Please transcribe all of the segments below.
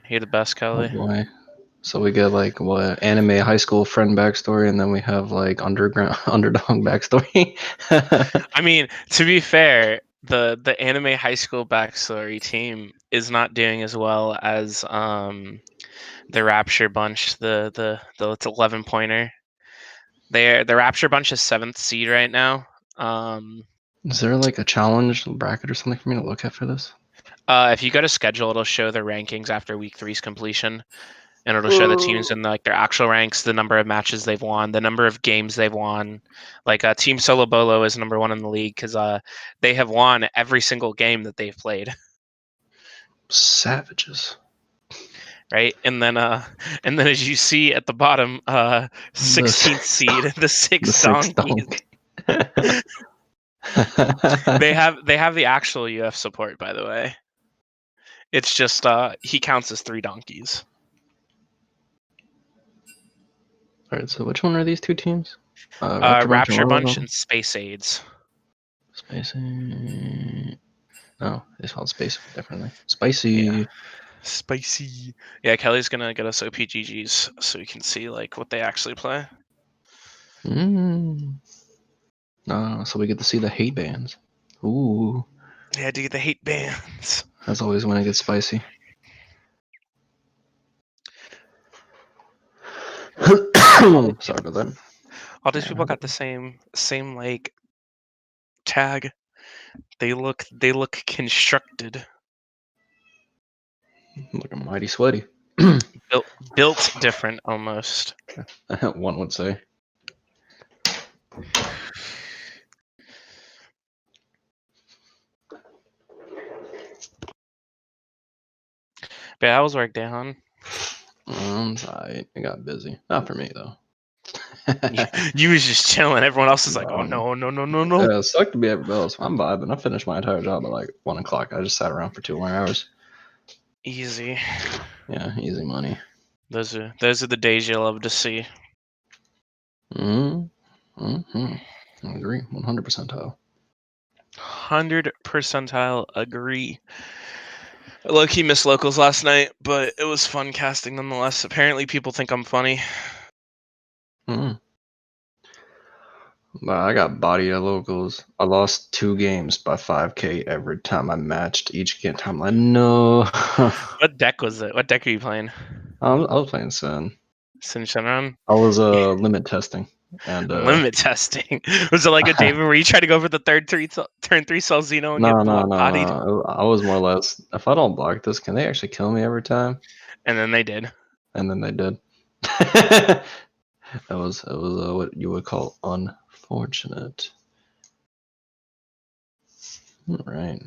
You're the best, Oh Kelly. boy. So we get like what anime high school friend backstory, and then we have like underground underdog backstory. I mean, to be fair, the anime high school backstory team is not doing as well as the Rapture Bunch, it's 11 pointer. The Rapture Bunch is 7th seed right now. Is there like a challenge bracket or something for me to look at for this? If you go to schedule, it'll show the rankings after week 3's completion, and it'll show the teams in like their actual ranks, the number of matches they've won, the number of games they've won. Like Team Solo Bolo is number 1 in the league because they have won every single game that they've played. Savages. Right, and then as you see at the bottom, 16th seed, the six donkeys. They have the actual UF support, by the way. It's just he counts as 3 donkeys. Alright, so which one are these two teams? Rapture Bunch and Spayc Ayds. Spicy. No, they spelled space differently. Spicy. Yeah. Spicy. Yeah, Kelly's gonna get us OPGGs so we can see like what they actually play. So we get to see the hate bands. Ooh. Yeah, dude, the hate bands. That's always when it gets spicy. Sorry about that. All these people got the same like tag. They look constructed. Looking mighty sweaty. built different almost. One would say. But how was work, Dae Han? I got busy. Not for me though. You was just chilling. Everyone else is like, oh no. Yeah, it sucked to be everybody else. I'm vibing. I finished my entire job at like 1 o'clock. I just sat around for 2 more hours. Easy. Yeah, easy money. Those are the days you love to see. I agree. 100 percentile. 100 percentile agree. Low-key missed locals last night, but it was fun casting nonetheless. Apparently people think I'm funny. But I got bodied at locals. I lost 2 games by 5K every time I matched. Each game time, like no. What deck was it? What deck are you playing? I was playing Sin. Sin Shenron? I was limit testing and Limit testing. Was it like a David where you try to go for the turn 3 Salzino and no, get bodied? I was more or less, if I don't block this, can they actually kill me every time? And then they did. And then they did. It was what you would call unfortunate. All right.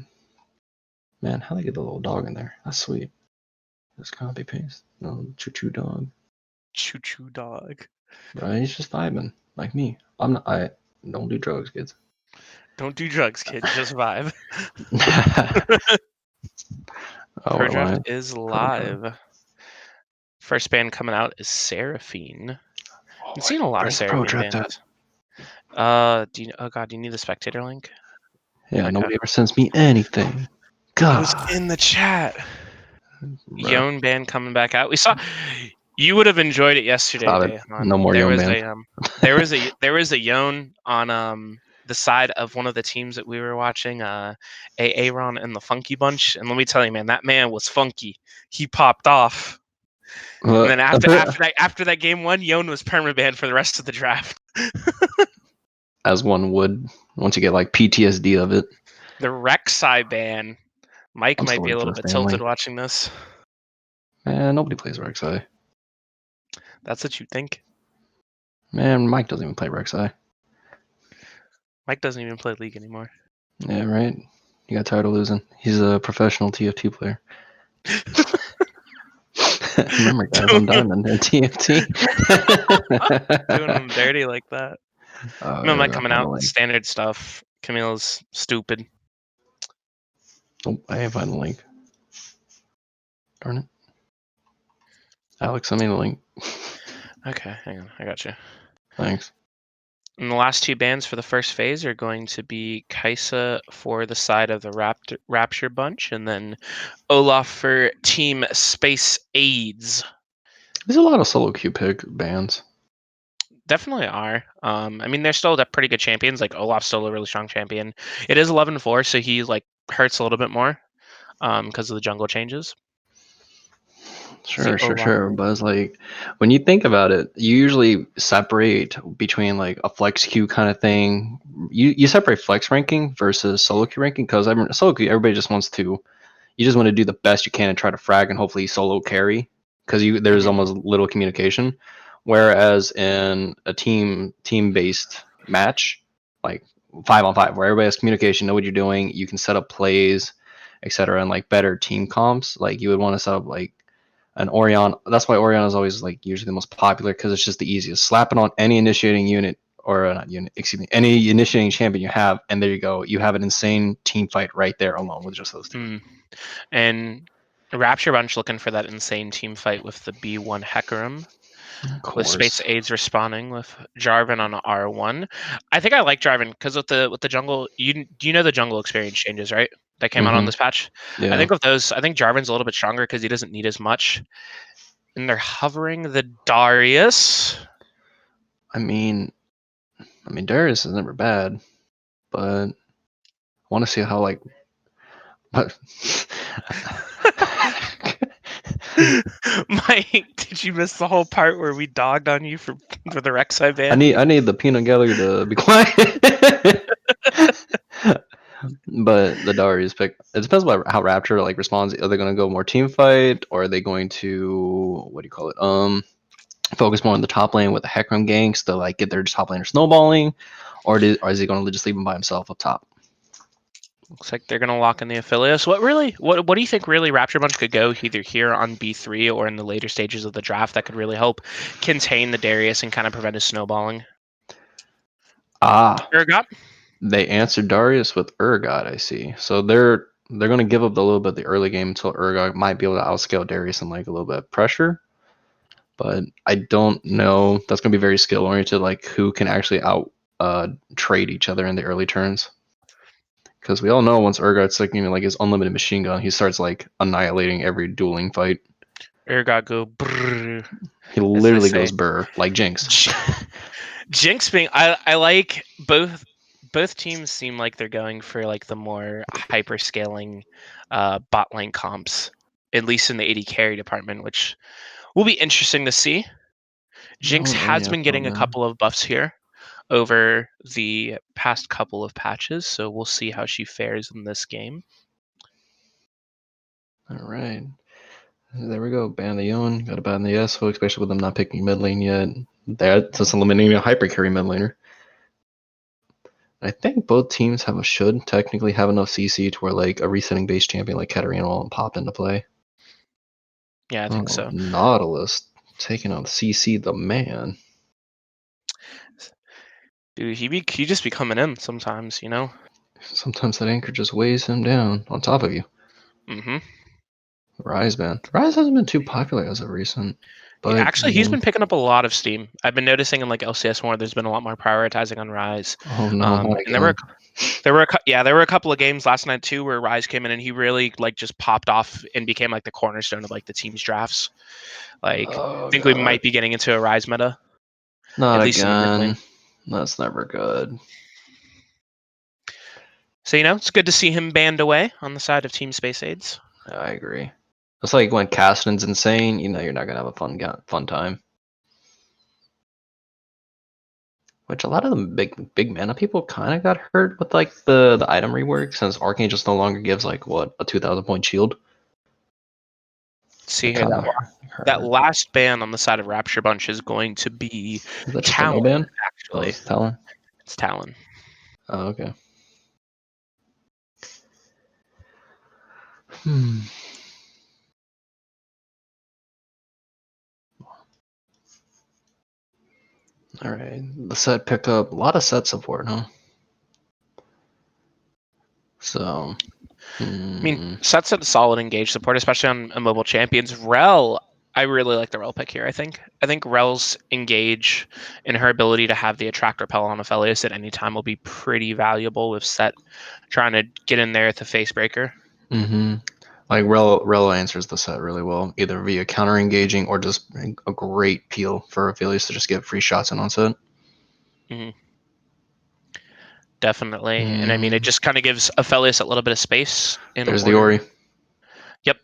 Man, how they get the little dog in there? That's sweet. Just copy paste. No, choo-choo dog. Choo-choo dog. Right, he's just vibing like me. I don't do drugs, kids. Don't do drugs, kid. Just vibe. Pro Draft is live. First band coming out is Seraphine. I've seen a lot of Seraphine bands. Do you need the spectator link? Yeah, nobody ever sends me anything. God. It was in the chat. Yon band coming back out. We saw. You would have enjoyed it yesterday, Dae Han. No more Yon band. There was a Yon on the side of one of the teams that we were watching, Aaron and the Funky Bunch. And let me tell you, man, that man was funky. He popped off. And then after that game 1, Yon was permabanned for the rest of the draft. As one would once you get like PTSD of it. The Rek'Sai ban. Mike might be a little bit tilted watching this. Man, nobody plays Rek'Sai. That's what you think? Man, Mike doesn't even play Rek'Sai. Mike doesn't even play League anymore. Yeah, right? He got tired of losing. He's a professional TFT player. Remember, guys, I'm Diamond in TFT. Doing him dirty like that. No, Mike coming out. Standard stuff. Camille's stupid. Oh, I ain't find the link. Darn it. Alex, send me the link. Okay, hang on. I got you. Thanks. And the last two bans for the first phase are going to be Kaisa for the side of the Rapture Bunch, and then Olaf for Team Spayc Ayds. There's a lot of solo queue pick bands. Definitely are. I mean, they're still pretty good champions. Like Olaf's still a really strong champion. It is 11-4, so he like hurts a little bit more because of the jungle changes. See Olaf. Sure. But it's like when you think about it, you usually separate between like a flex queue kind of thing. You separate flex ranking versus solo queue ranking because solo queue everybody just wants to. You just want to do the best you can and try to frag and hopefully solo carry because there's Mhm. almost little communication. Whereas in a team based match, like 5-on-5, where everybody has communication, know what you're doing, you can set up plays, etc., and like better team comps. Like you would want to set up like an Orion. That's why Orion is always like usually the most popular because it's just the easiest. Slap it on any initiating unit or not unit, excuse me, any initiating champion you have, and there you go. You have an insane team fight right there alone with just those two. And Rapture Bunch looking for that insane team fight with the B1 Hecarim, Of with Spayc course. Ayds responding with Jarvan on R1. I think I like Jarvan because with the jungle, you know the jungle experience changes, right? That came out on Mm-hmm. this patch. I Yeah. think with those, I think Jarvan's a little bit stronger because he doesn't need as much. And they're hovering the Darius. I mean, Darius is never bad, but I want to see how like. But Mike, did you miss the whole part where we dogged on you for the Rek'Sai I ban? need the peanut gallery to be quiet. But the Darius pick, it depends on how Rapture like responds. Are they going to go more team fight, or are they going to what do you call it? Focus more on the top lane with the Hecarim ganks to like get their top laner snowballing, or is he going to just leave him by himself up top? Looks like they're gonna lock in the Aphelios. What do you think really Rapture Bunch could go either here on B3 or in the later stages of the draft that could really help contain the Darius and kind of prevent his snowballing? Ah, Urgot? they answered Darius with Urgot. I see. So they're going to give up a little bit of the early game until Urgot might be able to outscale Darius and like a little bit of pressure. But I don't know. That's going to be very skill oriented, like who can actually out trade each other in the early turns. Because we all know once Urgot's like his unlimited machine gun, he starts like annihilating every dueling fight. Urgot go brrr, He as they literally goes say. burr like Jinx. J- Jinx being I like both teams seem like they're going for like the more hyper scaling bot lane comps, at least in the AD carry department, which will be interesting to see. Jinx has Yeah, been getting a man. couple of buffs here over the past couple of patches, so we'll see how she fares in this game. All right. There we go. Ban the Yon. Got to ban the Yasuo, especially with them not picking mid lane yet. That's eliminating a hyper carry mid laner. I think both teams should technically have enough CC to where like a resetting base champion like Katarina will pop into play. Yeah, I think Oh, so. Nautilus taking on CC the man. Dude, he just be coming in sometimes, you know. Sometimes that anchor just weighs him down on top of you. Mm-hmm. Rise, man. Rise hasn't been too popular as of recent, but I Actually, he's mean, been picking up a lot of steam. I've been noticing in like LCS more, there's been a lot more prioritizing on Rise. oh no, not And again. there were a couple of games last night too where Rise came in and he really like just popped off and became like the cornerstone of like the team's drafts. Like, Oh I think we god, might be getting into a Rise meta, not at least in the mid lane. again. That's never good. So it's good to see him banned away on the side of Team Spayc Ayds. I agree. It's like when Caston's insane, you know you're not gonna have a fun time. Which a lot of the big mana people kind of got hurt with like the item rework since Archangel no longer gives like what a 2,000 point shield. See That here, kind of that hurt. last ban on the side of Rapture Bunch is going to be Is that just a no Talon. ban? Oh, Actually, it's Talon. it's Talon. Oh, okay. Hmm. All right. The set pickup. A lot of set support, huh? So. I mean, sets a solid engage support, especially on mobile champions. Rel I really like the Rel pick here. I think Rel's engage and her ability to have the attract repel on Aphelios at any time will be pretty valuable with Set trying to get in there with the face breaker. Mm-hmm. Like Rel answers the set really well, either via counter engaging or just a great peel for Aphelios to just get free shots in on set. Mm-hmm. Definitely, and I mean it just kind of gives Aphelios a little bit of space in There's order. the Ori. Yep.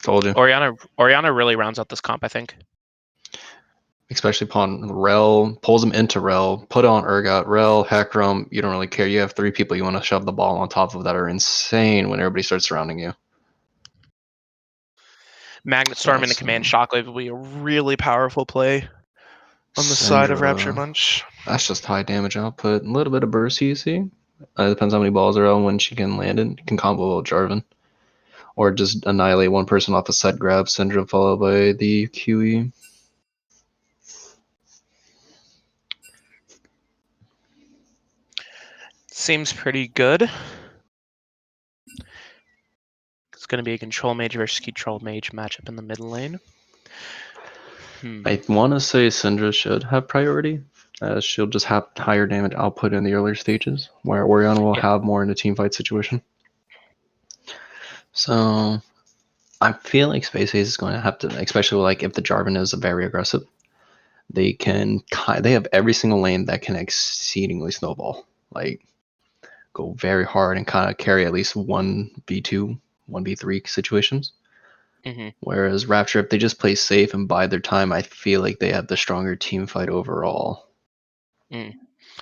Told you. Orianna really rounds out this comp, I think. Especially upon Rel, pulls him into Rel, put on Urgot, Rel, Hecarim, you don't really care. You have 3 people you want to shove the ball on top of that are insane when everybody starts surrounding you. Magnet Storm into Command Shockwave will be a really powerful play on the side of Rapture Bunch. That's just high damage output. A little bit of burst, you see. Depends how many balls are on when she can land it. Can combo Jarvan. Or just annihilate one person off a set grab, Syndra followed by the QE. Seems pretty good. It's going to be a Control Mage versus Control Mage matchup in the mid lane. I want to say Syndra should have priority, as she'll just have higher damage output in the earlier stages, where Orion will have more in a team fight situation. So I feel like Spayc Ayds is going to have to, especially like if the Jarvan is very aggressive, they have every single lane that can exceedingly snowball, like go very hard and kind of carry at least 1v2, 1v3 situations. Mm-hmm. Whereas Rapture, if they just play safe and bide their time, I feel like they have the stronger team fight overall.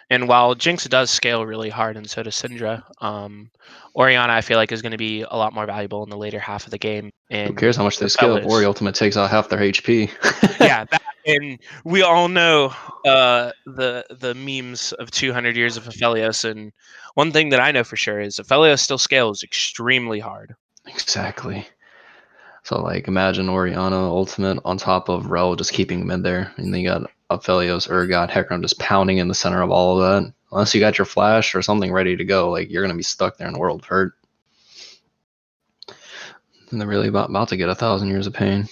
And while Jinx does scale really hard, and so does Syndra, Orianna I feel like is going to be a lot more valuable in the later half of the game. Who cares how much they scale if Ori Ultimate takes out half their HP? Yeah, and we all know the memes of 200 years of Aphelios, and one thing that I know for sure is Aphelios still scales extremely hard. Exactly. So like imagine Orianna Ultimate on top of Rel just keeping him in there, and then you got Aphelios, Urgot, Hecarim just pounding in the center of all of that. Unless you got your flash or something ready to go, like you're gonna be stuck there in the world of hurt. And they're really about to get 1,000 years of pain.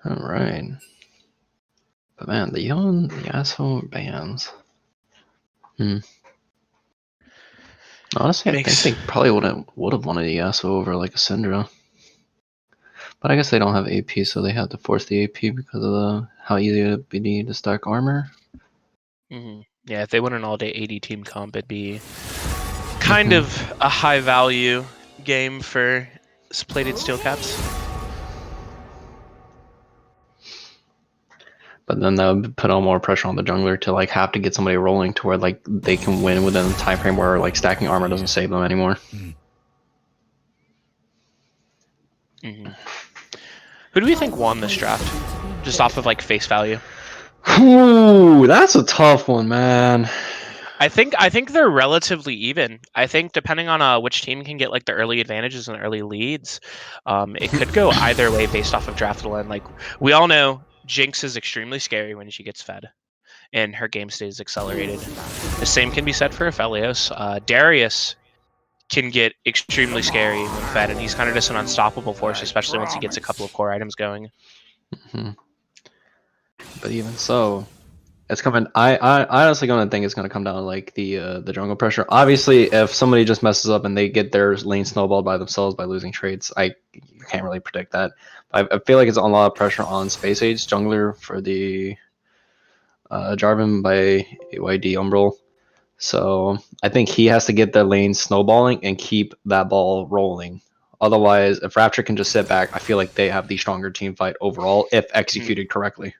All right. But man, the Yasuo bans. Honestly, I think they probably would have wanted the Yasuo over like a Syndra. But I guess they don't have AP, so they have to force the AP because of how easy it would be to stack armor. Mm-hmm. Yeah, if they win an all-day AD team comp, it'd be kind of a high-value game for plated steel caps. But then that would put on more pressure on the jungler to like have to get somebody rolling to where like they can win within a time frame where like stacking armor doesn't save them anymore. Mm-hmm. Who do we think won this draft? Just off of like face value. Ooh, that's a tough one, man. I think they're relatively even. I think depending on which team can get like the early advantages and early leads, it could go either way based off of draft line. Like we all know, Jinx is extremely scary when she gets fed, and her game stays accelerated. The same can be said for Aphelios. Darius can get extremely scary when fed, and he's kind of just an unstoppable force, especially once he gets a couple of core items going. Mm-hmm. But even so, it's coming. I honestly gonna think it's gonna come down to like the jungle pressure. Obviously, if somebody just messes up and they get their lane snowballed by themselves by losing trades, I can't really predict that. I feel like it's a lot of pressure on Spayc Ayds jungler for the Jarvan by AYD Umbral. So I think he has to get the lane snowballing and keep that ball rolling. Otherwise, if Rapture can just sit back, I feel like they have the stronger team fight overall if executed correctly.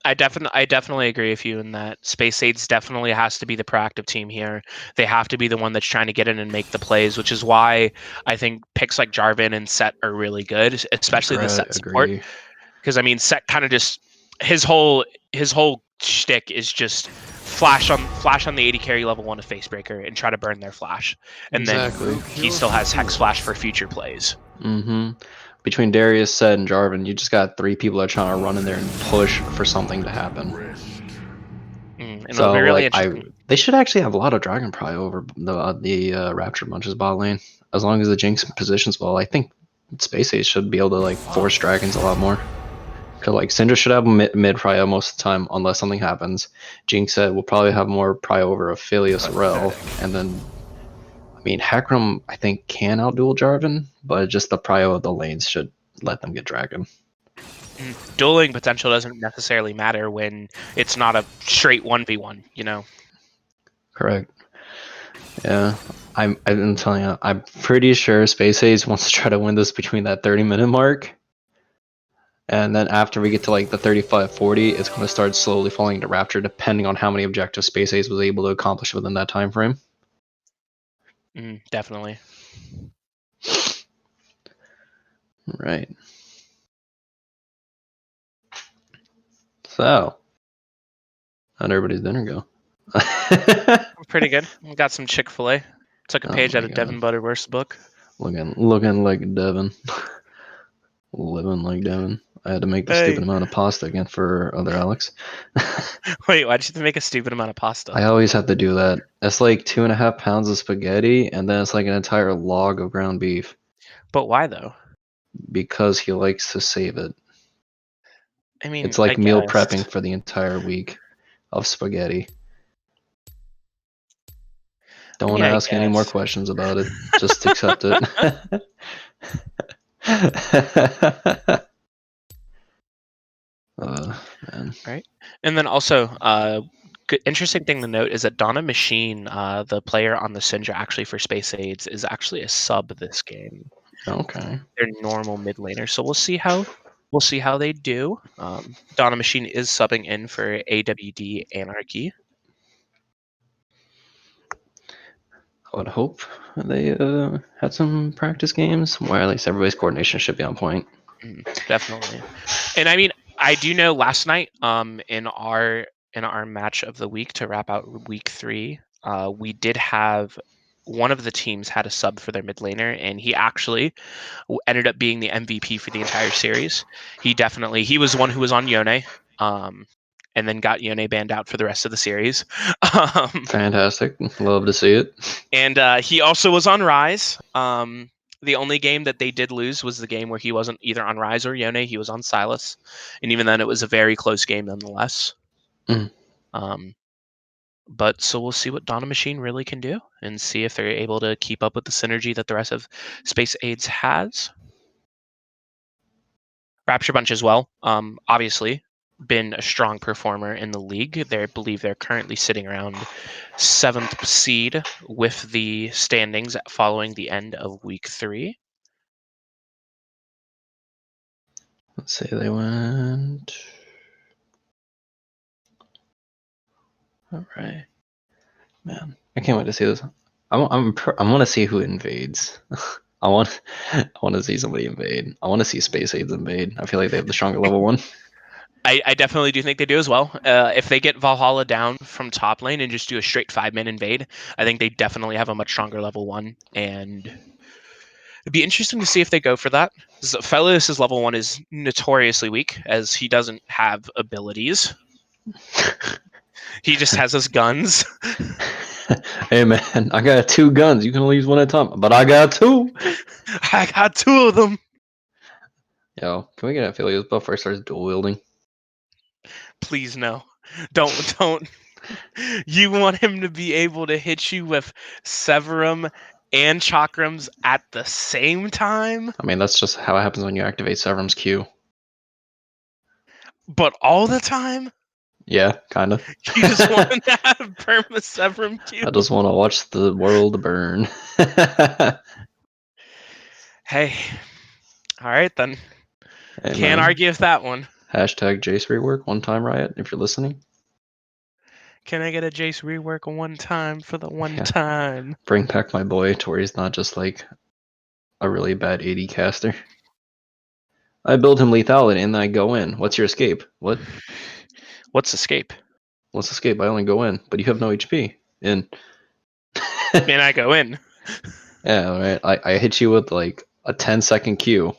I definitely agree with you in that Spayc Ayds definitely has to be the proactive team here. They have to be the one that's trying to get in and make the plays, which is why I think picks like Jarvan and Set are really good, especially the Set support. Because I mean, Set kind of just his whole shtick is just flash on the 80 carry level 1 of Facebreaker and try to burn their flash, and then he still has Hex Flash for future plays. Mm-hmm. Between Darius, Set, and Jarvan, you just got 3 people that are trying to run in there and push for something to happen. And so, it'll be really interesting. They should actually have a lot of dragon pry over the Rapture Bunch's bot lane. As long as the Jinx positions well, I think Spayc Ayds should be able to like force dragons a lot more. Cause like Syndra should have mid prio most of the time unless something happens. Jinx will probably have more prio over Aphelios Rel, and then I mean Hecarim I think can outduel Jarvan, but just the prio of the lanes should let them get dragon. Dueling potential doesn't necessarily matter when it's not a straight 1v1, you know? Correct. Yeah. I'm telling you, I'm pretty sure Spayc Ayds wants to try to win this between that 30-minute mark. And then after we get to like the 35-40, it's going to start slowly falling to Rapture, depending on how many objectives Spayc Ayds was able to accomplish within that time frame. Definitely. Right. So, how'd everybody's dinner go? Pretty good. We got some Chick-fil-A. Took a page out of Devin Butterworth's book. Looking like Devin. Living like Devin. I had to make the stupid amount of pasta again for other Alex. Wait, why'd you have to make a stupid amount of pasta? I always have to do that. It's like 2.5 pounds of spaghetti, and then it's like an entire log of ground beef. But why though? Because he likes to save it. I mean, It's like I meal guess. prepping for the entire week of spaghetti. Don't I ask any more guess. questions about it. Just accept it. Man. Right. And then also, interesting thing to note is that Donna Machine, the player on the Syndra actually for Spayc Ayds, is actually a sub this game. Okay. They're normal mid laner, so we'll see how they do. Donna Machine is subbing in for AWD Anarchy. I would hope they had some practice games where at least everybody's coordination should be on point. Definitely. And I mean, I do know last night, in our match of the week to wrap out week 3, we did have one of the teams had a sub for their mid laner, and he actually ended up being the MVP for the entire series. He was one who was on Yone, and then got Yone banned out for the rest of the series. Fantastic. Love to see it. And he also was on Rise. The only game that they did lose was the game where he wasn't either on Rise or Yone. He was on Silas, and even then, it was a very close game nonetheless. Mm. But so we'll see what Donna Machine really can do, and see if they're able to keep up with the synergy that the rest of Spayc Ayds has. Rapture Bunch as well. Obviously, been a strong performer in the league. I believe they're currently sitting around 7th seed with the standings following the end of week 3. Let's say they went. All right, man. I can't wait to see this. I want to see who invades. I want to see somebody invade. I want to see Spayc Ayds invade. I feel like they have the stronger level one. I definitely do think they do as well. If they get Valhalla down from top lane and just do a straight 5-man invade, I think they definitely have a much stronger level 1. And it'd be interesting to see if they go for that. Felius's level 1 is notoriously weak, as he doesn't have abilities. He just has his guns. Hey man, I got 2 guns. You can only use one at a time, but I got 2. I got 2 of them. Yo, can we get Aphelios buff before I start dual wielding? Please no. Don't. You want him to be able to hit you with Severum and Chakrams at the same time? I mean, that's just how it happens when you activate Severum's Q. But all the time? Yeah, kind of. You just want to have Perma Severum Q? I just want to watch the world burn. Hey. Alright then. Hey, Can't man. argue with that one. Hashtag Jace rework, one time riot, if you're listening. Can I get a Jace rework one time for the one Yeah. time? Bring back my boy to where he's not just like a really bad AD caster. I build him lethality and then I go in. What's your escape? What? What's escape? What's escape? I only go in, but you have no HP. In. Man, I go in. Yeah, right. I hit you with like a 10-second Q.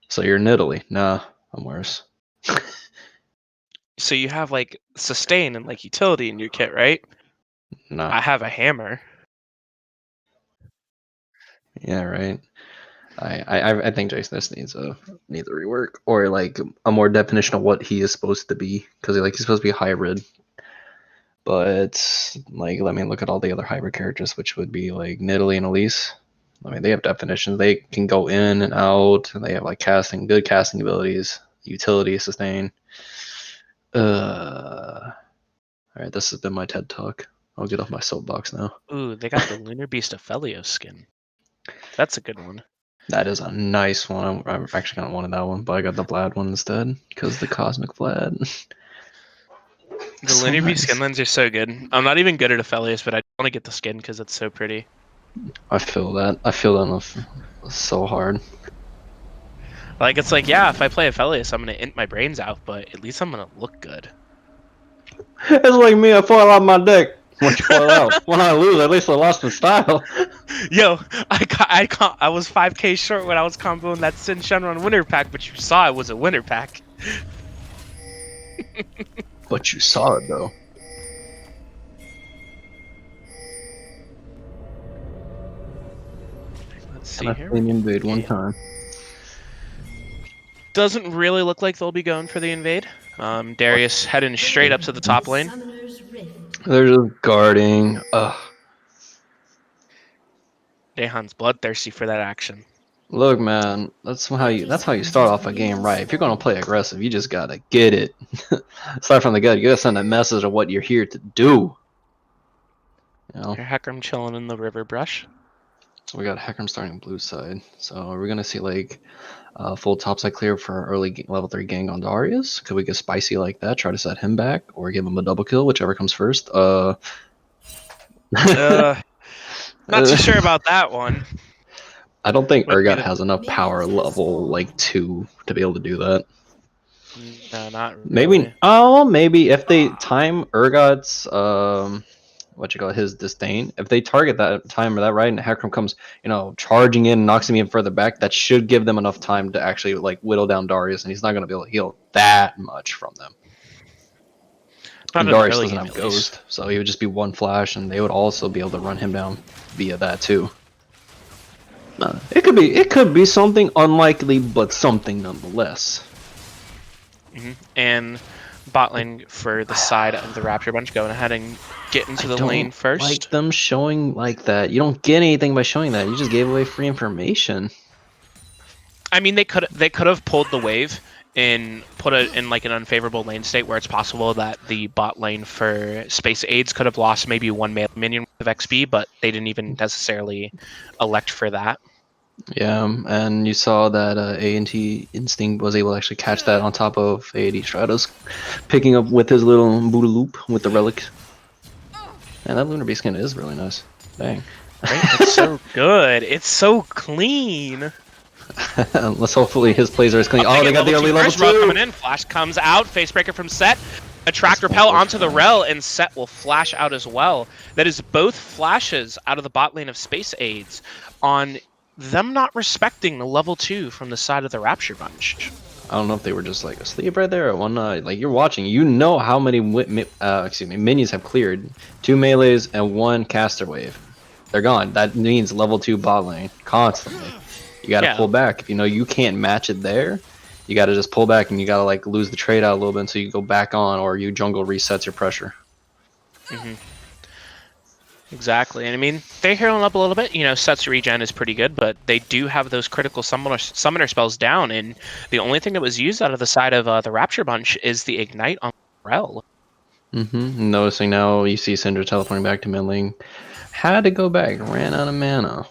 So you're in Italy. Nah, I'm worse. So you have like sustain and like utility in your kit, right? Nah. I have a hammer. Yeah, right. I think Jason this needs a rework or like a more definition of what he is supposed to be, because like he's supposed to be a hybrid. But like, let me look at all the other hybrid characters, which would be like Nidalee and Elise. I mean, they have definitions. They can go in and out, and they have like good casting abilities, utility, sustain. All right, this has been my TED talk. I'll get off my soapbox now. Ooh, they got the Lunar Beast Aphelios skin. That's a good one. That is a nice one. I'm actually kind of wanted that one, but I got the Vlad one instead because the Cosmic Vlad. The So Lunar Beast nice. skinlines are so good. I'm not even good at Aphelios, but I want to get the skin because it's so pretty. I feel that. I feel that so hard. Like, it's like, yeah, if I play Aphelios, I'm going to int my brains out, but at least I'm going to look good. It's like me. I fall out my deck. What you fall out? When I lose, at least I lost in style. Yo, I was 5k short when I was comboing that Sin Shenron winner pack, but you saw it was a winner pack. But you saw it though. Let's see Can I here. play invade one time? Doesn't really look like they'll be going for the invade. Darius heading straight up to the top lane. They're just guarding. Ugh. Dae Han's bloodthirsty for that action. Look, man, that's how you start off a game right. If you're gonna play aggressive, you just gotta get it. Start from the gut. You gotta send a message of what you're here to do. You know. Here, Hecarim chilling in the river brush. So we got Hecarim starting blue side. So we're gonna see like full topside clear for early level 3 gang on Darius. Could we get spicy like that? Try to set him back, or give him a double kill, whichever comes first. Not too sure about that one. I don't think Wouldn't be Urgot the... has enough power level like 2 to be able to do that. No, not Maybe really. maybe if they time Urgot's what you call it, his disdain, if they target that time or that right and Hecarim comes, charging in, knocks him even further back, that should give them enough time to actually like whittle down Darius, and he's not gonna be able to heal that much from them. Not And in the Darius early doesn't game, have at least. Ghost, so he would just be one flash, and they would also be able to run him down via that too. It could be something unlikely, but something nonetheless. And bot lane for the side of the Rapture Bunch going ahead and get into the lane first. Like them showing like that. You don't get anything by showing that. You just gave away free information. I mean, they could have pulled the wave and put it in like an unfavorable lane state where it's possible that the bot lane for Spayc Ayds could have lost maybe one minion of XP, but they didn't even necessarily elect for that. Yeah, and you saw that A&T Instinct was able to actually catch that on top of A&T Stratos, picking up with his little Buddha loop with the relic. And that Lunar Beast skin is really nice. Dang. Right? It's so good. It's so clean. Let's hopefully his plays are as clean. Oh, they got the early level 2! Coming in. Flash comes out. Facebreaker from Set. Attract Repel onto the Rel, and Set will flash out as well. That is both flashes out of the bot lane of Spayc Ayds on them not respecting the level 2 from the side of the Rapture Bunch. I don't know if they were just like asleep right there or whatnot. Like, you're watching, you know how many minions have cleared. 2 melees and 1 caster wave. They're gone. That means level 2 bot lane constantly. You gotta pull back. If you know you can't match it there, you gotta just pull back, and you gotta like lose the trade out a little bit until you go back on, or you jungle resets your pressure. Exactly. And I mean, they're healing up a little bit. Set's regen is pretty good, but they do have those critical summoner spells down. And the only thing that was used out of the side of the Rapture Bunch is the Ignite on Rel. Noticing now, you see Syndra teleporting back to mid lane. Had to go back, ran out of mana.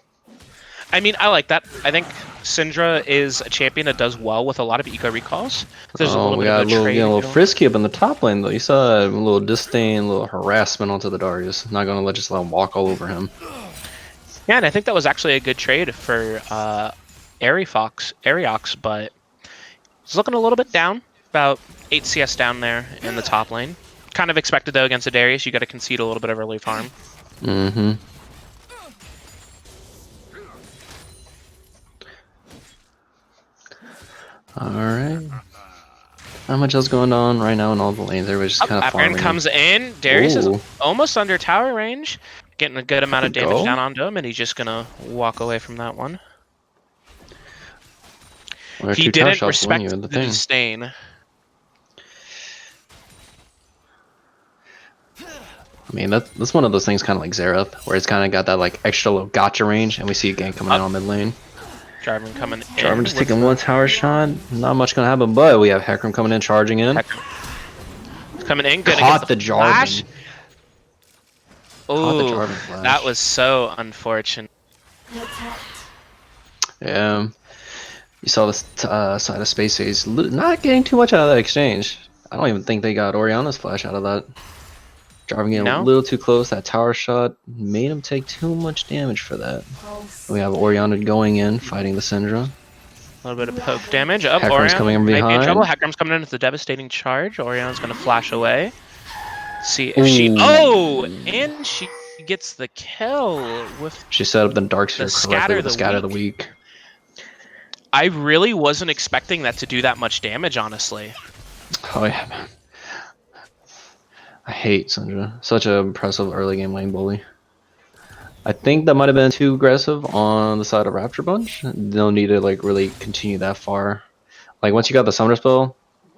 I mean, I like that. I think Syndra is a champion that does well with a lot of eco recalls. There's a little bit of a trade. A little frisky up in the top lane though. You saw a little disdain, a little harassment onto the Darius. Not gonna just let him walk all over him. Yeah, and I think that was actually a good trade for Ariox, but he's looking a little bit down, about 8 CS down there in the top lane. Kind of expected though against a Darius, you got to concede a little bit of early farm. Alright. Not much else going on right now in all the lanes. Everybody's just kind of Apron farming. comes in. Darius is Ooh. almost under tower range. Getting a good amount of damage go. down on him, and he's just gonna walk away from that one. One or He two tower didn't shots win respect you the the thing. disdain. I mean, that's one of those things kind of like Xerath, where it's kind of got that like extra little gotcha range, and we see a gank coming in on mid lane. Jarvan coming in. Jarvan just taking one tower shot. Not much gonna happen, but we have Hecarim coming in, charging in. He's coming in, good Caught against the Jarvan. Caught the Oh, Jarvan flash. that was so unfortunate. Yeah. You saw this side of Spayc Ayds not getting too much out of that exchange. I don't even think they got Orianna's flash out of that. Jarvan getting a little too close. That tower shot made him take too much damage for that. We have Orianna going in, fighting the Syndra. A little bit of poke damage. Up, Hecarim's coming in behind. Might be in trouble. Hecarim's coming in with a devastating charge. Orianna's going to flash away. See if she... Oh! And she gets the kill with... She set up the Dark Sphere correctly with the Scatter of the Weak. I really wasn't expecting that to do that much damage, honestly. Oh yeah, man. I hate Syndra. Such an impressive early game lane bully. I think that might have been too aggressive on the side of Rapture Bunch. They'll need to like really continue that far. Like once you got the summoner spell,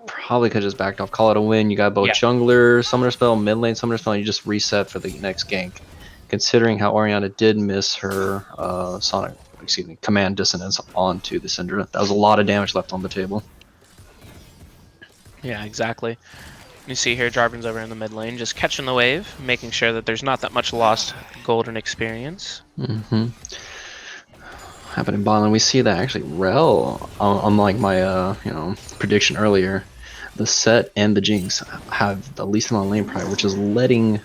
probably could just backed off, call it a win. You got both jungler, summoner spell, mid lane summoner spell, and you just reset for the next gank. Considering how Orianna did miss her command dissonance onto the Syndra, that was a lot of damage left on the table. Yeah, exactly. You see here, Jarvan's over in the mid lane, just catching the wave, making sure that there's not that much lost golden experience. Happening bottom, we see that actually Rel, unlike my prediction earlier, the Set and the Jinx have the least amount of lane prio, which is letting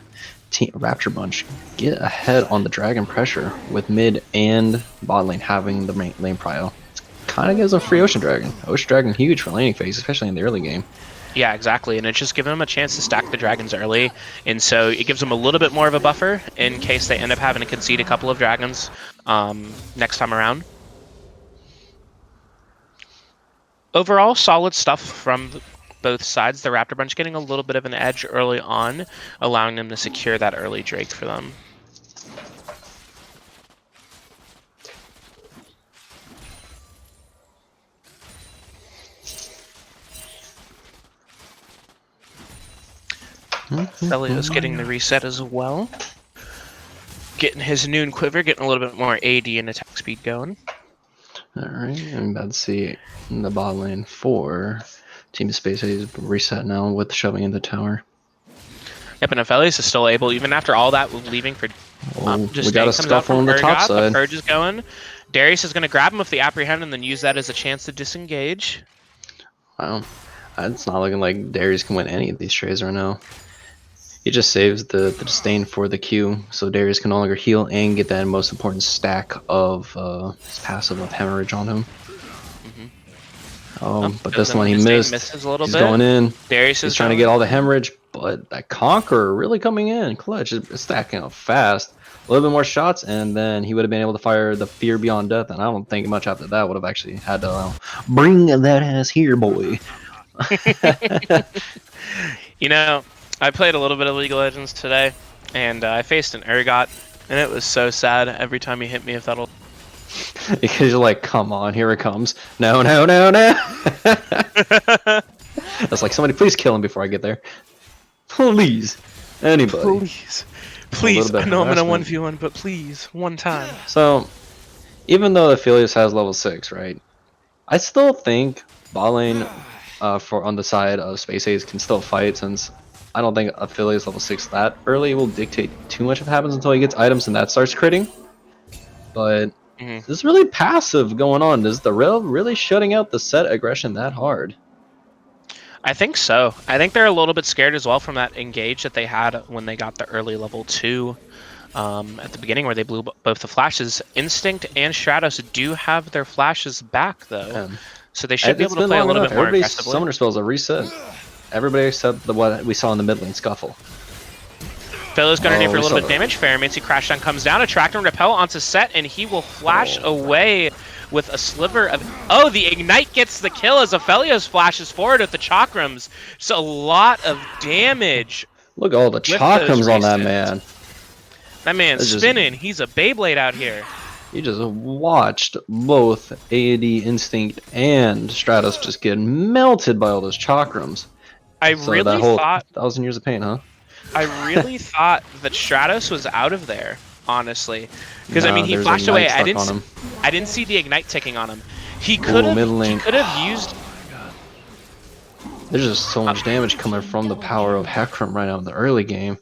Rapture Bunch get ahead on the dragon pressure with mid and bot lane having the lane prio. Kind of gives them free Ocean Dragon. Ocean Dragon huge for laning phase, especially in the early game. Yeah, exactly, and it's just giving them a chance to stack the dragons early, and so it gives them a little bit more of a buffer in case they end up having to concede a couple of dragons next time around. Overall, solid stuff from both sides. The Raptor Bunch getting a little bit of an edge early on, allowing them to secure that early Drake for them. Elio's getting the reset as well. Getting his noon quiver, getting a little bit more AD and attack speed going. Alright, I'm about to see the bot lane for Team Spayc Ayds reset now with shoving in the tower. Yep, and Elios is still able, even after all that, leaving for just we got a scuffle on the top side. The Purge is going. Darius is going to grab him with the Apprehend and then use that as a chance to disengage. Wow. It's not looking like Darius can win any of these trades right now. He just saves the disdain for the Q, so Darius can no longer heal and get that most important stack of his passive of hemorrhage on him. But this one he missed. He's going in. Darius is trying to get all the hemorrhage, but that Conqueror really coming in clutch. It's stacking up fast. A little bit more shots, and then he would have been able to fire the Fear Beyond Death, and I don't think much after that would have actually had to bring that ass here, boy. You know, I played a little bit of League of Legends today, and I faced an Urgot, and it was so sad every time he hit me with that old... Because you're like, come on, here it comes. No, no, no, no. That's like, somebody please kill him before I get there. Please. Anybody. Please. I know I'm in a 1v1, but please, one time. So, even though Aphelios has level 6, right? I still think bot lane on the side of Spayc Ayds can still fight, since I don't think Aphelios level 6 that early will dictate too much of what happens until he gets items and that starts critting. But this is really passive going on. Is the Rel really shutting out the Set aggression that hard? I think so. I think they're a little bit scared as well from that engage that they had when they got the early level 2 at the beginning, where they blew both the flashes. Instinct and Stratos do have their flashes back, though. So they should be able to play a little bit more aggressively. Summoner spells are reset. Everybody except what we saw in the mid lane scuffle. Philo's going to need for a little bit of damage. Pharamacy Crashdown comes down, attract and repel onto Set, and he will flash away with a sliver of... Oh, the Ignite gets the kill as Aphelios flashes forward with the Chakrams. So a lot of damage. Look at all the with those chakrams on that resets. man. That man's That's just- spinning. He's a Beyblade out here. You just watched both A&D Instinct and Stratos just get melted by all those chakrams. I So really that whole thought... 1,000 years of pain, huh? I really thought that Stratos was out of there, honestly. Because, I Nah, mean, he there's flashed Ignite away. stuck on him. I didn't see the Ignite ticking on him. He could have used... There's just so much damage coming from the power of Hecarim right now in the early game.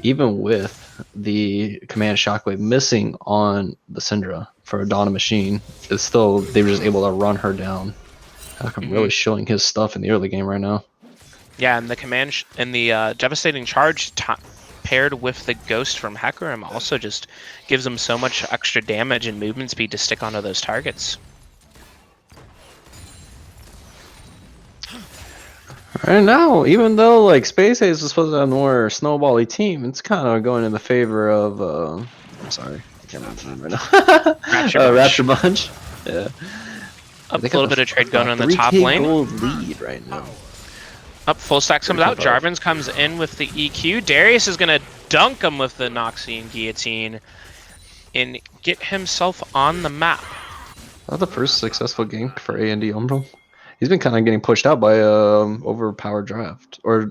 Even with the command shockwave missing on the Syndra for a Dawn Machine, it's still, they were just able to run her down. Hecarim really showing his stuff in the early game right now. Yeah, and the command and the devastating charge paired with the ghost from Hecarim also just gives him so much extra damage and movement speed to stick onto those targets. Right now, even though like Spayc Ayds was supposed to have a more snowbally team, it's kind of going in the favor of I'm sorry, I can't remember the name right now. Rapture Bunch. Yeah. A little bit of trade going on the top 3K lane. gold lead right now. Up, full stacks comes out. Jarvan's comes in with the EQ. Darius is gonna dunk him with the Noxian Guillotine and get himself on the map. That was the first successful game for A&D Umbral. He's been kind of getting pushed out by overpowered draft or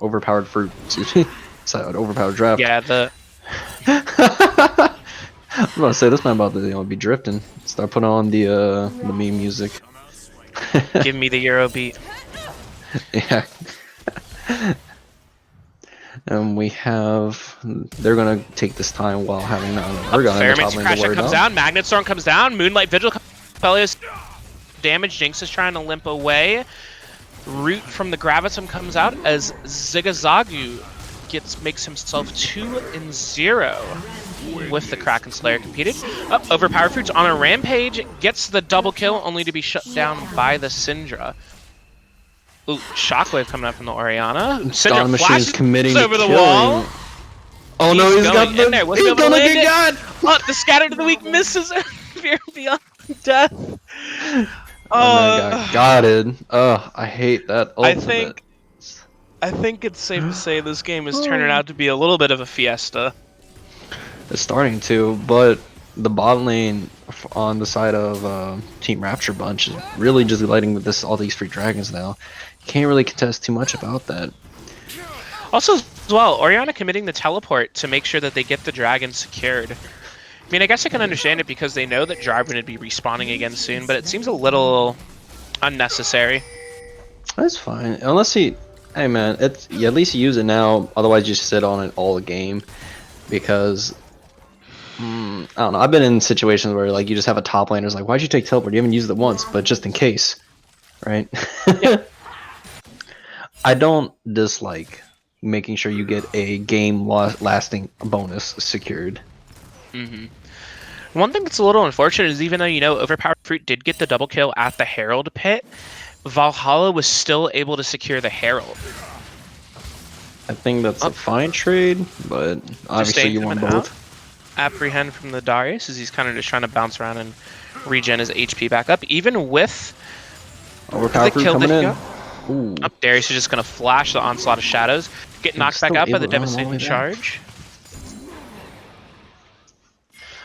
overpowered fruit. Excuse me. So an overpowered draft. Yeah, the. I'm about to say this man about to be drifting. Start putting on the meme music. Give me the Euro beat. Yeah. And we have, they're gonna take this time while having Ferryman's Crasher comes down, Magnet Storm comes down, Moonlight Vigil comes damage, Jinx is trying to limp away. Root from the Gravitum comes out as Zigazagu makes himself 2-0 with the Kraken Slayer competed. Up, Overpowered Fruits on a rampage, gets the double kill only to be shut down by the Syndra. Ooh, Shockwave coming up from the Orianna. Syndra flashes committing over the wall. Oh no, he's got the, he's gonna get got. Oh, the Scatter to the Weak misses. Fear beyond death. Oh, got it. Oh, I hate that ultimate. I think it's safe to say this game is turning out to be a little bit of a fiesta. It's starting to, but the bot lane on the side of Team Rapture Bunch is really just lighting with all these free dragons now. You can't really contest too much about that. Also, as well, Orianna committing the teleport to make sure that they get the dragon secured. I mean, I guess I can understand it because they know that Jarvan would be respawning again soon, but it seems a little unnecessary. That's fine, unless he. Hey man, at least you use it now. Otherwise, you just sit on it all game, because I don't know. I've been in situations where like you just have a top laner like, why'd you take teleport? You haven't used it once, but just in case, right? Yeah. I don't dislike making sure you get a game lasting bonus secured. One thing that's a little unfortunate is even though Overpowered Fruit did get the double kill at the Herald pit, Valhalla was still able to secure the Herald. I think that's a fine trade, but obviously you want both. Apprehend from the Darius as he's kind of just trying to bounce around and regen his HP back up, even with Overpowered Fruit coming in. Ooh. Up, Darius is just going to flash the Onslaught of Shadows, get knocked back up by the Devastating Charge.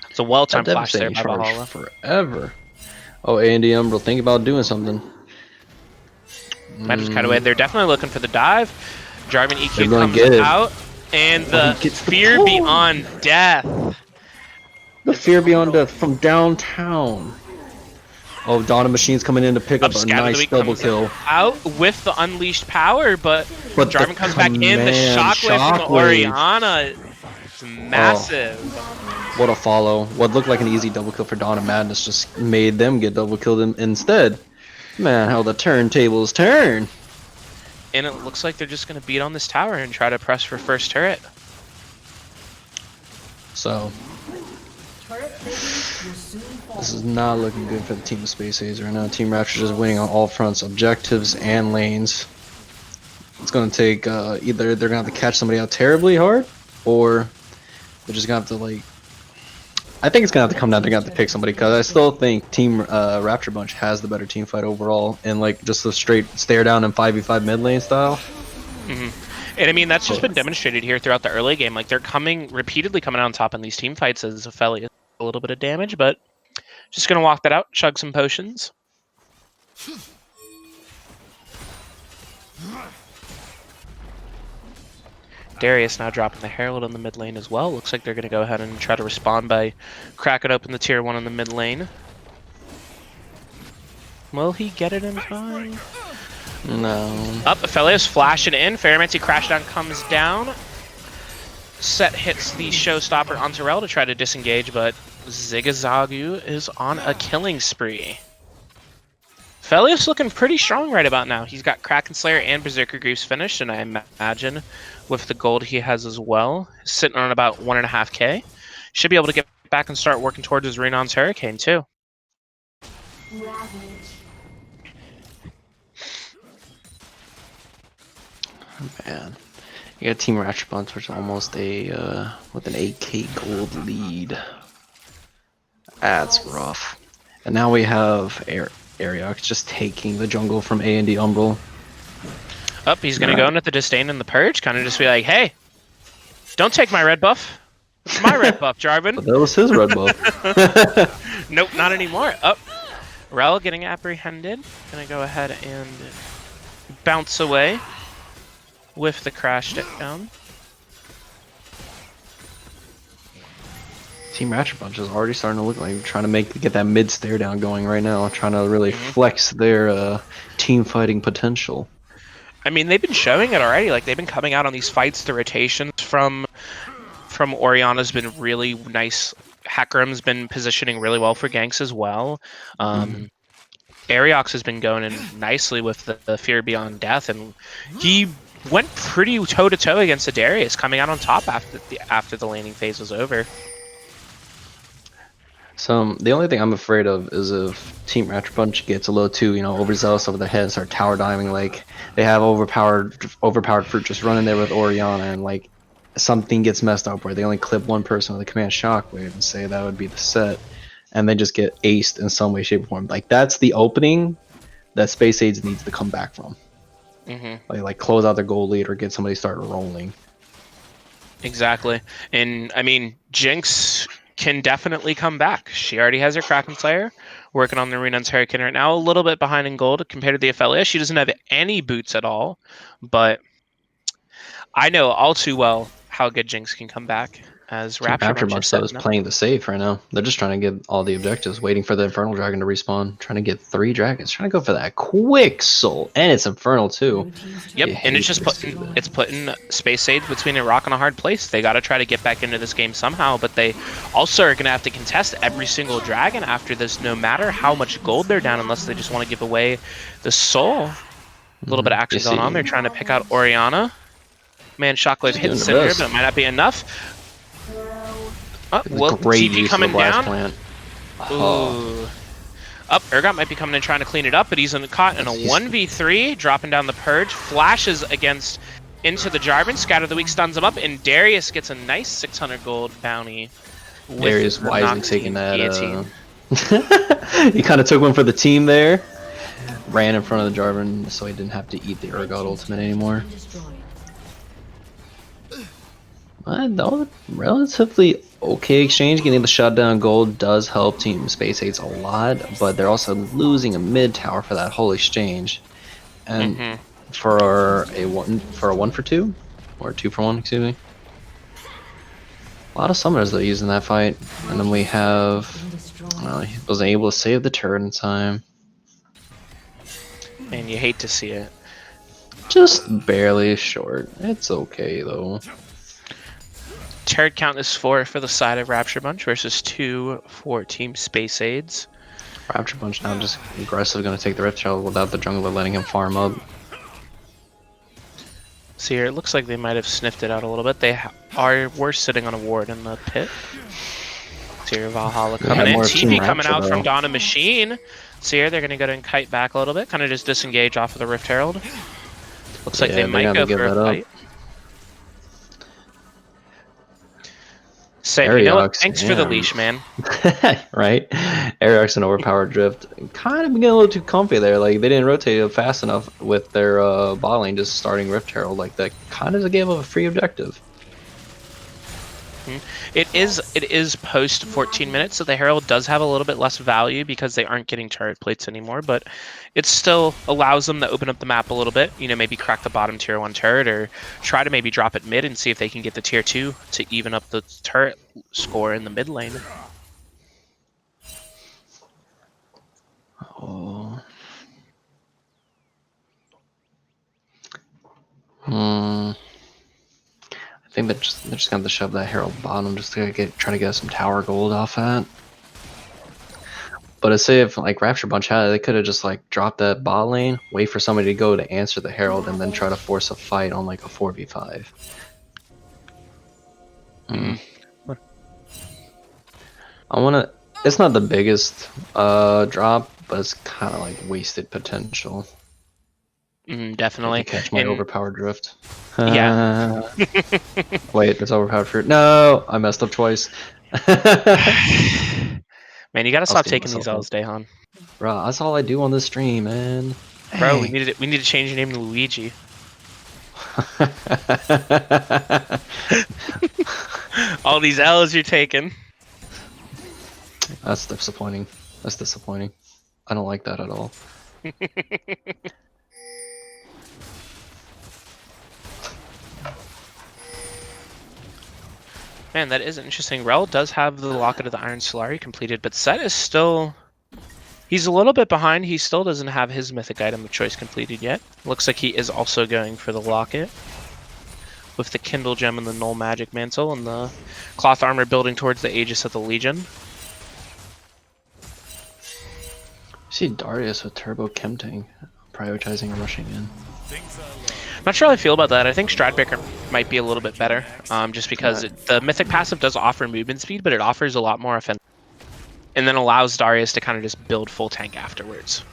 It's a well-timed flash there by Valhalla. Forever. Oh, A&D Umbral, think about doing something. Magic Cutaway, they're definitely looking for the dive. Jarvan EQ comes out, and the Fear Beyond Death. The Fear Beyond Death from downtown. Oh, Dawn Machine's coming in to pick up a nice double kill. Out with the Unleashed Power, but Jarvan comes back in. The Shockwave from the Orianna. It's massive. Oh, what a follow. What looked like an easy double kill for Dawn of Madness just made them get double killed instead. Man, how the turntables turn. And it looks like they're just going to beat on this tower and try to press for first turret. So, this is not looking good for the team of Spayc Ayds right now. Team Rapture is winning on all fronts, objectives and lanes. It's going to take either they're going to have to catch somebody out terribly hard, or they're just going to have to like I think it's gonna have to come down. They're gonna have to pick somebody because I still think Team Rapture Bunch has the better team fight overall, and like just a straight stare down and 5v5 mid lane style. Mm-hmm. And I mean that's just been demonstrated here throughout the early game. Like they're repeatedly coming out on top in these team fights as Ophelia a little bit of damage, but just gonna walk that out, chug some potions. Darius now dropping the Herald in the mid lane as well. Looks like they're going to go ahead and try to respond by cracking open the tier 1 in the mid lane. Will he get it in time? No. Up, Aphelios flashing in. Ferromancy Crashdown comes down. Set hits the showstopper onto Rel to try to disengage, but Zigazagu is on a killing spree. Aphelios looking pretty strong right about now. He's got Kraken Slayer and Berserker Greaves finished, and I imagine with the gold he has as well, sitting on about 1.5k. Should be able to get back and start working towards his Renon's Hurricane too. Man, you got Team Rapture Bunch, which is almost a with an 8k gold lead. That's rough. And now we have Ariox just taking the jungle from A&D Umbral. Up, he's gonna go in at the Disdain and the Purge, kind of just be like, hey, don't take my red buff. It's my red buff, Jarvan. But that was his red buff. Nope, not anymore. Up, Rel getting apprehended. Gonna go ahead and bounce away with the crash down. Team Rapture Bunch is already starting to look like trying to get that mid stare down going right now, trying to really flex their team fighting potential. I mean, they've been showing it already. Like they've been coming out on these fights. The rotations from Orianna's been really nice. Hackerum's been positioning really well for ganks as well. Ariox has been going in nicely with the Fear Beyond Death, and he went pretty toe-to-toe against the Darius, coming out on top after the laning phase was over. So the only thing I'm afraid of is if Team Rapture Bunch gets a little too, overzealous over their head, start tower diving, like they have overpowered fruit just running there with Orianna, and like something gets messed up where they only clip one person with a command shockwave and say that would be the set, and they just get aced in some way, shape, or form. Like that's the opening that Spayc Ayds needs to come back from. Like close out their gold lead or get somebody start rolling. Exactly, and I mean Jinx can definitely come back. She already has her Kraken Slayer, working on the Renon's Hurricane right now, a little bit behind in gold compared to the Ophelia. She doesn't have any boots at all, but I know all too well how good Jinx can come back. As Rapture Bunch though is playing the safe right now. They're just trying to get all the objectives, waiting for the Infernal Dragon to respawn, trying to get 3 dragons, trying to go for that quick soul, and it's Infernal too. Yep, and it's just putting Spayc Ayds between a rock and a hard place. They got to try to get back into this game somehow, but they also are going to have to contest every single dragon after this, no matter how much gold they're down, unless they just want to give away the soul. A little bit of action going on. They're trying to pick out Orianna. Man, Shockwave hits Cinder, but it might not be enough. Oh, well, TP coming down. Ooh. Up, Urgot might be coming in trying to clean it up, but he's caught in a 1v3, dropping down the Purge. Flashes into the Jarvan. Scatter the Weak stuns him up, and Darius gets a nice 600 gold bounty. Darius wisely taking that. He kind of took one for the team there. Ran in front of the Jarvan so he didn't have to eat the Urgot ultimate anymore. That was a relatively okay exchange. Getting the shutdown gold does help Team Spayc Ayds a lot, but they're also losing a mid tower for that whole exchange. And for a 1-for-2 or 2-for-1, excuse me. A lot of summoners though using that fight, and then we have he wasn't able to save the turret in time. And you hate to see it. Just barely short. It's okay though. Turret count is 4 for the side of Rapture Bunch versus 2 for Team Spayc Ayds. Rapture Bunch now just aggressive, going to take the Rift Child without the jungler letting him farm up. See here, it looks like they might have sniffed it out a little bit. They were sitting on a ward in the pit. See here, Valhalla coming in. TP coming out from Dawn and Machine. See here, they're going to go and kite back a little bit, kind of just disengage off of the Rift Herald. Looks like they might go for a fight. Same. You know what? Ariox, Thanks for the leash, man. right? Ariox and overpowered drift kind of getting a little too comfy there. Like they didn't rotate it fast enough with their bot lane just starting Rift Herald. Like that kind of gave them a free objective. It is post 14 minutes, so the Herald does have a little bit less value because they aren't getting turret plates anymore, but it still allows them to open up the map a little bit, you know, maybe crack the bottom tier 1 turret or try to maybe drop it mid and see if they can get the tier 2 to even up the turret score in the mid lane. Oh. I think they're just gonna have to shove that Herald bottom just to try to get some tower gold off that. But I say if like Rapture Bunch had it, they could have just like dropped that bot lane, wait for somebody to go to answer the Herald, and then try to force a fight on like a 4v5. I wanna. It's not the biggest drop, but it's kind of like wasted potential. Definitely. Catch my overpowered drift. Yeah. Wait, there's overpowered fruit. No, I messed up twice. Man, you gotta stop taking these L's, Dae Han. Bro, that's all I do on this stream, man. Bro, we need to change your name to Luigi. All these L's you're taking. That's disappointing. That's disappointing. I don't like that at all. Man, that is interesting. Rel does have the Locket of the Iron Solari completed, but Set is still... He's a little bit behind. He still doesn't have his mythic item of choice completed yet. Looks like he is also going for the Locket. With the Kindle Gem and the Null Magic Mantle and the Cloth Armor building towards the Aegis of the Legion. I see Darius with Turbo Chemtang prioritizing and rushing in. Not sure how I feel about that. I think Stradbreaker might be a little bit better, just because the Mythic passive does offer movement speed, but it offers a lot more offense. And then allows Darius to kind of just build full tank afterwards.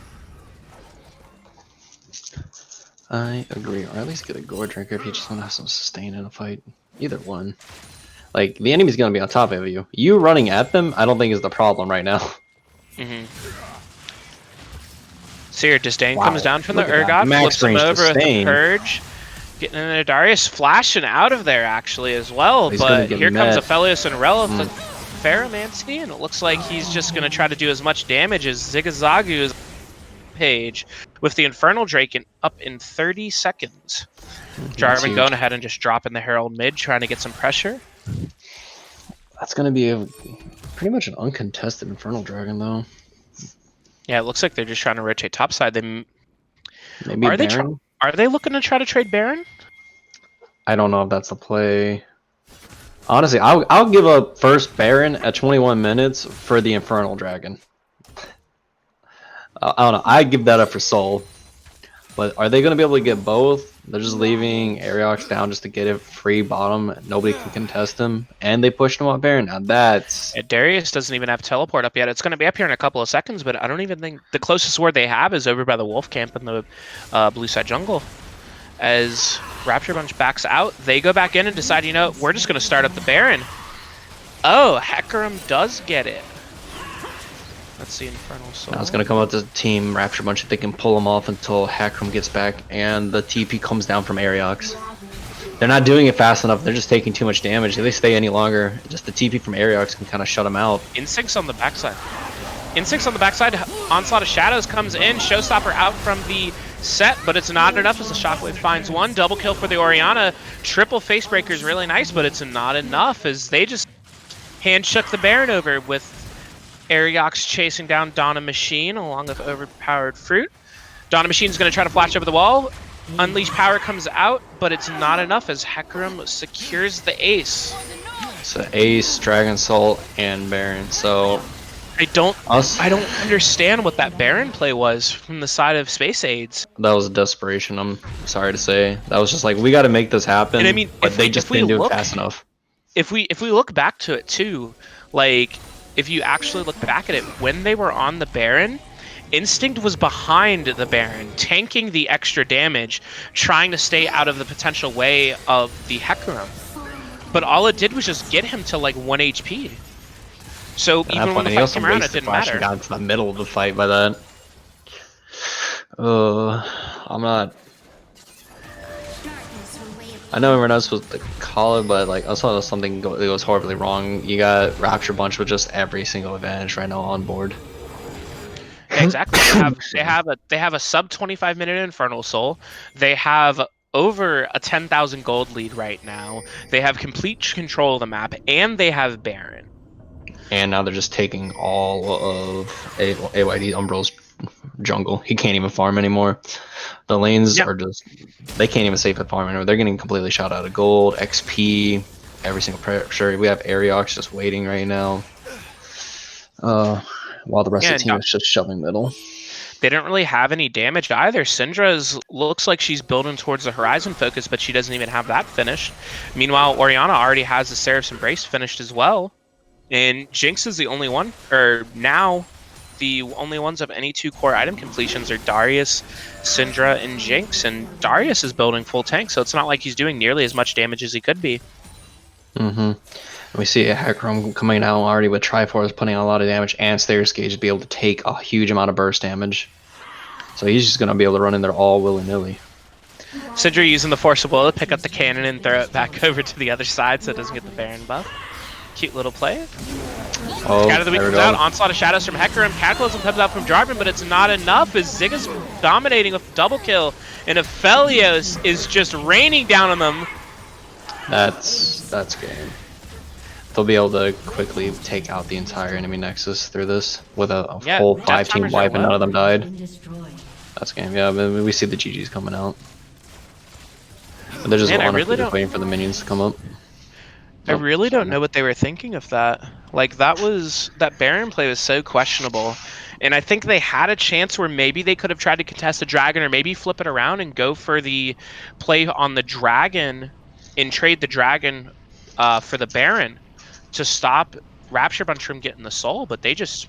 I agree, or at least get a Gore Drinker if you just want to have some sustain in a fight. Either one. Like, the enemy's going to be on top of you. You running at them, I don't think is the problem right now. So your Disdain comes down from the Urgot, flips him over with the Purge. Getting into Darius, flashing out of there actually as well, but here comes Aphelios and Rel with the Ferromancy, and it looks like he's just going to try to do as much damage as Zigzagu is page with the Infernal Drake up in 30 seconds. Jarvan going ahead and just dropping the Herald mid, trying to get some pressure. That's going to be pretty much an uncontested Infernal Dragon though. Yeah, it looks like they're just trying to rotate topside. Maybe Baron? Are they looking to try to trade Baron? I don't know if that's the play. Honestly, I'll give up first Baron at 21 minutes for the Infernal Dragon. I don't know. I'd give that up for Soul. But are they going to be able to get both? They're just leaving Ariox down just to get it free bottom. Nobody can contest him. And they pushed him on Baron. Now that's... Darius doesn't even have teleport up yet. It's going to be up here in a couple of seconds, but I don't even think... The closest ward they have is over by the Wolf Camp in the blue side jungle. As Rapture Bunch backs out, they go back in and decide, you know, we're just going to start up the Baron. Oh, Hecarim does get it. Let's see, Infernal Soul. Now it's going to come out to Team Rapture Bunch if they can pull him off until Hecarim gets back and the TP comes down from Ariox. They're not doing it fast enough. They're just taking too much damage. If they stay any longer, just the TP from Ariox can kind of shut them out. Instincts on the backside. Instincts on the backside. Onslaught of Shadows comes in. Showstopper out from the set, but it's not enough as the Shockwave finds one. Double kill for the Orianna. Triple Facebreaker is really nice, but it's not enough as they just hand shook the Baron over with Ariox chasing down Donna Machine along with overpowered fruit. Donna Machine's going to try to flash over the wall. Unleash Power comes out, but it's not enough as Hecarim secures the ace. So Ace, Dragon Soul, and Baron. So I don't understand what that Baron play was from the side of Spayc Ayds. That was desperation, I'm sorry to say. That was just like, we got to make this happen. And I mean, but they just didn't do it fast enough. If we look back to it too, like if you actually look back at it, when they were on the Baron, Instinct was behind the Baron, tanking the extra damage, trying to stay out of the potential way of the Hecarim. but all it did was just get him to like 1 HP. So At even that when point, the he fight also came around, it wasted didn't flashing matter. down to the middle of the fight by that. I'm not. I know we're not supposed to call it, but like I saw something that goes horribly wrong. You got Rapture Bunch with just every single advantage right now on board. Yeah, exactly. They have a sub 25-minute Infernal Soul. They have over a 10,000 gold lead right now. They have complete control of the map, and they have Baron. And now they're just taking all of AYD Umbral's jungle. He can't even farm anymore. The lanes Yeah. are just, they can't even safe at farm anymore. They're getting completely shot out of gold, XP, every single pressure. We have Ariox just waiting right now. While the rest of the team is just shoving middle. They don't really have any damage either. Syndra's looks like she's building towards the Horizon focus, but she doesn't even have that finished. Meanwhile, Orianna already has the Seraph's Embrace finished as well. And Jinx is the only one, or now the only ones of any 2 core item completions are Darius, Syndra, and Jinx. And Darius is building full tank, so it's not like he's doing nearly as much damage as he could be. We see Hecarim coming out already with Triforce putting out a lot of damage, and Stairs Gauge to be able to take a huge amount of burst damage. So he's just going to be able to run in there all willy-nilly. Syndra using the Force of Will to pick up the cannon and throw it back over to the other side so it doesn't get the Baron buff. Cute little play. Oh, Scatter the Weak comes out. Onslaught of Shadows from Hecarim. Cataclysm comes out from Jarvan, but it's not enough as Zigga's dominating with double kill. And Aphelios is just raining down on them. That's game. They'll be able to quickly take out the entire enemy nexus through this with a full 5-team wipe, and none of them died. That's game. Yeah, we see the GGs coming out. But they're just waiting for the minions to come up. I really don't know what they were thinking of that. Like, that Baron play was so questionable. And I think they had a chance where maybe they could have tried to contest the dragon, or maybe flip it around and go for the play on the dragon and trade the dragon for the Baron to stop Rapture Bunch from getting the soul. But they just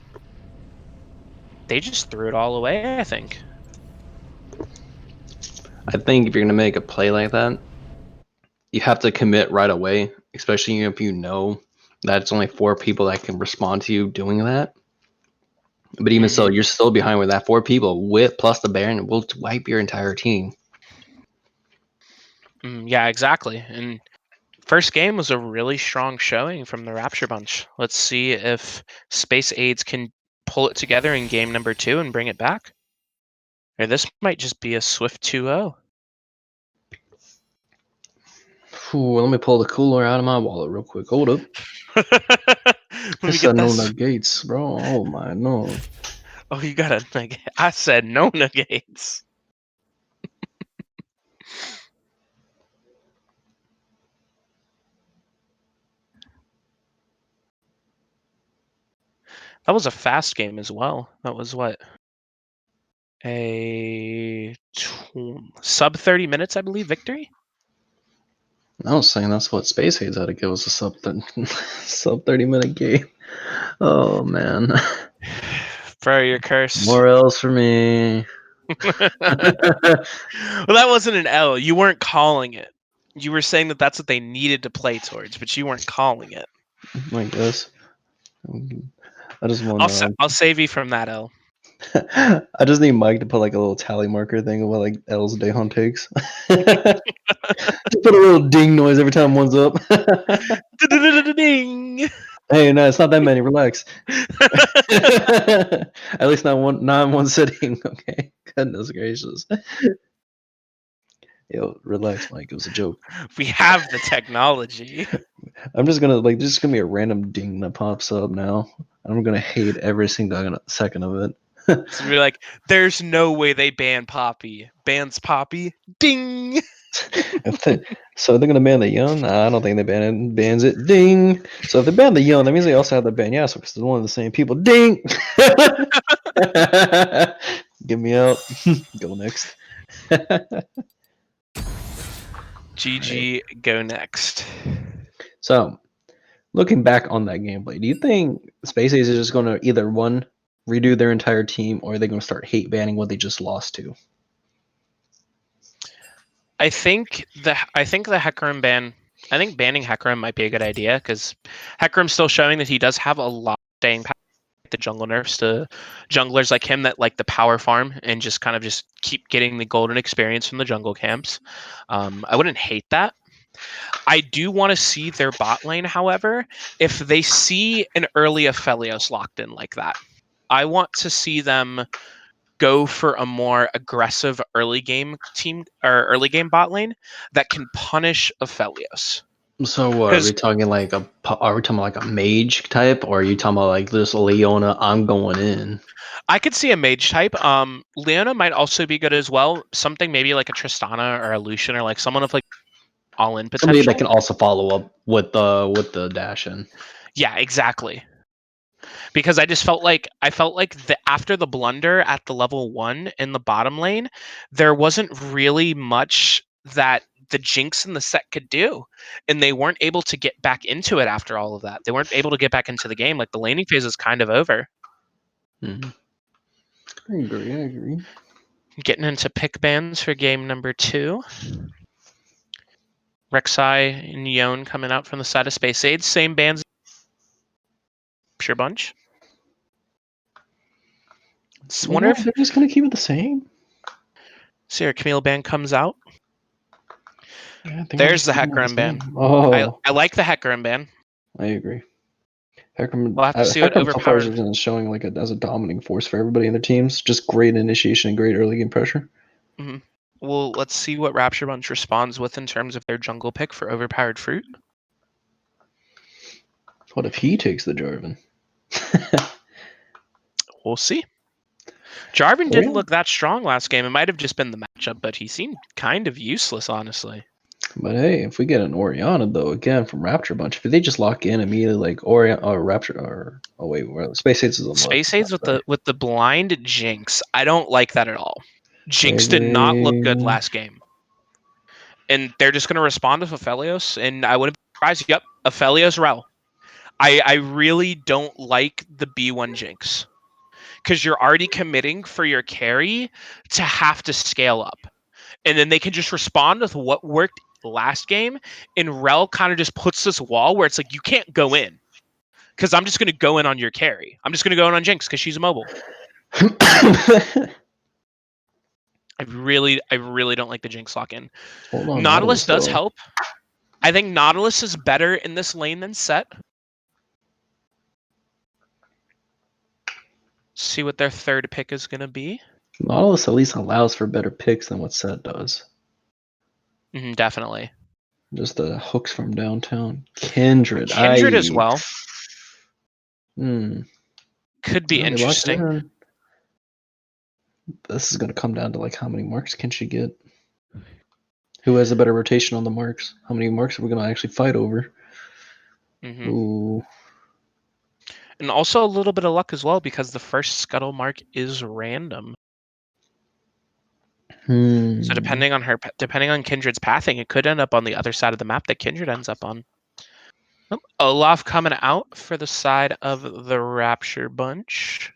threw it all away, I think. I think if you're going to make a play like that, you have to commit right away, especially if you know that it's only 4 people that can respond to you doing that. But even so, you're still behind with that 4 people with plus the Baron will wipe your entire team. Yeah, exactly. And first game was a really strong showing from the Rapture Bunch. Let's see if Spayc Ayds can pull it together in game number 2 and bring it back. Or this might just be a swift 2-0. Let me pull the cooler out of my wallet real quick. Hold up. I said no negates, bro. Oh my no. Oh, you got a negate. I said no negates. That was a fast game as well. That was what? A sub 30 minutes, I believe, victory? I was saying that's what Spayc Ayds had to give us a sub 30-minute game. Oh man. Bro, you're cursed. More L's for me. Well, that wasn't an L. You weren't calling it. You were saying that that's what they needed to play towards, but you weren't calling it. I guess. I just want I'll save you from that L. I just need Mike to put like a little tally marker thing of what like L's Dae Han takes. Just put a little ding noise every time one's up. Ding. Hey, no, it's not that many. Relax. At least not in one sitting. Okay. Goodness gracious. Yo, relax, Mike. It was a joke. We have the technology. I'm just gonna just gonna be a random ding that pops up now. I'm gonna hate every single second of it. So we're like, there's no way they ban Poppy. Bans Poppy. Ding. So they're gonna ban the Yone? I don't think they bans it. Ding. So if they ban the Yone, that means they also have to ban Yasuo because they're one of the same people. Ding. Get me out. Go next. GG. Right. Go next. So, looking back on that gameplay, do you think Spayc Ayds is just going to either one redo their entire team, or are they going to start hate banning what they just lost to? I think the Hecarim ban I think banning Hecarim might be a good idea because Hecarim's still showing that he does have a lot of staying power. The jungle nerfs to junglers like him that like the power farm and just kind of just keep getting the golden experience from the jungle camps. I wouldn't hate that. I do want to see their bot lane, however, if they see an early Aphelios locked in like that. I want to see them go for a more aggressive early game team or early game bot lane that can punish Aphelios. So what are we talking like are we talking like a mage type, or are you talking about like this Leona? I'm going in. I could see a mage type. Leona might also be good as well. Something maybe like a Tristana or a Lucian or like someone of like all in Somebody potential. that can also follow up with the dash in. Yeah, exactly. Because I felt like after the blunder at the level 1 in the bottom lane, there wasn't really much that the Jinx and the set could do, and they weren't able to get back into it after all of that. They weren't able to get back into the game. Like the laning phase is kind of over. Mm-hmm. I agree. Getting into pick bans for game number 2. Rek'Sai and Yone coming out from the side of Spayc Ayds. Same bands. Rapture Bunch. Wonder if They're just gonna keep it the same. see our Camille ban comes out. Yeah, There's the Hecarim ban. Oh, I like the Hecarim ban. I agree. Hecarim, We'll have to see what Hecarim so far overpowered. is showing like as a dominating force for everybody in their teams. Just great initiation and great early game pressure. Mm-hmm. Well, let's see what Rapture Bunch responds with in terms of their jungle pick for overpowered fruit. What if he takes the Jarvan? We'll see. Jarvan Oh, didn't yeah. look that strong last game. It might have just been the matchup, but he seemed kind of useless, honestly. But hey, if we get an Oriana though, again from Rapture Bunch, if they just lock in immediately like Oriana or Rapture or Spayc Ayds is on the left. Spayc Ayds with the blind Jinx. I don't like that at all. I Jinx did not look good agree. last game. And they're just going to respond with Aphelios, and I wouldn't be surprised. Yep, Aphelios Rel. I really don't like the B1 Jinx because you're already committing for your carry to have to scale up. And then they can just respond with what worked last game, and Rel kind of just puts this wall where it's like, you can't go in because I'm just going to go in on your carry. I'm just going to go in on Jinx because she's mobile. I really don't like the Jinx lock in. Hold on, Nautilus does though. help. I think Nautilus is better in this lane than Set. See what their third pick is going to be. Nautilus at least allows for better picks than what Set does. Definitely. Just the hooks from downtown. Kindred As well. Could be interesting. This is going to come down to like how many marks can she get? Who has a better rotation on the marks? How many marks are we going to actually fight over? Mm-hmm. Ooh. And also a little bit of luck as well because the first scuttle mark is random. So depending on Kindred's pathing, it could end up on the other side of the map that Kindred ends up on. Olaf coming out for the side of the Rapture Bunch.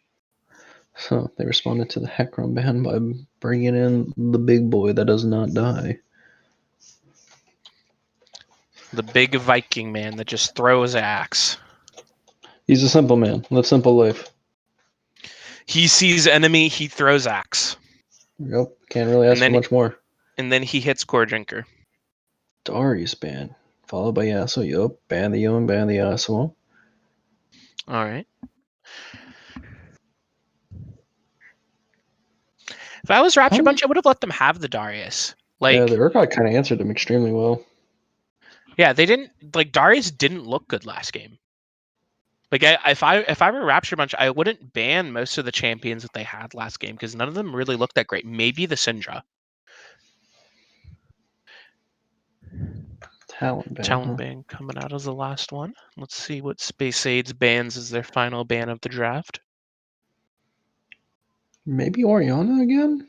So they responded to the Hecarim ban by bringing in the big boy that does not die. The big Viking man that just throws axe. He's a simple man. Live simple life. He sees enemy, he throws axe. Yep. Can't really ask for much more. And then he hits Core Drinker. Darius ban. Followed by Yasuo. Yup. Ban the Yone, ban the Yasuo. Alright. If I was Rapture Bunch, I would have let them have the Darius. Yeah, the Urgot kind of answered him extremely well. Yeah, they didn't Darius didn't look good last game. Like if I were Rapture Bunch, I wouldn't ban most of the champions that they had last game because none of them really looked that great. Maybe the Syndra. Talon ban coming out as the last one. Let's see what Spayc Ayds bans as their final ban of the draft. Maybe Oriana again?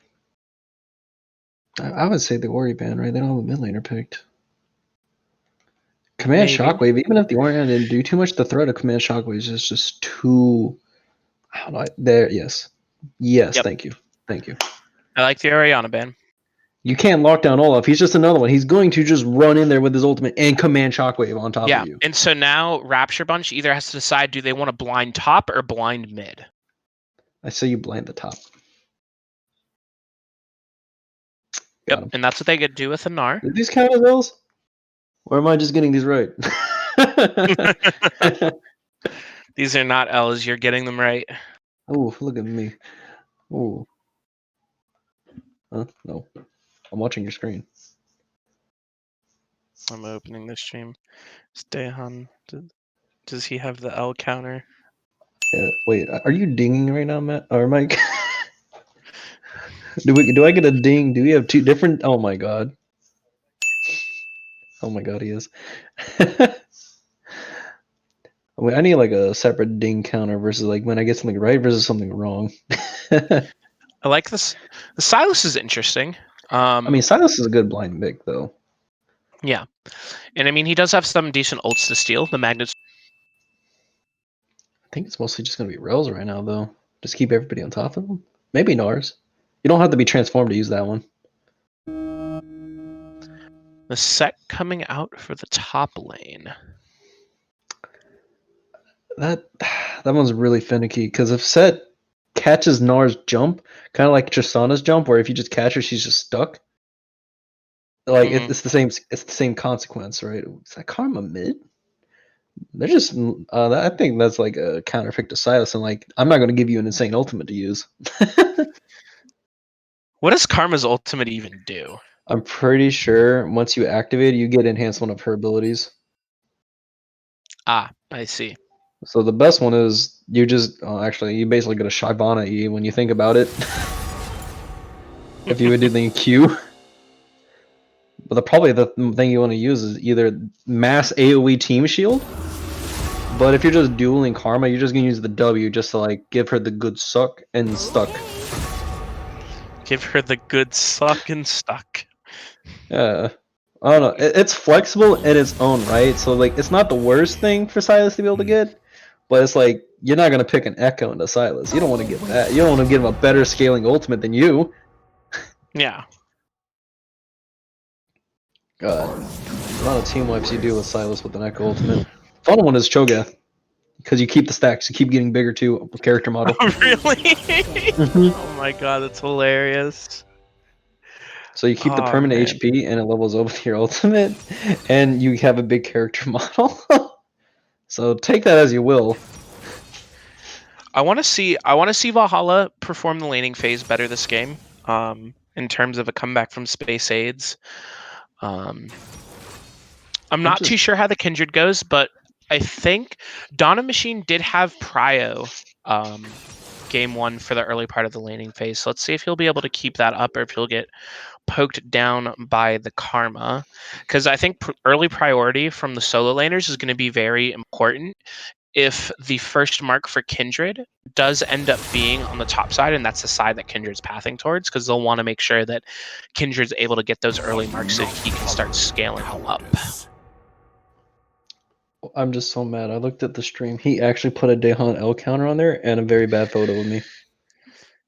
I would say the Ori ban, right? They don't have a mid laner picked. Command Shockwave, even if the Oriana didn't do too much, the threat of Command Shockwave is just too. I don't know. There, yes. Yes, yep. Thank you. I like the Oriana ban. You can't lock down Olaf. He's just another one. He's going to just run in there with his ultimate and command Shockwave on top of you. And so now Rapture Bunch either has to decide, do they want to blind top or blind mid? I say you blind the top. Yep, and that's what they could do with a Gnar. Did these count as L's? Or am I just getting these right? These are not L's. You're getting them right. Oh, look at me. Oh. Huh? No. I'm watching your screen. I'm opening the stream. Is Dae Han, does he have the L counter? Yeah, wait, are you dinging right now, Matt or Mike? Do I get a ding? Do we have two different? Oh my god. Oh my god, he is. Wait, I need like a separate ding counter versus like when I get something right versus something wrong. I like this. The Silas is interesting. I mean, Silas is a good blind mic though. Yeah, and I mean he does have some decent ults to steal. The magnets. I think it's mostly just gonna be rails right now though. Just keep everybody on top of them. Maybe Nars. You don't have to be transformed to use that one. The set coming out for the top lane. That one's really finicky because if Set catches Nar's jump, kind of like Tristana's jump, where if you just catch her, she's just stuck. Like it's the same. It's the same consequence, right? Is that Karma mid? They're just. I think that's like a counterpick to Silas, and like I'm not going to give you an insane ultimate to use. What does Karma's ultimate even do? I'm pretty sure once you activate it, you get enhanced one of her abilities. Ah, I see. So the best one is you just actually you basically get a Shyvana E when you think about it. If you would do the Q. But probably the thing you want to use is either mass AoE team shield. But if you're just dueling Karma, you're just gonna use the W just to like give her the good suck and stuck. Give her the good suck and stuck. Yeah. I don't know. It's flexible in its own right, so like it's not the worst thing for Silas to be able to get, but it's like you're not gonna pick an Echo into Silas. You don't want to get that. You don't want to give him a better scaling ultimate than you. Yeah. God, the amount of team wipes you do with Silas with an Echo ultimate. Fun one is Cho'Gath, because you keep the stacks. You keep getting bigger too with character model. Oh, really? Oh my god, that's hilarious. So you keep the permanent HP and it levels up with your ultimate, and you have a big character model. So take that as you will. I want to see Valhalla perform the laning phase better this game. In terms of a comeback from Spayc Ayds. I'm not too sure how the Kindred goes, but I think Donna Machine did have Prio game 1 for the early part of the laning phase. So let's see if he'll be able to keep that up or if he'll get poked down by the Karma. Because I think early priority from the solo laners is going to be very important if the first mark for Kindred does end up being on the top side, and that's the side that Kindred's pathing towards, because they'll want to make sure that Kindred's able to get those early marks so he can start scaling up. I'm just so mad. I looked at the stream. He actually put a Dae Han L counter on there and a very bad photo of me.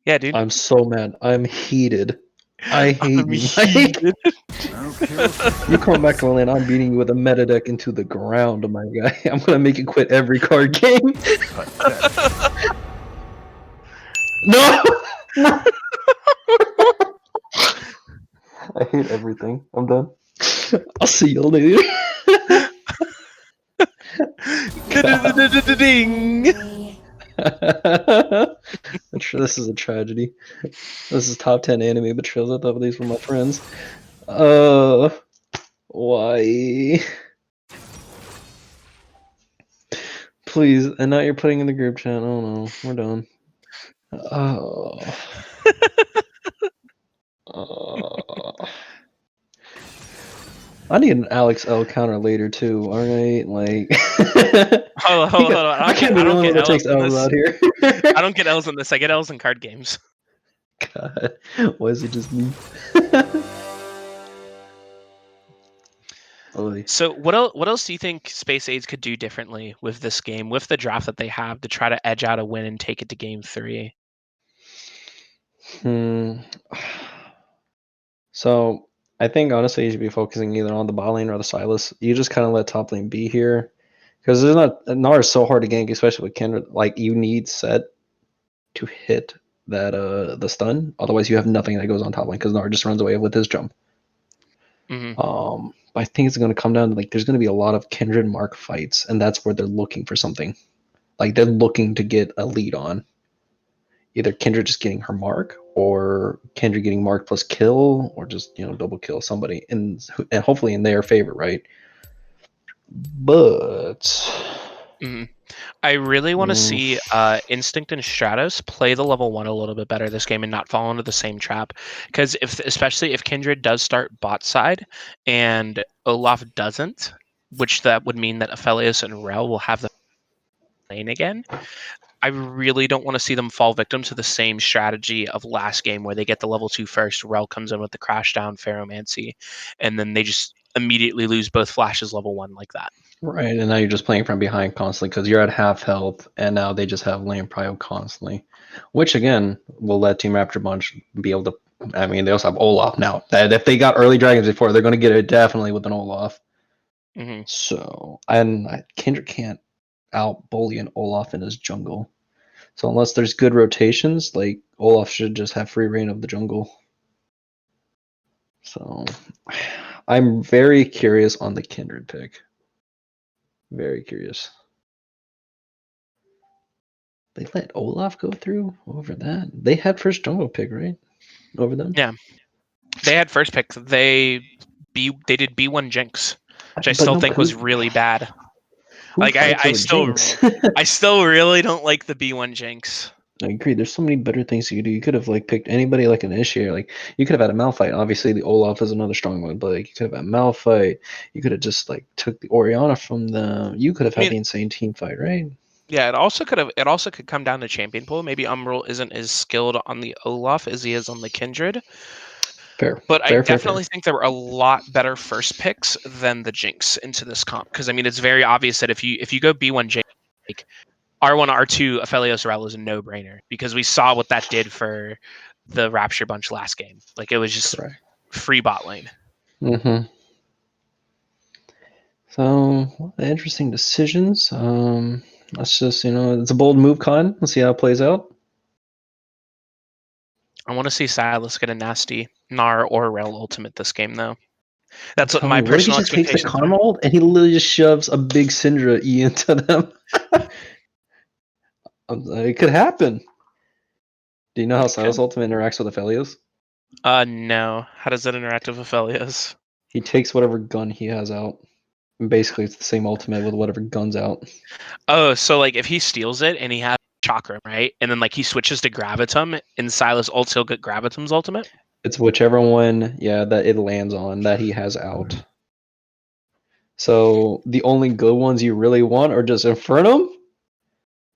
Yeah, dude. I'm so mad. I'm heated. I hate you, Mike. You come back to Lane, I'm beating you with a meta deck into the ground, my guy. I'm gonna make you quit every card game. No! I hate everything. I'm done. I'll see you later. Ding! This is a tragedy. This is top 10 anime betrayals. I thought these were my friends. Why? Please, and now you're putting in the group chat. Oh no, we're done. I need an Alex L counter later too. All right, like. Hold on. I can't be the only one that takes L's out here. I don't get L's in this. I get L's in card games. God, why is it just me? So what else do you think Spayc Ayds could do differently with this game, with the draft that they have, to try to edge out a win and take it to game 3? So So I think honestly you should be focusing either on the bot lane or the Silas. You just kind of let top lane be here because there's not Gnar is so hard to gank, especially with Kindred. Like you need set to hit that the stun. Otherwise, you have nothing that goes on top lane because Gnar just runs away with his jump. Hmm. I think it's going to come down to like there's going to be a lot of Kindred Mark fights, and that's where they're looking for something. Like they're looking to get a lead on either Kindred just getting her mark or Kindred getting mark plus kill or just double kill somebody and hopefully in their favor, right? But Hmm. I really want to mm, see Instinct and Stratos play the level 1 a little bit better this game and not fall into the same trap. Because especially if Kindred does start bot side and Olaf doesn't, which that would mean that Aphelios and Rel will have the lane again. I really don't want to see them fall victim to the same strategy of last game where they get the level 2 first, Rel comes in with the crash down Pheromancy, and then they just immediately lose both flashes level 1 like that. right, and now you're just playing from behind constantly because you're at half health, and now they just have lane prio constantly, which again will let Team Rapture Bunch be able to. I mean, they also have Olaf now. That if they got early dragons before, they're going to get it definitely with an Olaf. Hmm. So and Kindred can't out bully an Olaf in his jungle. So unless there's good rotations, like Olaf should just have free reign of the jungle. So I'm very curious on the Kindred pick. Very curious. They let Olaf go through over that. They had first jungle pick, right? Over them. Yeah, they had first pick. They did B1 Jinx, which I But still no, but think was really bad. who Like fights over Jinx? I still really don't like the B1 Jinx. I agree. There's so many better things you could do. You could have like picked anybody like an initiator. Like you could have had a Malphite. Obviously, the Olaf is another strong one, but like you could have had Malphite. You could have just like took the Orianna from them. You could have I had mean, the insane team fight, right? yeah, it also could come down to champion pool. Maybe Umbral isn't as skilled on the Olaf as he is on the Kindred. Fair, But I fair, fair, fair. definitely think there were a lot better first picks than the Jinx into this comp. Because I mean, it's very obvious that if you go B1 Jinx, like R1 R2 Aphelios Rel is a no brainer because we saw what that did for the Rapture Bunch last game. Like it was just Correct. free bot lane. Mm-hmm. So interesting decisions. Let's just it's a bold move, Con. Let's see how it plays out. I want to see Silas get a nasty Gnar or Rel ultimate this game though. I'm That's what telling my you, what if he personal just takes the expectations are. Karma ult and he literally just shoves a big Syndra E into them? It could happen. Do you know how It Silas could. Ultimate interacts with Aphelios? No. How does that interact with Aphelios? He takes whatever gun he has out. And basically, it's the same ultimate with whatever gun's out. Oh, so like if he steals it and he has Chakram, right? And then like he switches to Gravitum and Silas ults, he'll get Gravitum's ultimate? It's whichever one, yeah, that it lands on that he has out. So the only good ones you really want are just Infernum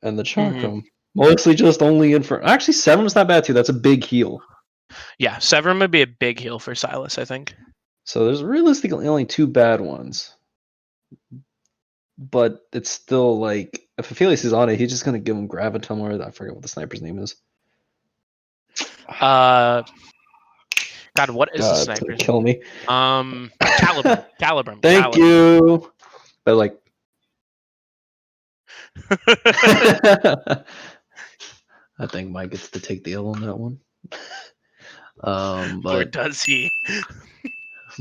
and the Mm-hmm. Chakram. Mostly just only Infernum. Actually, Seven's not bad too. That's a big heal. Yeah, Severum would be a big heal for Silas, I think. So there's realistically only two bad ones. But it's still like if Aphelios is on it, he's just gonna give him Gravitum or I forget what the sniper's name is. Uh God, what is the God, it's gonna sniper's kill name? me. Calibrum. Calibrum. Thank Calibrum. you. But like I think Mike gets to take the L on that one. Or But does he?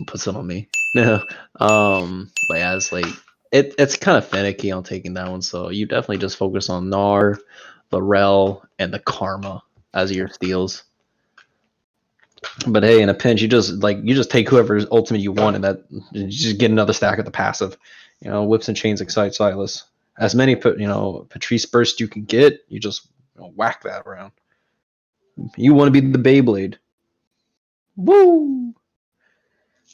puts it on me. No. But yeah, it's like it's kind of finicky on taking that one. So you definitely just focus on Gnar, the Rel, and the Karma as your steals. But hey, in a pinch, you just take whoever's ultimate you want, and that you just get another stack of the passive. Whips and chains excite Silas. As many Patrice bursts you can get, you just whack that around. You want to be the Beyblade. Woo!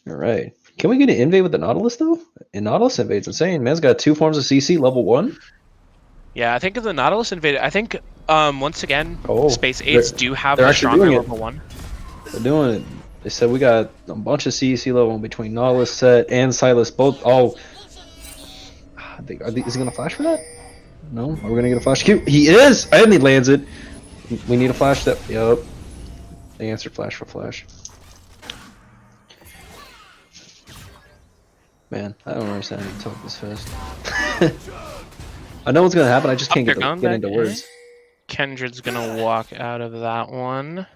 All right. Can we get an invade with the Nautilus though? And Nautilus invade's insane. Man's got two forms of CC level 1. Yeah, I think if the Nautilus invaded, I think once again, Oh, Spayc they're Ayds do have they're the actually stronger doing it. level 1. They're doing it. They said we got a bunch of CC level between Nautilus set and Silas both. Oh, is he gonna flash for that? No. Are we gonna get a flash Q? He is, and he lands it. We need a flash step. Yup. They answered flash for flash. Man, I don't understand how you talk this fast. I know what's gonna happen. I just can't They're get going get back into in. words. Kindred's gonna walk out of that one.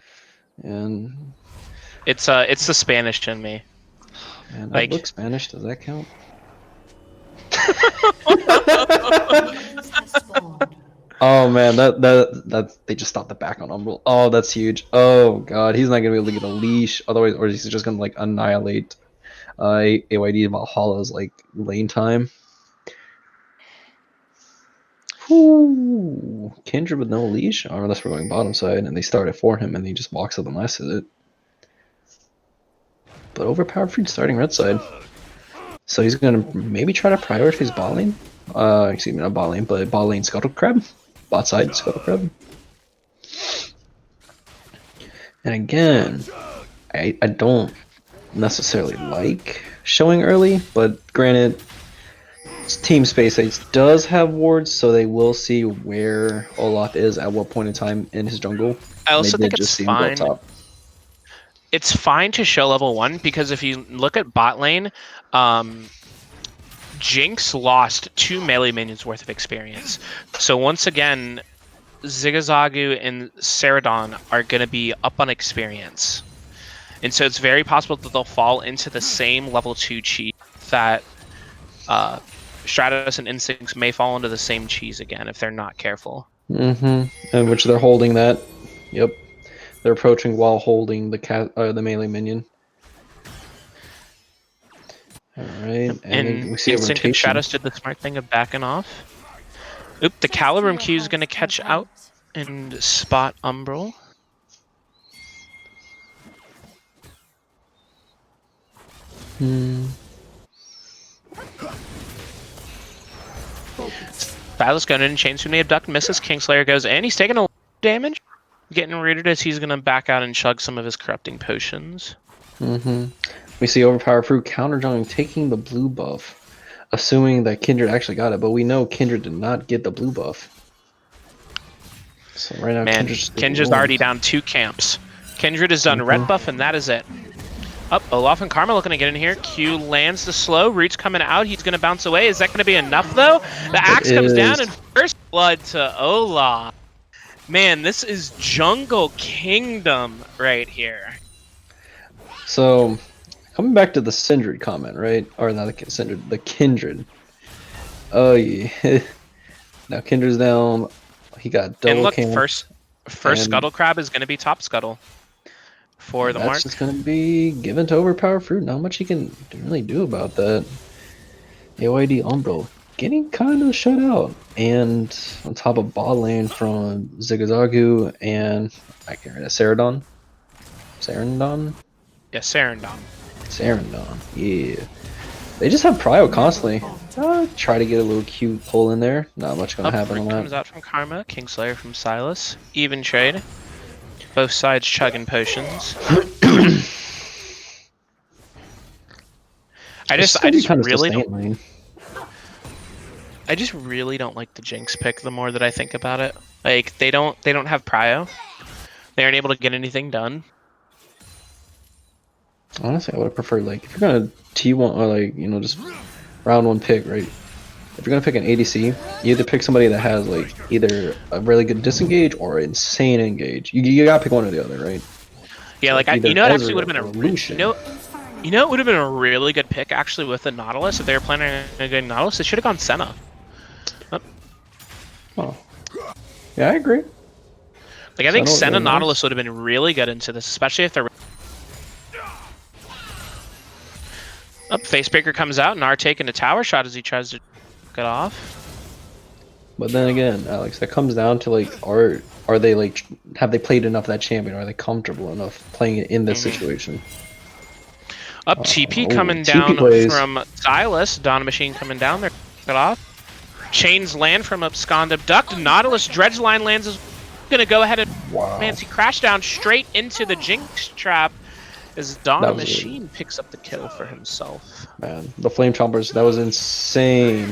And It's the Spanish in me. man, I Like, look Spanish. Does that count? Oh man, that they just stopped the back on Umbral. Oh, that's huge. Oh god, he's not gonna be able to get a leash. Otherwise, or he's just gonna like annihilate AYD Valhalla's like lane time. Whoo! Kindred with no leash. Oh, unless we're going bottom side, and they start it for him, and he just walks up and lasses it. But overpowered Fruit starting red side. So he's gonna maybe try to prioritize bot lane. Excuse me, not bot lane, but bot lane Scuttle Crab. Bot side Scuttle Crab. And again, I don't necessarily like showing early, but granted, Team Spayc Ayds does have wards, so they will see where Olaf is at what point in time in his jungle. I And also they think did it's just see him go fine. top. It's fine to show level 1 because if you look at bot lane, Jinx lost 2 melee minions worth of experience. So once again, Zigzagoon and Ceradon are going to be up on experience. And so it's very possible that they'll fall into the same level 2 cheese that Stratos and Instincts may fall into the same cheese again if they're not careful. And which they're holding that. Yep. They're approaching while holding the melee minion. Alright, and we see a Instinct and rotation. Stratos did the smart thing of backing off. Oop, the Caliburn Q is going to catch out and spot Umbral. Silas going in, Chains when they abduct, misses, Kingslayer goes in, he's taking a lot of damage. Getting rooted as he's going to back out and chug some of his corrupting potions. We see Overpower Fruit counter-jumping, taking the blue buff, assuming that Kindred actually got it, but we know Kindred did not get the blue buff. So right now, Man, Kindred's already down 2 camps. Kindred has done red buff, and that is it. Up, Olaf and Karma looking to get in here. Q lands the slow. Root's coming out. He's going to bounce away. Is that going to be enough, though? The axe comes down, and first blood to Olaf. Man, this is Jungle Kingdom right here. So, coming back to the Kindred comment, right? Or not the Kindred, the Kindred. Oh, yeah. Now Kindred's down. He got double And look, camp. first Scuttle Crab is going to be top Scuttle for the mark. That's just going to be given to Overpower Fruit. Not much he can really do about that. AYD Umbral getting kind of shut out. And on top of bot lane from Zigzagoon and I can't remember, Ceradon? Sarandon? Yeah, Sarandon. Sarandon, yeah. They just have Prio constantly. Try to get a little cute pull in there. Not much gonna happen on that. Comes out from Karma, Kingslayer from Silas. Even trade. Both sides chugging potions. I just really don't like the Jinx pick the more that I think about it. Like they don't have Prio. They aren't able to get anything done. Honestly, I would have preferred, like, if you're gonna T1 or like, you know, just round 1 pick, right? If you're gonna pick an ADC, you either pick somebody that has like either a really good disengage or insane engage. You gotta pick one or the other, right? Yeah, like it actually would have been it would have been a really good pick actually with the Nautilus if they were planning on getting Nautilus. They should have gone Senna. Oh, yeah, I agree. Like I think Senna Nautilus would have been really good into this, especially if they're. Facebreaker comes out and R taking a tower shot as he tries to get off. But then again, Alex, that comes down to like, are they like, have they played enough of that champion? Are they comfortable enough playing it in this situation? TP coming down from Silas. Dawn Machine coming down there. Cut off. Chains land from Abscond Abduct. Nautilus Dredge Line lands is gonna go ahead and fancy crash down straight into the Jinx trap. As Dawn Machine picks up the kill for himself. Man, the Flame Chompers, that was insane.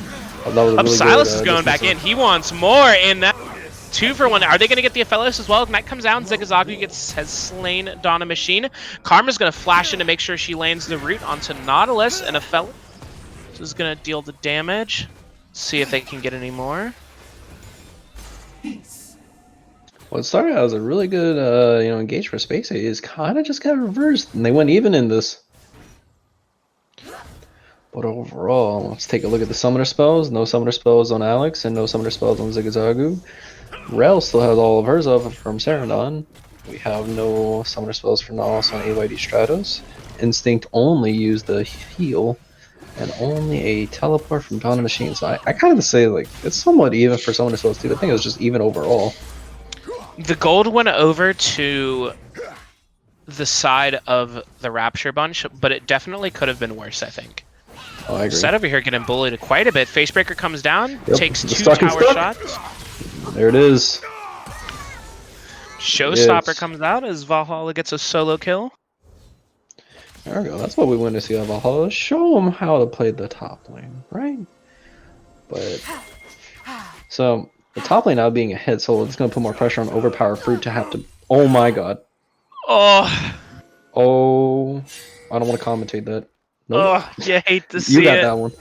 That was really Silas is going back in. He wants more in that 2-for-1. Are they going to get the Aphelis as well? Knight comes down. Zigzagoon has slain Dawn Machine. Karma's going to flash in to make sure she lands the root onto Nautilus and Aphelis. This is gonna deal the damage. See if they can get any more. What started out as a really good, engage for Spayc Ayds kind of just got reversed, and they went even in this. But overall, let's take a look at the summoner spells. No summoner spells on Alex, and no summoner spells on Zigzagoon. Rel still has all of hers up from Sarandon. We have no summoner spells for Nalos on AYD Stratos. Instinct only used the heal, and only a teleport from Dawn Machine. So I kind of say like it's somewhat even for summoner spells too. I think it was just even overall. The gold went over to the side of the Rapture Bunch, but it definitely could have been worse, I think. Oh, I agree. Set over here getting bullied quite a bit. Facebreaker comes down, takes the 2 stuck tower shots. There it is. Showstopper Yes. comes out as Valhalla gets a solo kill. There we go. That's what we want to see out of Valhalla. Show them how to play the top lane, right? But so the top lane now being a hit, so it's going to put more pressure on Overpower Fruit to have to. Oh my god. Oh. Oh, I don't want to commentate that. Nope. Oh, you hate to see You got it. that one.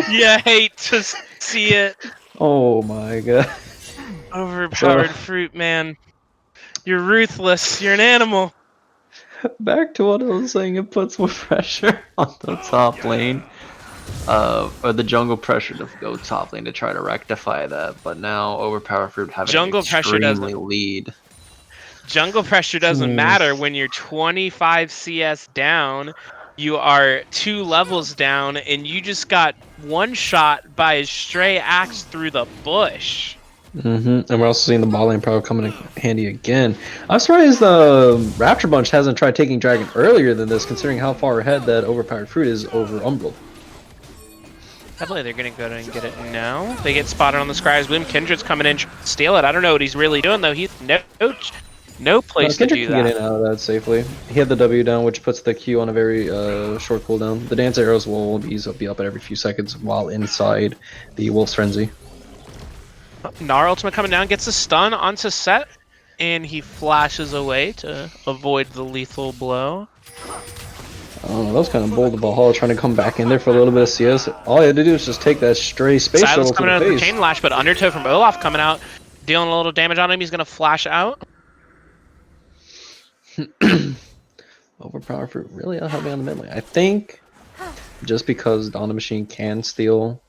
You hate to see it. Oh my god. Overpowered fruit, man. You're ruthless. You're an animal. Back to what I was saying, it puts more pressure on the top lane. Or the jungle pressure to go top lane to try to rectify that, but now Overpower Fruit having Jungle an pressure extremely doesn't lead. Jungle pressure doesn't matter when you're 25 CS down. You are 2 levels down, and you just got one shot by a stray axe through the bush. And we're also seeing the ball lane power coming in handy again. I'm surprised the Rapture Bunch hasn't tried taking Dragon earlier than this, considering how far ahead that Overpowered Fruit is over Umbral. I believe they're going to go and get it now. They get spotted on the Scry's Whim. Kindred's coming in to steal it. I don't know what he's really doing, though. He's no place to do that. Can get in out of that safely. He had the W down, which puts the Q on a very short cooldown. The dance arrows will be up at every few seconds while inside the Wolf's Frenzy. Gnar ultimate coming down, gets a stun onto Set, and he flashes away to avoid the lethal blow. I don't know, that was kind of bold of Valhalla trying to come back in there for a little bit of CS. All he had to do was just take that stray space Silas shuttle coming to out the with the face. chain lash, but Undertow from Olaf coming out, dealing a little damage on him. He's going to flash out. Overpower Fruit really helping on the mid lane. I think just because Dawn Machine can steal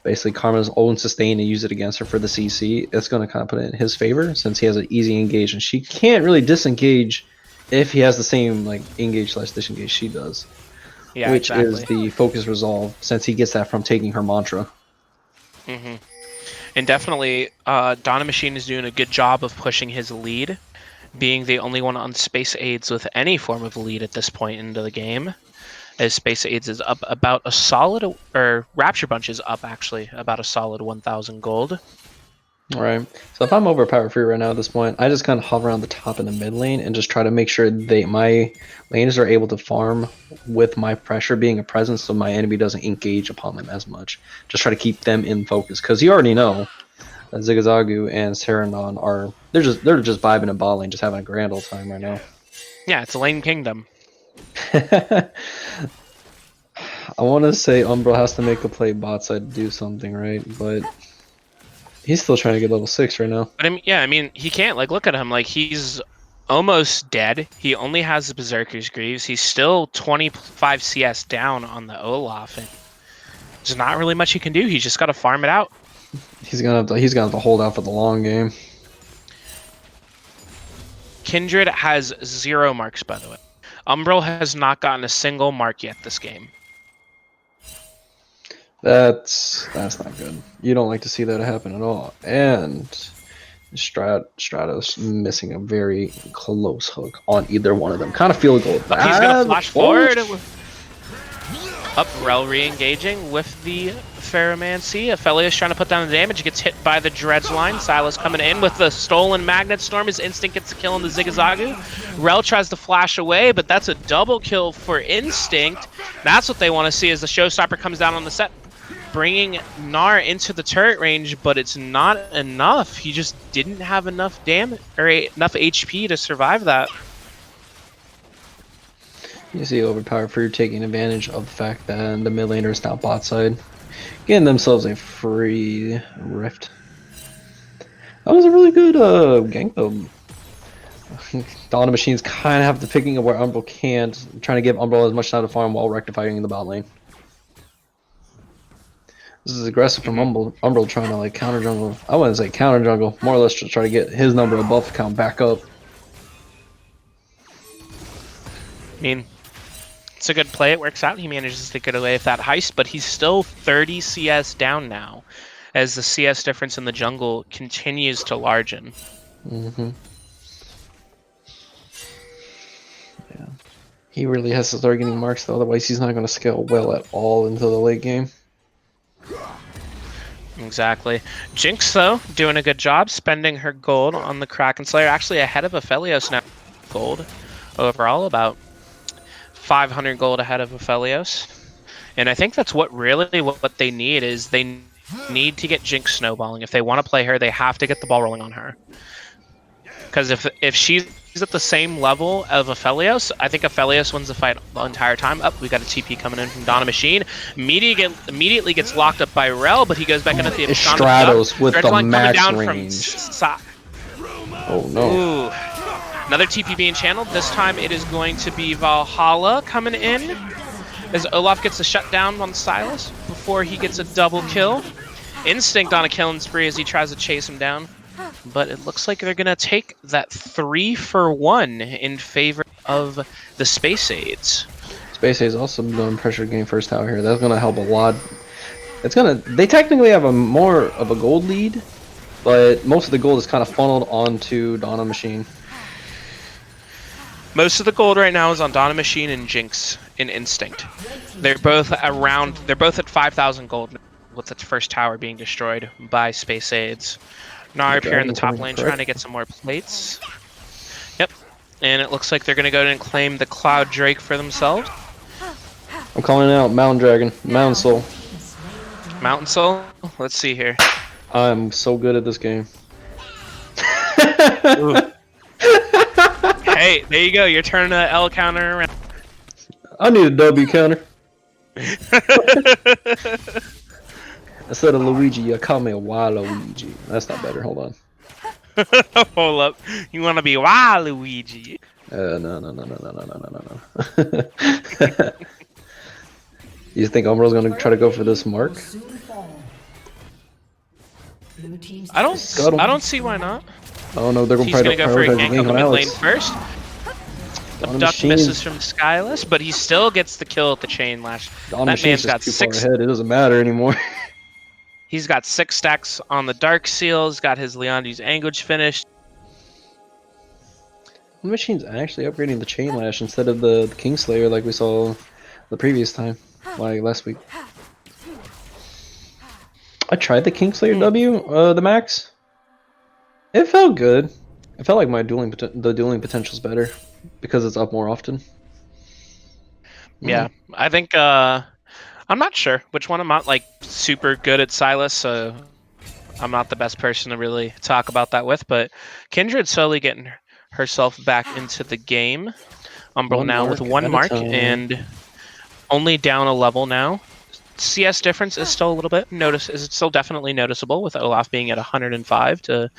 basically Karma's own sustain and use it against her for the CC, it's going to kind of put it in his favor since he has an easy engage and she can't really disengage if he has the same like engage / disengage she does. Yeah, which exactly. is the focus resolve since he gets that from taking her mantra. And definitely Dawn Machine is doing a good job of pushing his lead, being the only one on Spayc Ayds with any form of lead at this point into the game. As Spayc Ayds is up about a solid, or Rapture Bunch is up actually about a solid 1,000 gold. Alright, so if I'm Overpower Free right now at this point, I just kind of hover around the top in the mid lane and just try to make sure my laners are able to farm with my pressure being a presence so my enemy doesn't engage upon them as much. Just try to keep them in focus, because you already know that Zigzagoon and Sarandon are they're just vibing in bot lane, just having a grand old time right now. Yeah, it's Lane Kingdom. I want to say Umbral has to make a play bot side to do something, right? But he's still trying to get level 6 right now. But I mean, he can't. Like, look at him. Like, he's almost dead. He only has the Berserker's Greaves. He's still 25 CS down on the Olaf. And there's not really much he can do. He's just got to farm it out. He's gonna have to hold out for the long game. Kindred has 0 marks, by the way. Umbral has not gotten a single mark yet this game. That's not good. You don't like to see that happen at all. And Stratos missing a very close hook on either one of them. Kind of feel gold. He's gonna flash forward. Up, Rel re-engaging with the Ferromancy. Aphelios trying to put down the damage. Gets hit by the Dredge line. Silas coming in with the stolen Magnet Storm. His Instinct gets a kill on the Zigzagoon. Rel tries to flash away, but that's a double kill for Instinct. That's what they want to see as the Showstopper comes down on the set, bringing Gnar into the turret range, but it's not enough. He just didn't have enough damage or enough HP to survive that. You see overpowered for taking advantage of the fact that the mid laner is now bot side, getting themselves a free rift. That was a really good gank though. Dawn Machines kind of have to picking up where Umbral can't, trying to give Umbral as much time to farm while rectifying in the bot lane. This is aggressive from Umbral trying to like counter jungle. I wouldn't say counter jungle, more or less to try to get his number of buff count back up. I mean, it's a good play. It works out. He manages to get away with that heist, but he's still 30 CS down now, as the CS difference in the jungle continues to largen. Mm-hmm. Yeah. He really has to start getting marks though, otherwise he's not going to scale well at all into the late game. Exactly. Jinx, though, doing a good job spending her gold on the Kraken Slayer. Actually ahead of Aphelios now. Gold overall, about 500 gold ahead of Aphelios. And I think that's what really what they need is they need to get Jinx snowballing. If they want to play her, they have to get the ball rolling on her. Because if she's at the same level of Aphelios, I think Aphelios wins the fight the entire time. Up, we got a TP coming in from Dawn Machine. Immediately gets locked up by Rel, but he goes back into the Stratos with the max down range. Oh no. Ooh. Another TP being channeled. This time it is going to be Valhalla coming in. As Olaf gets a shutdown on Silas before he gets a double kill. Instinct on a killing spree as he tries to chase him down. But it looks like they're going to take that 3-for-1 in favor of the Spayc Ayds. Spayc Ayds also doing pressure game first tower here. That's going to help a lot. They technically have a more of a gold lead, but most of the gold is kind of funneled onto Dawn Machine. Most of the gold right now is on Dawn Machine and Jinx in Instinct. They're both at 5,000 gold with the first tower being destroyed by Spayc Ayds. Narp here in the top lane trying to get some more plates. Yep. And it looks like they're going to go and claim the Cloud Drake for themselves. I'm calling out Mountain Dragon. Mountain Soul. Mountain Soul? Let's see here. I'm so good at this game. Hey, there you go. You're turning the L counter around. I need a W counter. Instead of Luigi, you call me a Waluigi. That's not better. Hold on. Hold up. You want to be Waluigi? No. You think Umbral's gonna try to go for this mark? I don't see why not. Oh no, they're He's gonna go for a gank on the mid lane first. The duck misses from Skyless, but he still gets the kill at the chain lash. That man's got 6. Ahead. It doesn't matter anymore. He's got 6 stacks on the Dark Seals. Got his Leondy's Anguish finished. The machine's actually upgrading the chain lash instead of the Kingslayer like we saw the previous time, like last week. I tried the Kingslayer W, the max. It felt good. It felt like the dueling potential's better because it's up more often. Yeah, I think I'm not sure which one. I'm not like super good at Silas, so I'm not the best person to really talk about that with. But Kindred slowly getting herself back into the game. Umbral now with 1 mark and only down a level now. CS difference is still a little bit it's still definitely noticeable with Olaf being at 105 to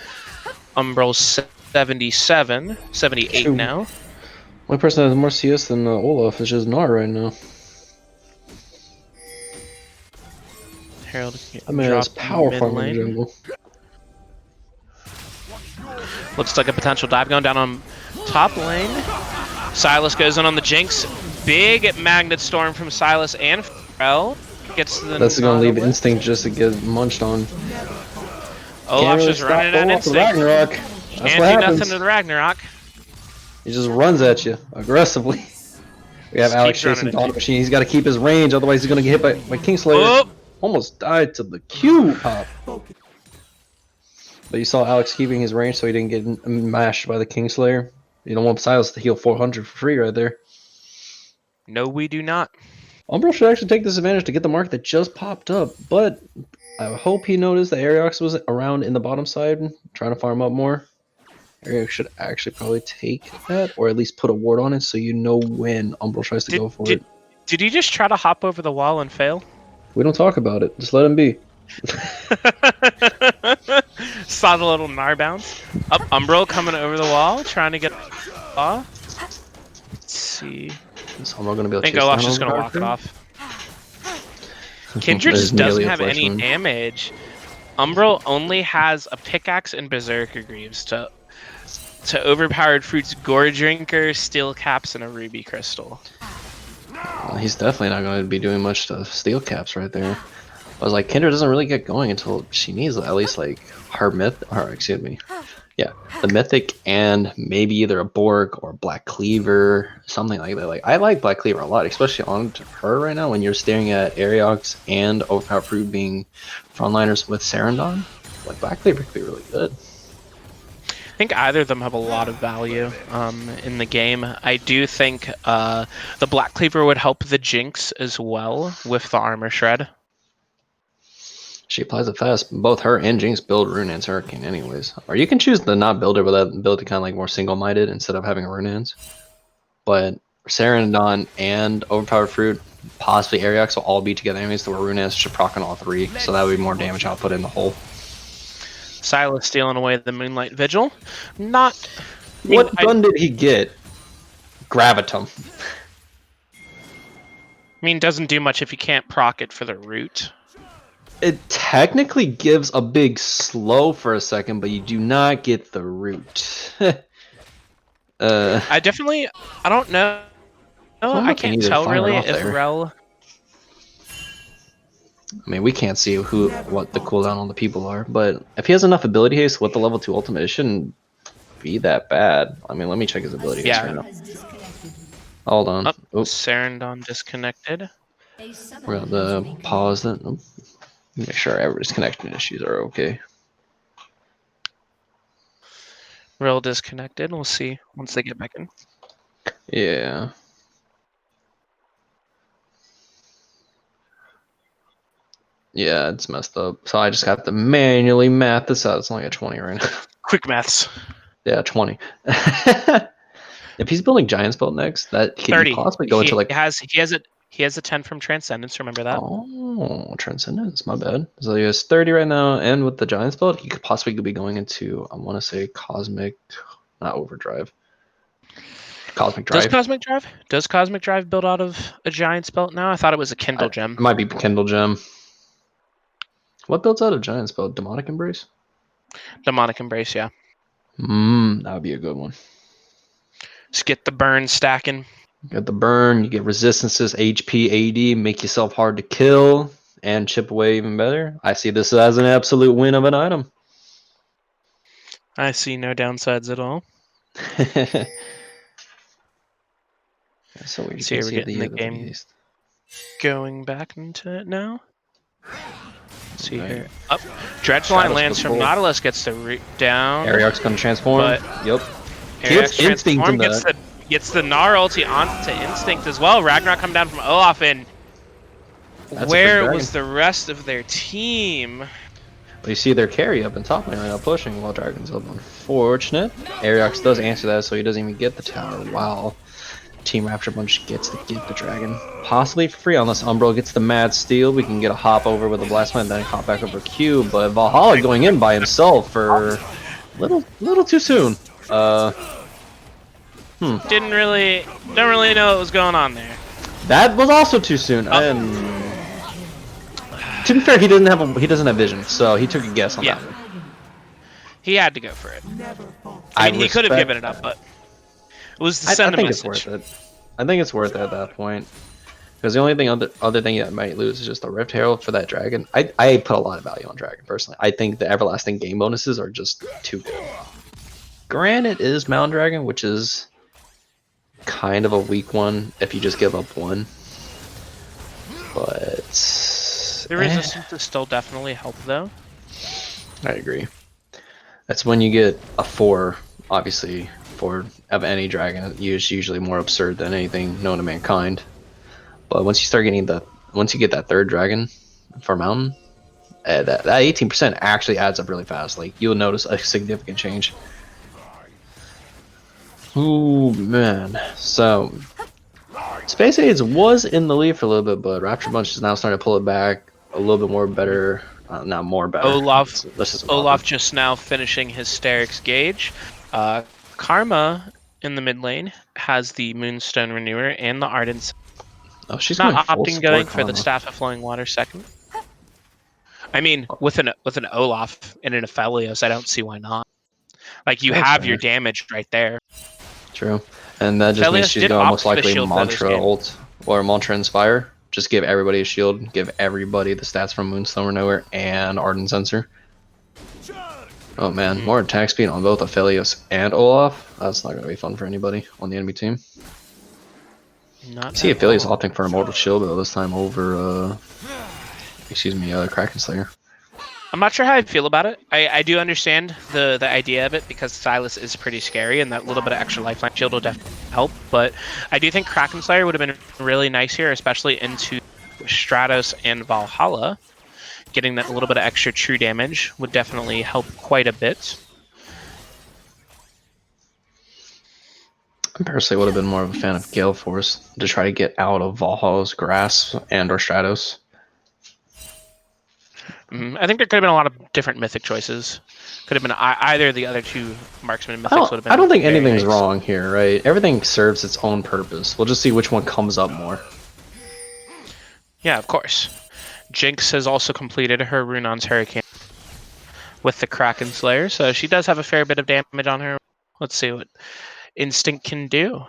Umbral's 78 now. One person that has more CS than Olaf is just Gnar right now. Herald I mean, it's power farming in jungle. Looks like a potential dive going down on top lane. Silas goes in on the Jinx. Big Magnet Storm from Silas and Pharrell. Gets to the That's going to leave Instinct just to get munched on. Olaf's just running at Instinct. Ragnarok. Can't do nothing to the Ragnarok. He just runs at you aggressively. We have Alex chasing Dawn Machine. He's got to keep his range, otherwise he's going to get hit by Kingslayer. Oh. Almost died to the Q pop. But you saw Alex keeping his range so he didn't get mashed by the Kingslayer. You don't want Silas to heal 400 for free right there. No, we do not. Umbral should actually take this advantage to get the mark that just popped up, but I hope he noticed that Ariox was around in the bottom side, trying to farm up more. Ariok should actually probably take that, or at least put a ward on it so you know when Umbral tries to Did go for did it. did he just try to hop over the wall and fail? We don't talk about it. Just let him be. Saw the little Gnar bounce. Up, Umbral coming over the wall, trying to get off. Let's see. Is Umbral gonna be able I to think chase Olaf's down just gonna Overpowered walk it Fruit? off. Kindred There's just doesn't nearly a have flesh any wound. damage. Umbral only has a pickaxe and Berserker Greaves to Overpowered Fruit's Gore Drinker, Steel Caps, and a Ruby Crystal. He's definitely not going to be doing much to steel caps right there. I was like, Kendra doesn't really get going until she needs at least like her excuse me. Yeah, the mythic and maybe either a Borg or Black Cleaver, something like that. Like I like Black Cleaver a lot, especially on her right now when you're staring at Ariox and Overpowered Fruit being frontliners with Sarandon. Like Black Cleaver could be really good. I think either of them have a lot of value in the game. I do think the Black Cleaver would help the Jinx as well with the Armor Shred. She applies it fast. Both her and Jinx build Runehands Hurricane anyways. Or you can choose the not builder, but that build it kind of like more single-minded instead of having Runehands. But Sarandon and Overpowered Fruit, possibly Ariox will all be together anyways, so where Runehands should proc on all three. So that would be more damage output in the whole. Silas stealing away the Moonlight Vigil. Not... What gun did he get? Gravitum. I mean, doesn't do much if you can't proc it for the root. It technically gives a big slow for a second, but you do not get the root. I don't know. I can't tell really if Rel... I mean, we can't see what the cooldown on the people are, but if he has enough ability haste with the level 2 ultimate, it shouldn't be that bad. I mean, let me check his ability haste right now. Hold on. Oops. Sarandon disconnected. We're going to pause that. Make sure everybody's connection issues are okay. Rel disconnected. We'll see once they get back in. Yeah. Yeah, it's messed up. So I just have to manually math this out. It's only at 20 right now. Quick maths. Yeah, 20. If he's building Giant Spell next, that can 30. possibly go into like... He has a 10 from Transcendence, remember that? Oh, Transcendence, my bad. So he has 30 right now, and with the Giant Spell, he could possibly be going into, I want to say, Cosmic, not Overdrive. Cosmic Drive. Does Cosmic Drive build out of a Giant Spell now? I thought it was a Kindle Gem. It might be Kindle Gem. What builds out of Giant Spell? Demonic Embrace? Demonic Embrace, yeah. That would be a good one. Just get the burn stacking. You get the burn, you get resistances, HP, AD, make yourself hard to kill, and chip away even better. I see this as an absolute win of an item. I see no downsides at all. So we see, we're getting the game going back into it now. Let's see here. Up. Dredgeline lands from Nautilus, gets the root down. Ariox gonna transform. Yep. Ariox transform, gets the Gnar ulti onto Instinct as well. Ragnar come down from Olaf, and where was the rest of their team? Well, you see their carry up in top lane right now pushing while Dragon's up. Unfortunate. Ariox does answer that, so he doesn't even get the tower. Wow. Team Rapture Bunch gets to get the dragon. Possibly for free, unless Umbral gets the Mad Steel. We can get a hop over with the Blast Man, then hop back over Q. But Valhalla going in by himself for little too soon. Don't really know what was going on there. That was also too soon. And to be fair, he doesn't have vision, so he took a guess on that one. He had to go for it. I mean, he could have given it up, but it was the send I think it's worth it. I think it's worth it at that point. Because the only thing other thing that might lose is just the Rift Herald for that dragon. I put a lot of value on dragon personally. I think the everlasting game bonuses are just too good. Granted, it is Mountain Dragon, which is kind of a weak one if you just give up one. But the resistance is still definitely help though. I agree. That's when you get a 4, obviously. Of any dragon is usually more absurd than anything known to mankind. But once you get that third dragon for mountain, that 18% actually adds up really fast. Like you'll notice a significant change. Ooh, man. So, Spayc Ayds was in the lead for a little bit, but Rapture Bunch is now starting to pull it back a little bit more better. Not more better. Olaf Let's just go with it. just now finishing his Sterix gauge. Karma in the mid lane has the Moonstone Renewer and the Ardent. Oh, she's going Not full opting support going for the Karma. Staff of Flowing Water second. I mean, with an Olaf and an Aphelios, I don't see why not. Like, you That's have your fair. damage right there. True. And that just means Aphelios she's did going to opt most for the likely shield for this Mantra game. ult or Mantra Inspire. Just give everybody a shield, give everybody the stats from Moonstone Renewer and Ardent Sensor. Oh man, more attack speed on both Aphelios and Olaf. That's not going to be fun for anybody on the enemy team. Not See at Aphelios all. opting for Immortal Shield though this time over, Kraken Slayer. I'm not sure how I feel about it. I do understand the idea of it because Silas is pretty scary and that little bit of extra lifeline shield will definitely help. But I do think Kraken Slayer would have been really nice here, especially into Stratos and Valhalla. Getting that little bit of extra true damage would definitely help quite a bit. I personally would have been more of a fan of Gale Force to try to get out of Valhalla's grasp and or Stratos. I think there could have been a lot of different mythic choices. Could have been either of the other two marksman mythics would have been. I don't think very anything's nice. wrong here, right? Everything serves its own purpose. We'll just see which one comes up more. Yeah, of course. Jinx has also completed her Runon's Hurricane with the Kraken Slayer, so she does have a fair bit of damage on her. Let's see what Instinct can do.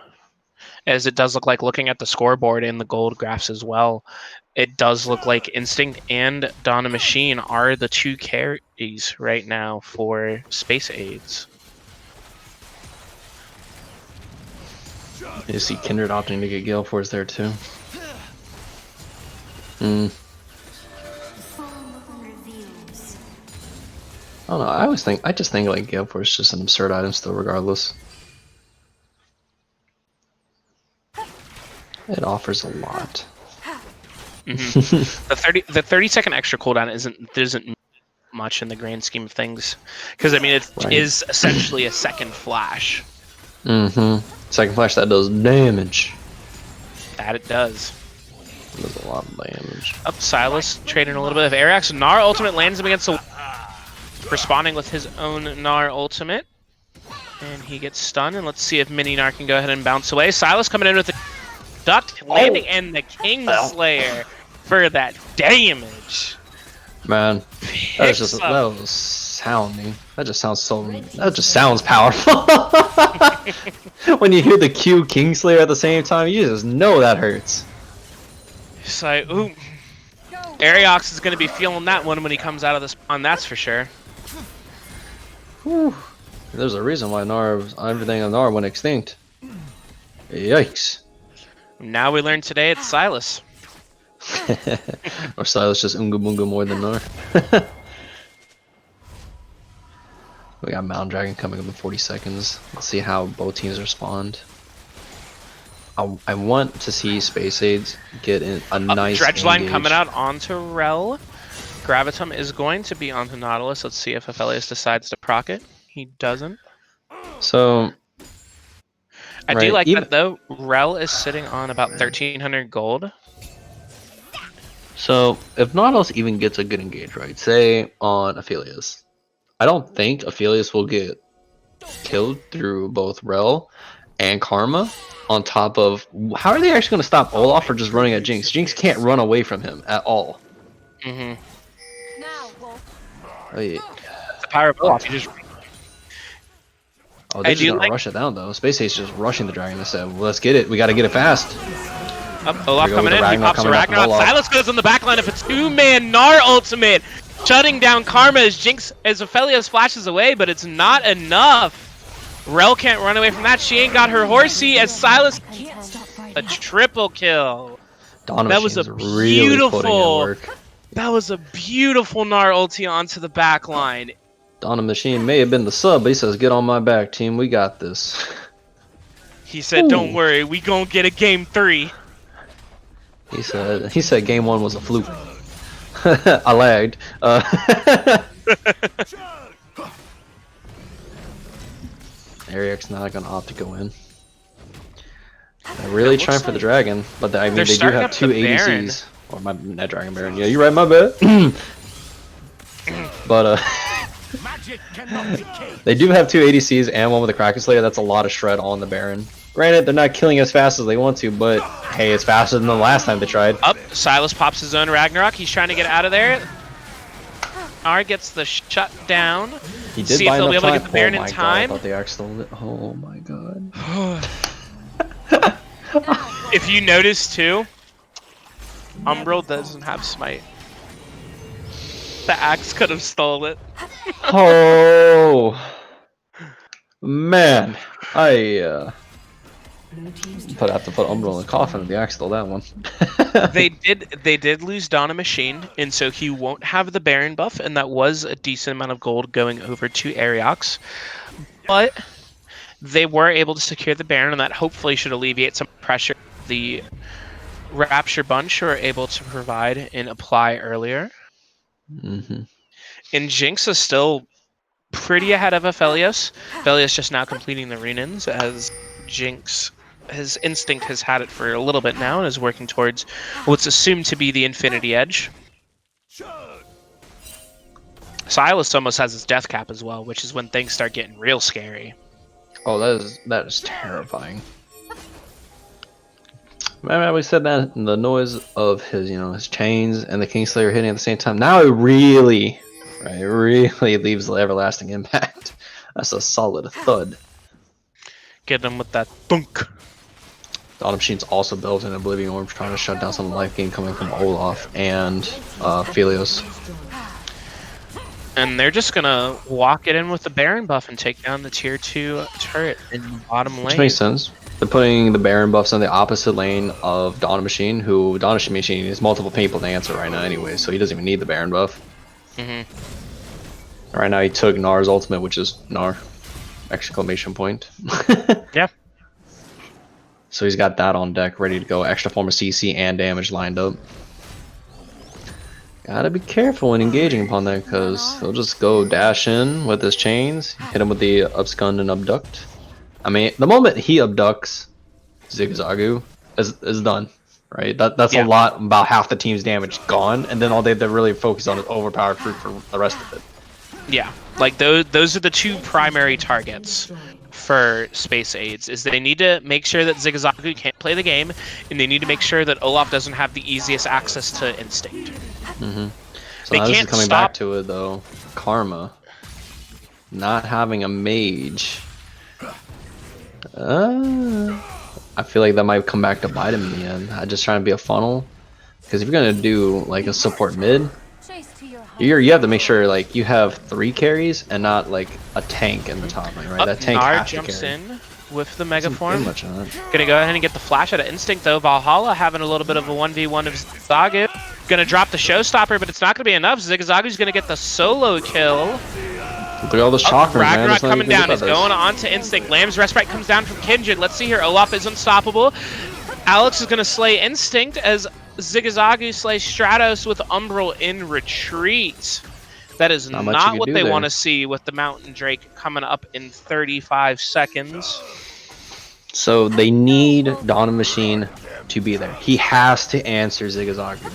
As it does look like, looking at the scoreboard and the gold graphs as well, it does look like Instinct and Donna Machine are the two carries right now for Spayc Ayds. You see Kindred opting to get Gale Force there too. I don't know. I just think like Gale Force is just an absurd item still, regardless. It offers a lot. The 30-second extra cooldown isn't much in the grand scheme of things, because I mean it is essentially a second flash. Second flash that does damage. That it does. It does a lot of damage. Up Silas trading a little bit of Arax. Gnar ultimate lands him against the responding with his own Gnar ultimate, and he gets stunned. And let's see if Mini Gnar can go ahead and bounce away. Silas coming in with the duck landing and the Kingslayer for that damage. Man, that was sounding. That just sounds powerful. When you hear the Q Kingslayer at the same time, you just know that hurts. It's like, ooh. Ariox is going to be feeling that one when he comes out of the spawn, that's for sure. Whew. There's a reason why everything on Nar went extinct. Yikes. Now we learned today it's Silas. Or Silas just Unga Bunga more than Nar. We got Mountain Dragon coming up in 40 seconds. Let's see how both teams respond. I want to see Spayc Ayds get in a nice Dredge line engage. coming out onto Rel. Gravitum is going to be onto Nautilus. Let's see if Aphelios decides to proc it. He doesn't. So I do like that though. Rel is sitting on about 1,300 gold. So if Nautilus even gets a good engage, right? Say on Aphelios, I don't think Aphelios will get killed through both Rel and Karma. On top of, how are they actually going to stop Olaf for just running at Jinx? Jinx can't run away from him at all. Now, Oh, yeah. the power of Olaf. You just. Oh, they're just gonna rush it down though. Spayc Ayds just rushing the dragon. They said, well, "Let's get it. We got to get it fast." Olaf coming in. He pops a Ragnarok. Silas goes on the back line of a two-man Gnar ultimate, shutting down Karma as Aphelios flashes away, but it's not enough. Rel can't run away from that. She ain't got her horsey as Silas a triple kill. That was a beautiful. That was a beautiful Gnar ulti onto the back line. Donna Machine may have been the sub, but he says, "Get on my back, team. We got this." He said, "Don't worry, we gonna get a game 3." He said game 1 was a fluke. I lagged. Ariak's not gonna opt to go in. They're really trying for the dragon, but I mean they do have 2 ADCs. Or my not dragon baron. Yeah, you're right. My bad. But they do have 2 ADCs and one with a Kraken Slayer. That's a lot of shred on the baron. Granted, they're not killing as fast as they want to, but hey, it's faster than the last time they tried. Up, Silas pops his own Ragnarok. He's trying to get out of there. R gets the shut down. He did see if they'll be able to get the Baron in God, I time. thought they actually stole it. Oh my god. If you notice too, Umbral doesn't have smite. The axe could have stole it. Oh man, I have to put Umbral in the coffin if the axe stole that one. they did lose Dawn Machine, and so he won't have the Baron buff, and that was a decent amount of gold going over to Ariox. But they were able to secure the Baron, and that hopefully should alleviate some pressure the Rapture Bunch were able to provide and apply earlier. And Jinx is still pretty ahead of Aphelios. Aphelios just now completing the run-ins as Jinx, his instinct has had it for a little bit now and is working towards what's assumed to be the Infinity Edge. Silas almost has his death cap as well, which is when things start getting real scary. Oh, that is terrifying. Remember we said that the noise of his, his chains and the Kingslayer hitting at the same time. Now it really leaves the everlasting impact. That's a solid thud. Get him with that thunk. The Auto Machine's also built in Oblivion Orb, trying to shut down some life gain coming from Olaf and Phelios. And they're just gonna walk it in with the Baron buff and take down the tier 2 turret in the bottom lane. Which makes sense. They're putting the Baron buffs on the opposite lane of Dawn Machine, who Dawn Machine is multiple people to answer right now anyway, so he doesn't even need the Baron buff. Right now he took Gnar's ultimate, which is Gnar! Exclamation point. Yeah. So he's got that on deck, ready to go. Extra form of CC and damage lined up. Gotta be careful when engaging upon that, because he'll just go dash in with his chains, hit him with the Upscund and Abduct. I mean, the moment he abducts Zigzagu is done, right? That's a lot, about half the team's damage gone, and then all they have to really focus on is overpowered fruit for the rest of it. Yeah, like those are the 2 primary targets for Spayc Ayds, is they need to make sure that Zigzagu can't play the game, and they need to make sure that Olaf doesn't have the easiest access to Instinct. So they now can't this is coming stop back to it though. Karma. Not having a mage. I feel like that might come back to bite him in the end. I just trying to be a funnel. Because if you're gonna do like a support mid, you have to make sure like you have 3 carries and not like a tank in the top lane, right? That tank has to jumps carry. in with the Mega Form. Much on it. Gonna go ahead and get the flash out of Instinct though. Valhalla having a little bit of a 1v1 of Zigzagu. Gonna drop the Showstopper, but it's not gonna be enough. Zigzagu's gonna get the solo kill. Look at all those chakras, man. Ragnarok coming down. He's going on to Instinct. Lamb's Respite comes down from Kindred. Let's see here. Olaf is unstoppable. Alex is going to slay Instinct as Zigzagu slays Stratos with Umbral in retreat. That is not what they want to see with the Mountain Drake coming up in 35 seconds. So they need Dawn Machine to be there. He has to answer Zigzagu.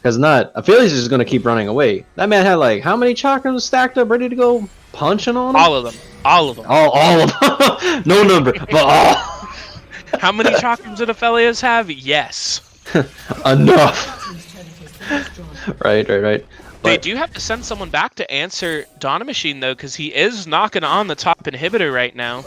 Because not, I feel he's just going to keep running away. That man had like, how many chakras stacked up ready to go punching on him? All of them. All of them. All of them. No number, but all. How many chakras did Aphelios have? Yes. Enough. Right. But they do have to send someone back to answer Dawn Machine though, because he is knocking on the top inhibitor right now.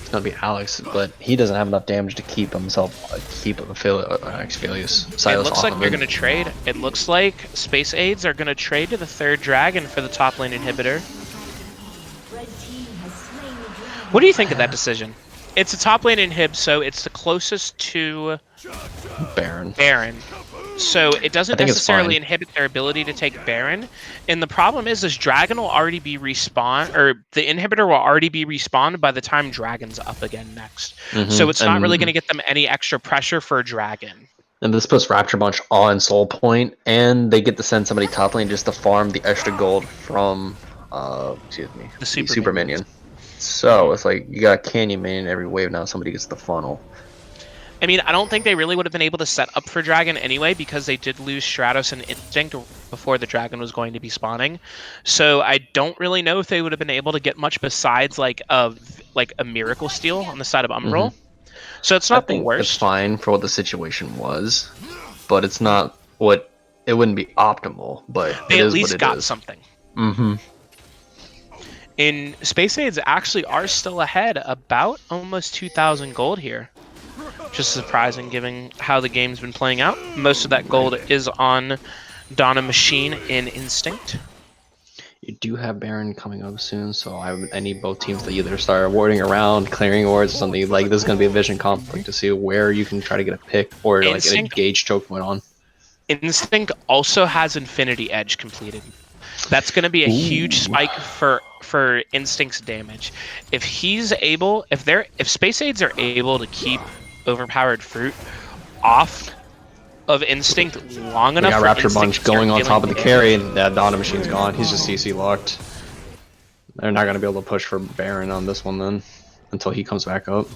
It's gonna be Alex, but he doesn't have enough damage to keep himself, Aphelios. It looks like they're gonna trade. It looks like Spayc Ayds are gonna trade to the 3rd dragon for the top lane inhibitor. What do you think of that decision? It's a top lane inhib, so it's the closest to Baron. So it doesn't necessarily inhibit their ability to take Baron. And the problem is Dragon will already be respawned, or the inhibitor will already be respawned by the time Dragon's up again next. So it's not really going to get them any extra pressure for Dragon. And this puts Rapture Bunch on Soul Point, and they get to send somebody top lane just to farm the extra gold from, the super minion. So it's like you got Canyon Man every wave now. Somebody gets the funnel. I mean, I don't think they really would have been able to set up for Dragon anyway, because they did lose Stratos and Instinct before the Dragon was going to be spawning. So I don't really know if they would have been able to get much besides like a Miracle Steal on the side of Umbral. So it's I not the think it's worst. fine for what the situation was, but it's not what it wouldn't be optimal. But They it at is least what it got is. something. Mm-hmm. In Spayc Ayds actually are still ahead about almost 2,000 gold here. Just surprising given how the game's been playing out. Most of that gold is on Donna Machine in Instinct. You do have Baron coming up soon, so I need both teams to either start warding around, clearing wards, or something. Like this is gonna be a vision conflict to see where you can try to get a pick or like a gauge choke going on. Instinct also has Infinity Edge completed. That's going to be a huge spike for Instinct's damage. If he's able, if Spayc Ayds are able to keep overpowered fruit off of Instinct long enough, We got Rapture Bunch going on top of the damage. carry, and that Donna Machine's gone. He's just CC locked. They're not gonna be able to push for Baron on this one then, until he comes back up.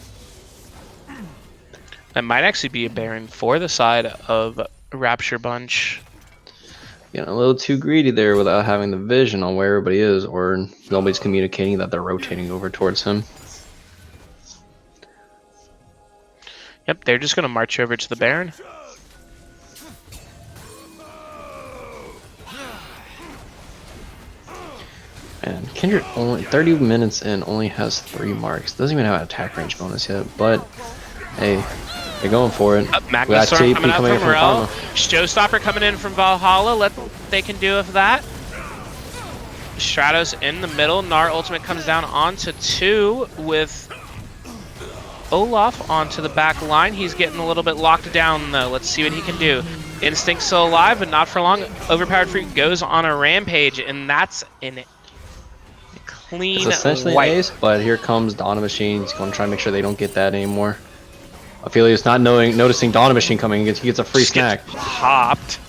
That might actually be a Baron for the side of Rapture Bunch. Getting a little too greedy there without having the vision on where everybody is, or nobody's communicating that they're rotating over towards him. Yep, they're just going to march over to the Baron. And Kindred only 30 minutes in only has 3 marks. Doesn't even have an attack range bonus yet, but hey, they're going for it. Magna Storm coming out from Rel. Showstopper coming in from Valhalla. Let what they can do with that. Stratos in the middle. Gnar ultimate comes down onto 2 with Olaf onto the back line. He's getting a little bit locked down though. Let's see what he can do. Instinct still alive, but not for long. Overpowered Freak goes on a rampage, and that's an clean it's essentially wipe. an ace, but here comes Donna Machine. He's going to try and make sure they don't get that anymore. Aphelios not noticing Donna Machine coming. He gets a free snack. Popped.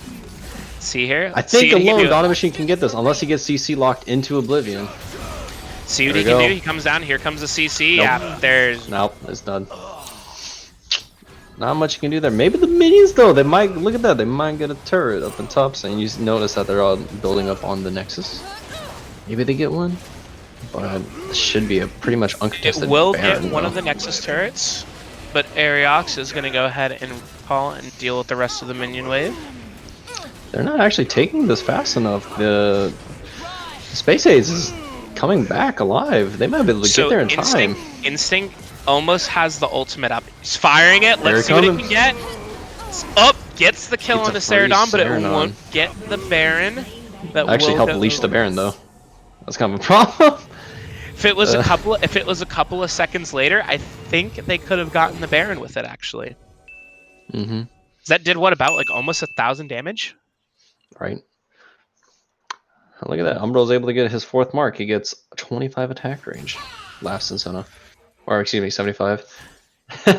See here? I think alone Donna Machine can get this, unless he gets CC locked into Oblivion. See what he can do. He comes down. Here comes the CC. Nope. Yeah, there's... Nope, it's done. Not much you can do there. Maybe the minions, though. They might... Look at that. They might get a turret up on top. And you notice that they're all building up on the Nexus. Maybe they get one. But it should be a pretty much uncontested It will Baron, get one of the Nexus turrets. But Ariox is going to go ahead and call and deal with the rest of the minion wave. They're not actually taking this fast enough. The Spayc Ayds is coming back alive. They might be able to get there in time. Instinct almost has the ultimate up. He's firing it. Let's see Here what it it can get. It's up. Gets the kill on the Ceridon, but it won't get the Baron. That actually helped leash the Baron though. That's kind of a problem. If it was a couple of seconds later, I think they could have gotten the Baron with it actually. Mm-hmm. That did what, about like almost 1,000 damage? Right. Look at that. Umbral's able to get his 4th mark. He gets 25 attack range. Laughs in Sona. Or excuse me, 75.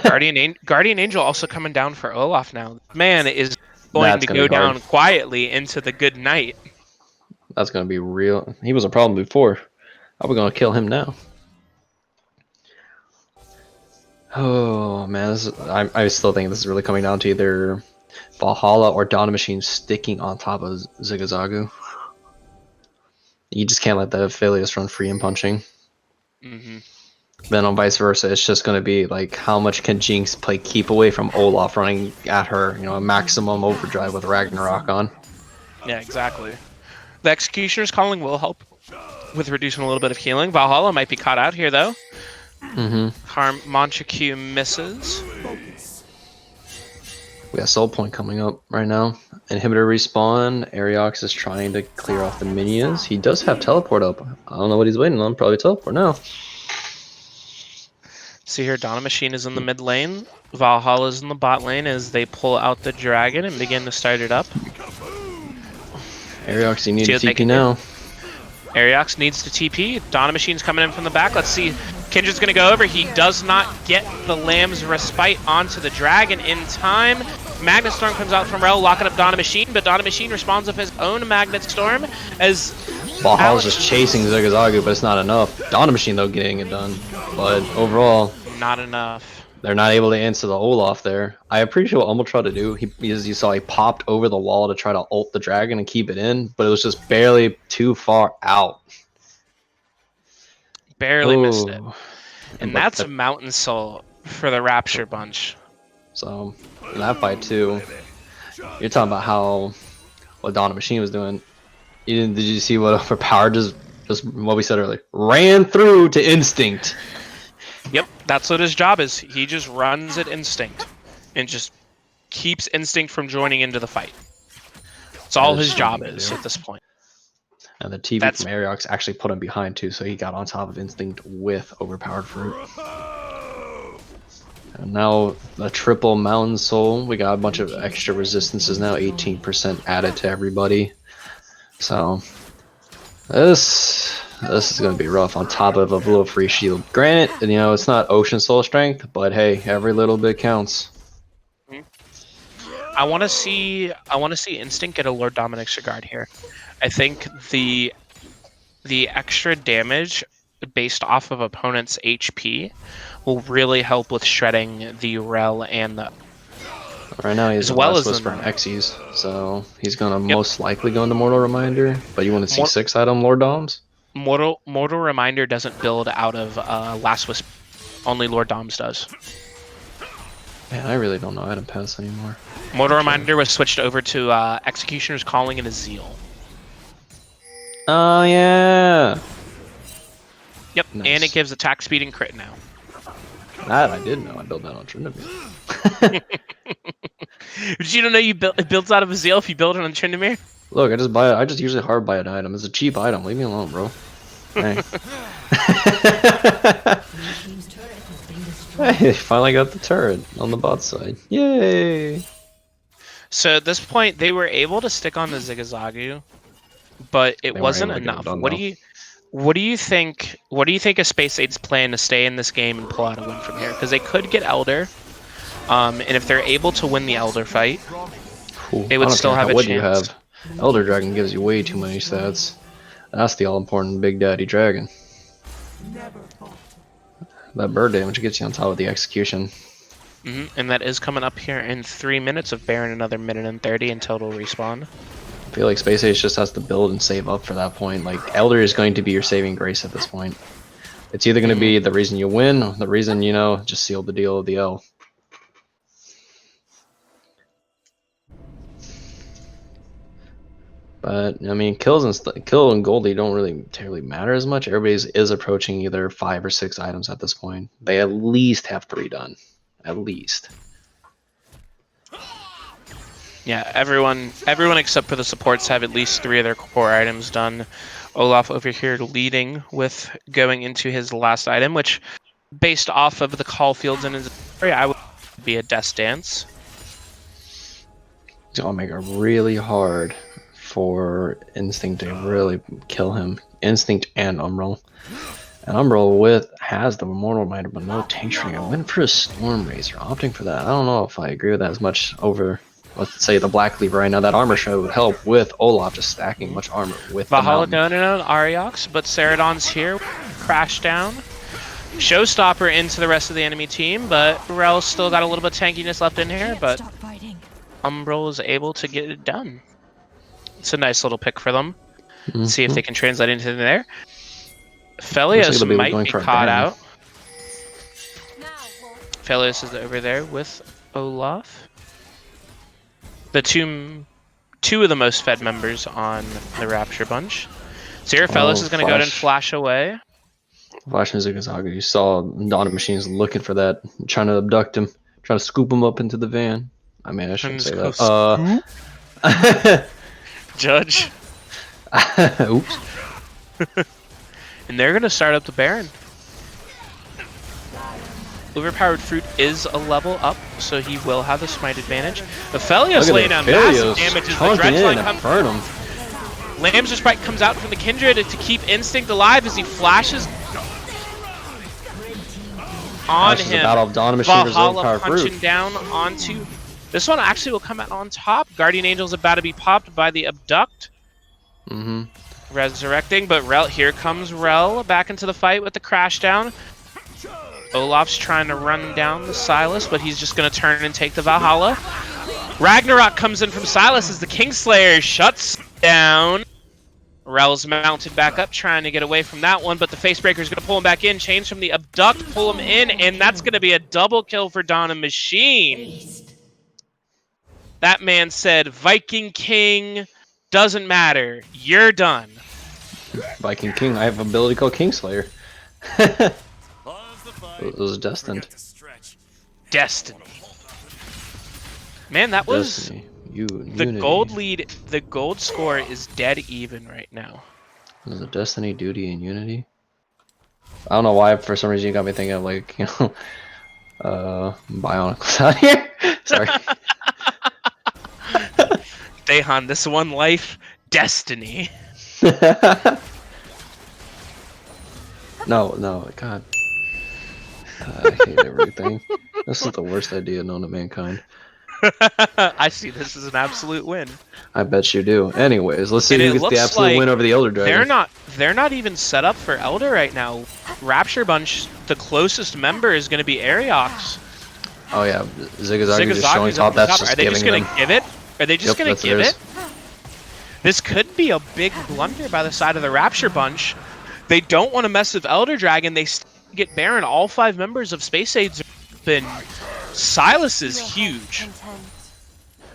Guardian Angel also coming down for Olaf now. Man is going to go down quietly into the good night. That's going to be real. He was a problem before. How are we going to kill him now? Oh man, I still think this is really coming down to either Valhalla or Donna Machine sticking on top of Zigazagu. You just can't let the Aphelios run free and punching. Mm-hmm. Then on vice versa, it's just going to be like how much can Jinx play keep away from Olaf running at her, you know, a maximum overdrive with Ragnarok on. Yeah, exactly. The Executioner's calling will help with reducing a little bit of healing. Valhalla might be caught out here though. Mm-hmm. Montague misses. We got Soul Point coming up right now. Inhibitor respawn. Ariox is trying to clear off the minions. He does have teleport up. I don't know what he's waiting on. Probably teleport now. See here, Donna Machine is in the mid lane. Valhalla is in the bot lane as they pull out the dragon and begin to start it up. Ariox, you need to TP now. Ariox needs to TP. Donna Machine's coming in from the back. Let's see. Kindred's going to go over. He does not get the Lamb's Respite onto the dragon in time. Magnet Storm comes out from Rel, locking up Donna Machine, but Donna Machine responds with his own Magnet Storm as Valhalla's just chasing Zigzagu, but it's not enough. Dawn Machine though getting it done, but overall Not enough. they're not able to answer the Olaf there. I appreciate what Umbral tried to do. As you saw, he popped over the wall to try to ult the dragon and keep it in, but it was just barely too far out. Barely missed it. And But that's Mountain Soul for the Rapture Bunch. So in that fight too, you're talking about how what Dawn Machine was doing. Did you see what overpowered just what we said earlier? Ran through to Instinct. Yep, that's what his job is. He just runs at Instinct and just keeps Instinct from joining into the fight. That's all his job is at this point. And the TV from Ariox actually put him behind too, so he got on top of Instinct with overpowered fruit. And now the triple Mountain Soul. We got a bunch of extra resistances now, 18% added to everybody. So this is going to be rough on top of a little free shield. Granted, you know, it's not Ocean Soul strength, but hey, every little bit counts. I want to see Instinct get a Lord Dominic's Regard here. I think the extra damage based off of opponent's HP will really help with shredding the Rel and the. Right now he has as well as Whisper and Xyz, so he's gonna most likely go into Mortal Reminder. But you want to see 6-item Lord Doms? Mortal Reminder doesn't build out of Last Whisper. Only Lord Doms does. Man, I really don't know item pass anymore. Mortal Reminder was switched over to Executioner's Calling and a Zeal. Oh yeah. Yep, Nice. and it gives attack speed and crit now. That I did know. I built that on Tryndamere. Did you know it builds out of a Zeal if you build it on Tryndamere? Look, I just buy it. I just usually hard buy an item. It's a cheap item. Leave me alone, bro. Hey. Hey, finally got the turret on the bot side. Yay! So at this point, they were able to stick on the Zigzagu, but it wasn't enough. What do you think? What do you think of Spayc Ayds' plan to stay in this game and pull out a win from here? Because they could get Elder, and if they're able to win the Elder fight, they would still have a chance. You have. Elder Dragon gives you way too many stats. That's the all-important Big Daddy Dragon. That bird damage gets you on top of the execution. And that is coming up here in 3 minutes of Baron, another minute and 30 until it'll respawn. I feel like Spayc Ayds just has to build and save up for that point. Like, Elder is going to be your saving grace at this point. It's either going to be the reason you win, or the reason, you know, just seal the deal of the L. But I mean, kill and Goldie don't really terribly matter as much. Everybody is approaching either 5 or 6 items at this point. They at least have 3 done, at least. Yeah, everyone except for the supports have at least 3 of their core items done. Olaf over here leading with going into his last item, which, based off of the call fields in his area, I would be a Death Dance. It's gonna make it really hard for Instinct to really kill him. Instinct and Umbral. And Umbral has the Mortal Reminder, but no tank training. I went for a Storm Razor, opting for that. I don't know if I agree with that as much over, let's say, the Black Cleaver right now. That armor shot would help with Olaf just stacking much armor with Valhalla going in on Ariox, but Ceradon's here. Crash down. Showstopper into the rest of the enemy team, but Rel's still got a little bit of tankiness left in here, but Umbral is able to get it done. It's a nice little pick for them. See if they can translate into there. Felios might be caught out. Felios is over there with Olaf. The two of the most fed members on the Rapture Bunch. So here Felios is going to go ahead and flash away. Flash and Zigzagu. You saw Dawn Machines looking for that, trying to abduct him, trying to scoop him up into the van. I mean, I shouldn't say that. Judge. Oops. And they're going to start up the Baron. Overpowered Fruit is a level up, so he will have the smite advantage. The Felios laying down massive damage as the Dredge Line comes. Lamb's Sprite comes out from the Kindred to keep Instinct alive as he flashes on him. Valhalla punching down onto... This one actually will come out on top. Guardian Angel's about to be popped by the Abduct. resurrecting, but here comes Rel back into the fight with the crash down. Olaf's trying to run down the Sylas, but he's just going to turn and take the Valhalla. Ragnarok comes in from Sylas as the Kingslayer shuts down. Rel's mounted back up, trying to get away from that one, but the Facebreaker's going to pull him back in, change from the Abduct, pull him in, and that's going to be a double kill for Dae Han Machine. That man said, Viking King, doesn't matter, you're done. Viking King, I have an ability called Kingslayer. It was destined. Destiny. Man, that was... Destiny. The gold lead, the gold score is dead even right now. Is it Destiny, Duty, and Unity? I don't know why, for some reason you got me thinking of, like, you know, Bionicles out here. Sorry. Dae Han, this one life, Destiny. No, God. I hate everything. This is the worst idea known to mankind. I see this as an absolute win. I bet you do. Anyways, let's see who gets the absolute win over the Elder Dragon. They're not even set up for Elder right now. Rapture Bunch, the closest member is going to be Ariox. Oh yeah, Zigazagi just showing top. That's just Are they just going to give it? Are they just going to give it? This could be a big blunder by the side of the Rapture Bunch. They don't want to mess with Elder Dragon. They get Baron. All 5 members of Spayc Ayds have been... Sylas is huge.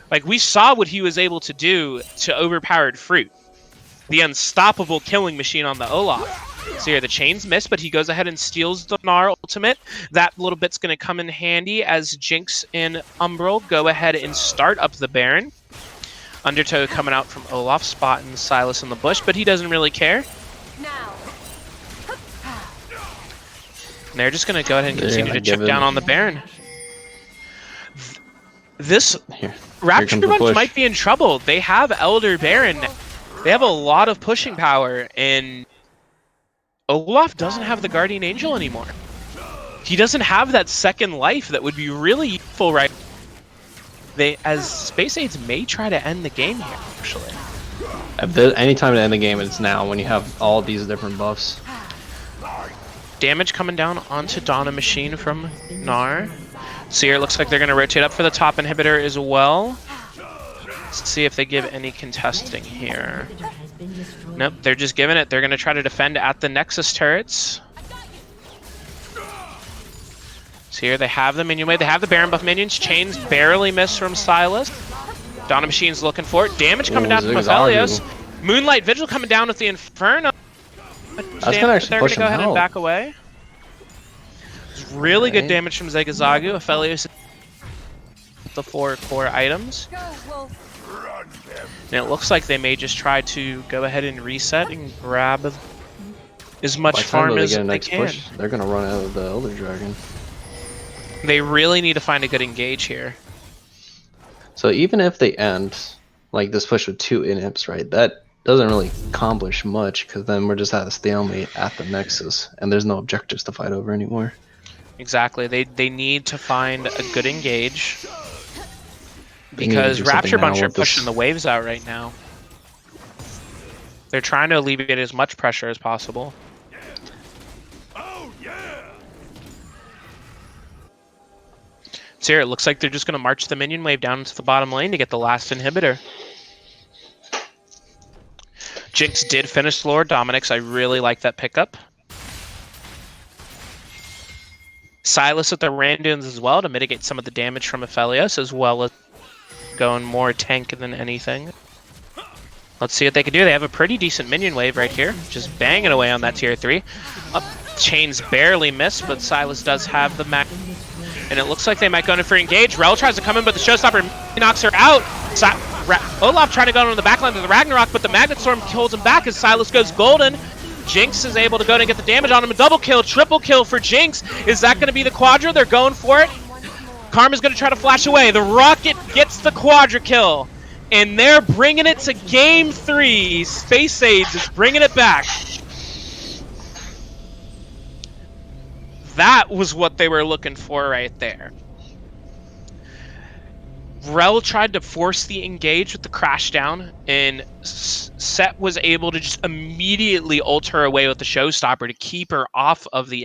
Like, we saw what he was able to do to Overpowered Fruit. The unstoppable killing machine on the Olaf. So here, the chains miss, but he goes ahead and steals the Gnar ultimate. That little bit's going to come in handy as Jinx and Umbral go ahead and start up the Baron. Undertow coming out from Olaf, spotting Sylas in the bush, but he doesn't really care. And they're just going to go ahead and continue to chip down on the Baron. This Rapture Bunch might be in trouble. They have Elder Baron. They have a lot of pushing power, and Olaf doesn't have the Guardian Angel anymore. He doesn't have that second life that would be really useful right now. As Spayc Ayds may try to end the game here, actually. If there's any time to end the game, it's now, when you have all these different buffs. Damage coming down onto Dae Han Machine from Gnar. So here it looks like they're going to rotate up for the top inhibitor as well. Let's see if they give any contesting here. Nope, they're just giving it. They're going to try to defend at the Nexus turrets. So here they have the minion wave. They have the Baron buff minions. Chains barely miss from Sylas. Dae Han Machine's looking for it. Damage coming down from Aphelios. Moonlight Vigil coming down with the Inferno. That's gonna actually they're going to go ahead and back away. Really good damage from Zegazagu. Aphelios the 4 core items. And it looks like they may just try to go ahead and reset and grab as much farm as they can. Push, they're going to run out of the Elder Dragon. They really need to find a good engage here. So even if they end like this push with 2 inhips, right, that doesn't really accomplish much, because then we're just at a stalemate at the Nexus, and there's no objectives to fight over anymore. Exactly. They need to find a good engage, because Rapture Bunch are pushing the waves out right now. They're trying to alleviate as much pressure as possible. So here it looks like they're just going to march the minion wave down into the bottom lane to get the last inhibitor. Jinx did finish Lord Dominic's. I really like that pickup. Sylas with the Randuins as well to mitigate some of the damage from Aphelios, as well as going more tank than anything. Let's see what they can do. They have a pretty decent minion wave right here, just banging away on that tier 3. Chains barely miss, but Sylas does have the max. And it looks like they might go in for engage. Rel tries to come in, but the Showstopper knocks her out. Olaf trying to go on the backline to the Ragnarok, but the Magnet Storm holds him back as Sylas goes golden. Jinx is able to go and get the damage on him. A double kill, triple kill for Jinx. Is that going to be the Quadra? They're going for it. Karma's going to try to flash away. The Rocket gets the Quadra kill. And they're bringing it to Game 3. Spayc Ayds is bringing it back. That was what they were looking for right there. Rel tried to force the engage with the crash down, and Set was able to just immediately ult her away with the showstopper to keep her off of the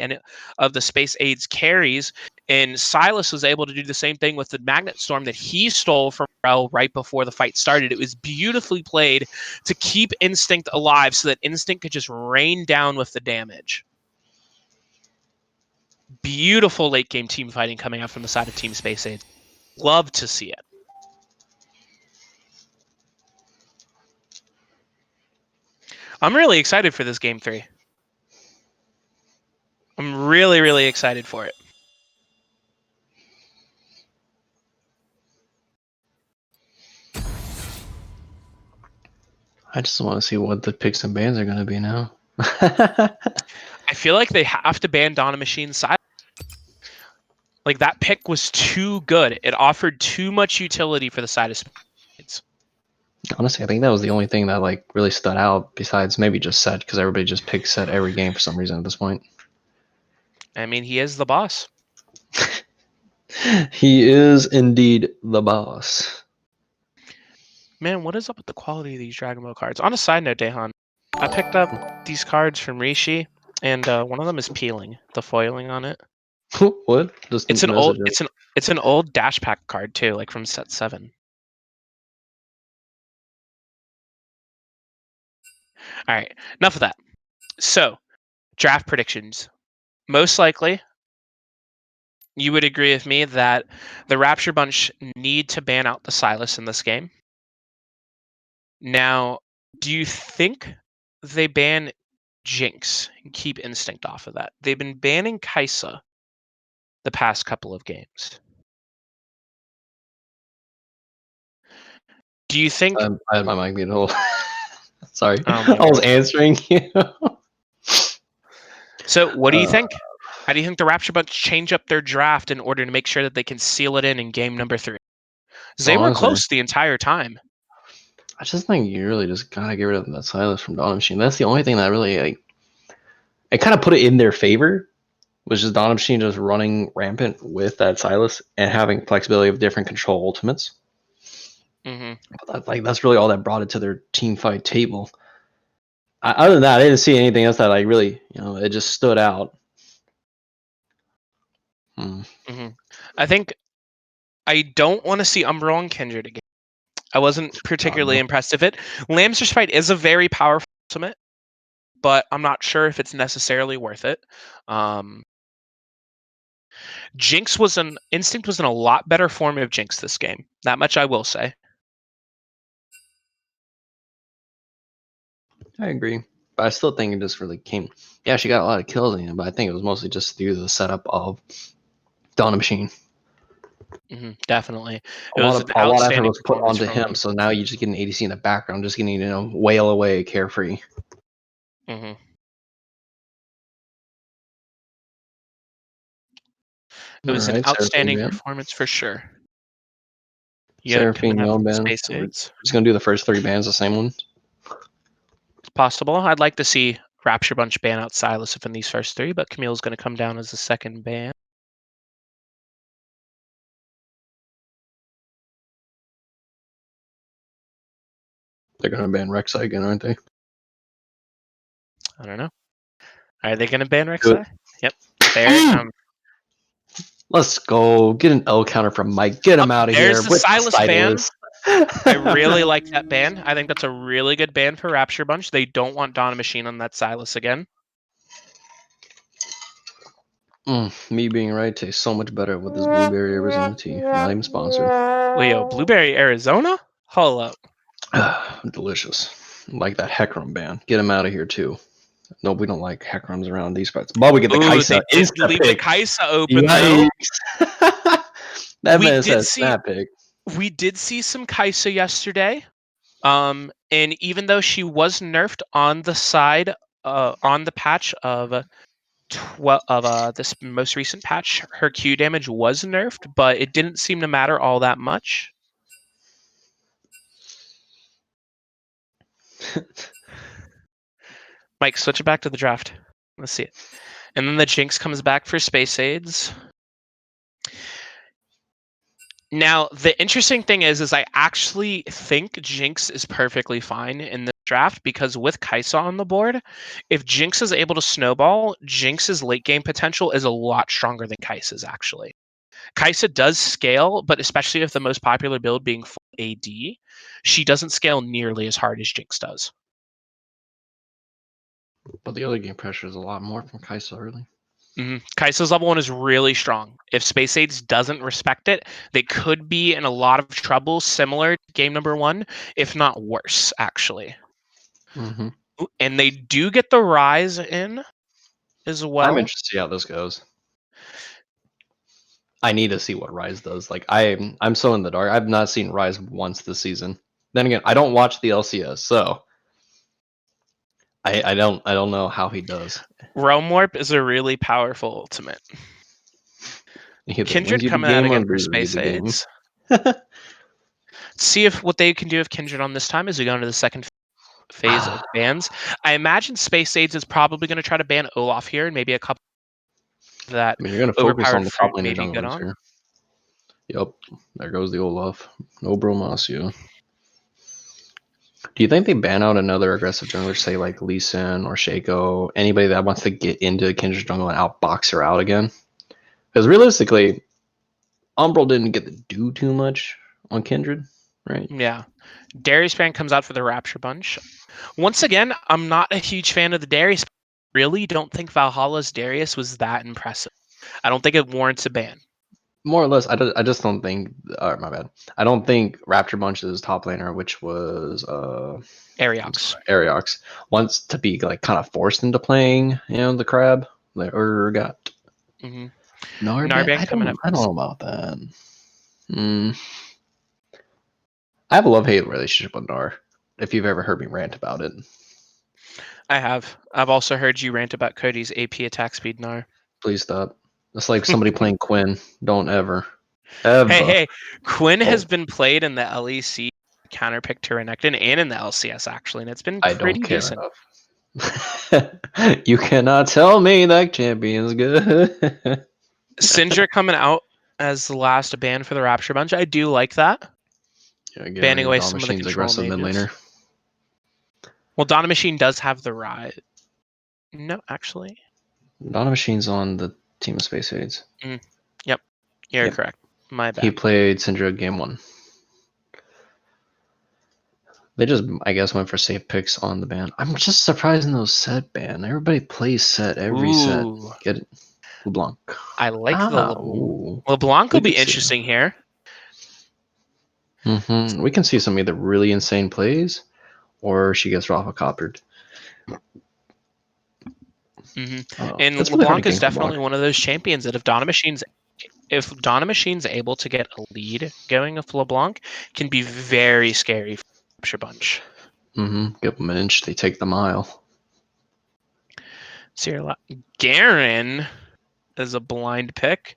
Spayc Ayds carries. And Silas was able to do the same thing with the Magnet Storm that he stole from Rel right before the fight started. It was beautifully played to keep Instinct alive so that Instinct could just rain down with the damage. Beautiful late game team fighting coming out from the side of Team Spayc Ayds. Love to see it. I'm really excited for this game 3. I'm really, really excited for it. I just want to see what the picks and bans are going to be now. I feel like they have to ban Dawn Machine's side. Like, that pick was too good. It offered too much utility for the side of Spades. Honestly, I think that was the only thing that like really stood out besides maybe just Set, because everybody just picks Set every game for some reason at this point. I mean, he is the boss. He is indeed the boss. Man, what is up with the quality of these Dragon Ball cards? On a side note, Dae Han, I picked up these cards from Rishi, and one of them is peeling. The foiling on it. What? Just It's an message old. it. It's an old Dash Pack card too, like from set 7. All right, enough of that. So, draft predictions. Most likely, you would agree with me that the Rapture Bunch need to ban out the Silas in this game. Now, do you think they ban Jinx and keep Instinct off of that? They've been banning Kaisa the past couple of games. Do you think... I had my mic muted. Hold. Sorry, Oh my I was God. answering you. So, what do you think? How do you think the Rapture Bunch change up their draft in order to make sure that they can seal it in game number 3? They were Honestly, close the entire time. I just think you really just gotta get rid of that Silas from Dawn Machine. That's the only thing that really like, it kind of put it in their favor, was just Dawn Machine just running rampant with that Silas and having flexibility of different control ultimates. Mm-hmm. But that's really all that brought it to their team fight table. Other than that, I didn't see anything else that like really, it just stood out. Mm-hmm. I think I don't want to see Umbral and Kindred again. I wasn't particularly impressed with it. Lamster's fight is a very powerful ultimate, but I'm not sure if it's necessarily worth it. Jinx Instinct was in a lot better form of Jinx this game. That much I will say. I agree. But I still think it just really came. Yeah, she got a lot of kills in it, but I think it was mostly just due to the setup of Dawn Machine. Mm-hmm, definitely. A It was an lot of effort outstanding was put performance onto from him, so now you just get an ADC in the background, just getting, wail away carefree. Mm-hmm. It was an Alright, outstanding Seraphine, performance for sure. Yun coming Seraphine out no from ban. Spayc We're Ayds. just gonna do the first 3 bans, the same ones. It's possible. I'd like to see Rapture Bunch ban out Silas in these first 3, but Camille's going to come down as the second ban. They're gonna ban Rek'Sai again, aren't they? I don't know. Are they going to ban Do it. Rek'Sai? Yep. There. Let's go. Get an L counter from Mike. Get him out of here There's the with the Silas ban. Silas. I really like that ban. I think that's a really good ban for Rapture Bunch. They don't want Dawn Machine on that Silas again. Me being right tastes so much better with this Blueberry Arizona tea. Not even sponsored. Leo, Blueberry, Arizona? Hold up. Delicious. Like that Hecarim ban. Get him out of here too. No, we don't like Hecarims around these parts. But we get the Ooh, Kaisa. they did Insta leave pick. the Kaisa open, though. That We man did says see- snap pick. We did see some Kaisa yesterday. And even though she was nerfed on the side, on the patch of this most recent patch, her Q damage was nerfed, but it didn't seem to matter all that much. Mike, switch it back to the draft. Let's see it. And then the Jinx comes back for Spayc Ayds. Now, the interesting thing is I actually think Jinx is perfectly fine in this draft because with Kaisa on the board, if Jinx is able to snowball, Jinx's late game potential is a lot stronger than Kaisa's actually. Kaisa does scale, but especially if the most popular build being full AD, she doesn't scale nearly as hard as Jinx does. But the other game pressure is a lot more from Kaisa early. Kaisa's level 1 is really strong. If Spayc Ayds doesn't respect it, they could be in a lot of trouble, similar to game number 1, if not worse, actually. Mm-hmm. And they do get the Rise in as well. I'm interested to see how this goes. I need to see what Rise does. Like I'm so in the dark. I've not seen Rise once this season. Then again, I don't watch the LCS, so I don't know how he does. Realm Warp is a really powerful ultimate. Either wins Kindred you the coming out game or again for loses you Spayc the game. Ayds. See if what they can do with Kindred on this time as we go into the second phase of bans. I imagine Spayc Ayds is probably going to try to ban Olaf here and maybe a couple that I mean, you're gonna focus on overpowered the top fruit lane may of be good junglers on. here. Yep, there goes the Olaf. No Bromasio. Do you think they ban out another aggressive jungler, say like Lee Sin or Shaco, anybody that wants to get into Kindred's jungle and outbox her out again? Because realistically, Umbral didn't get to do too much on Kindred, right? Yeah. Darius fan comes out for the Rapture Bunch. Once again, I'm not a huge fan of the Darius. Really don't think Valhalla's Darius was that impressive. I don't think it warrants a ban. More or less, I just don't think. My bad. I don't think Rapture Bunch's top laner, which was Ariox. Ariox, wants to be like kind of forced into playing, the crab or got Mm-hmm. Narbit. Narban coming up. I don't know about that. I have a love-hate relationship with Nar. If you've ever heard me rant about it, I have. I've also heard you rant about Cody's AP attack speed, Nar. please stop. It's like somebody playing Quinn. Don't ever, Hey, Quinn has Oh, been played in the LEC counterpick to Renekton and in the LCS actually, and it's been I don't pretty care decent. enough. You cannot tell me that champion's good. Sindra coming out as the last ban for the Rapture Bunch. I do like that. Yeah, get rid Banning of away Dawn some of the Machine's control aggressive mid mages. laner. Well, Donna Machine does have the ride. No, actually. Dawn Machine's on the team of Spayc Ayds. Yep. You're Yep. correct. My He bad. played Syndra game 1. They just, I guess, went for safe picks on the ban. I'm just surprised in those set ban. Everybody plays set every set. Ooh. Get it? LeBlanc. I like the Ooh. LeBlanc will We be could see. interesting here. We can see some either really insane plays or she gets Rafa coppered. And It's really hard to LeBlanc is gank definitely LeBlanc. one of those champions that if Donna Machine's able to get a lead going with LeBlanc, can be very scary for Rapture Bunch. Give them an inch, they take the mile. Garen is a blind pick.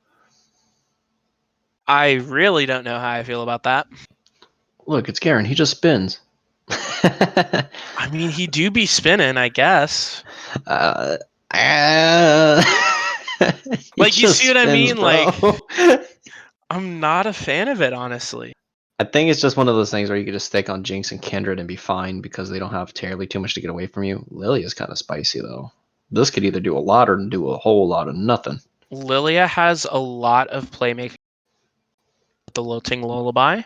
I really don't know how I feel about that. Look, it's Garen. He just spins. I mean, he do be spinning, I guess. uh, Like, you see what I mean? Bro. Like, I'm not a fan of it, honestly. I think it's just one of those things where you could just stick on Jinx and Kindred and be fine because they don't have terribly too much to get away from you. Lily is kind of spicy though. This could either do a lot or do a whole lot of nothing. Lilia has a lot of playmaking with the Lilting Lullaby,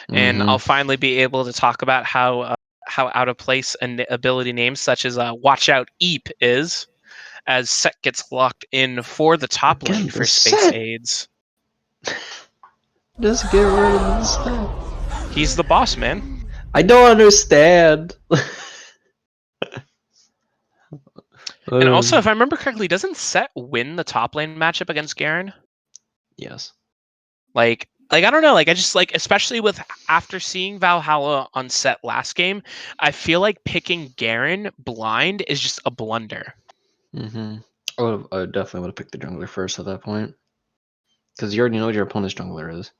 and I'll finally be able to talk about how out of place an ability names such as Watch Out Eep is, as Set gets locked in for the top lane Again, for the Spayc set. Ayds. Just get rid of the set. He's the boss, man. I don't understand. And also, if I remember correctly, doesn't Set win the top lane matchup against Garen? Yes. Like I don't know, like I just like, especially with after seeing Valhalla on Set last game, I feel like picking Garen blind is just a blunder. I definitely would have picked the jungler first at that point. Because you already know what your opponent's jungler is.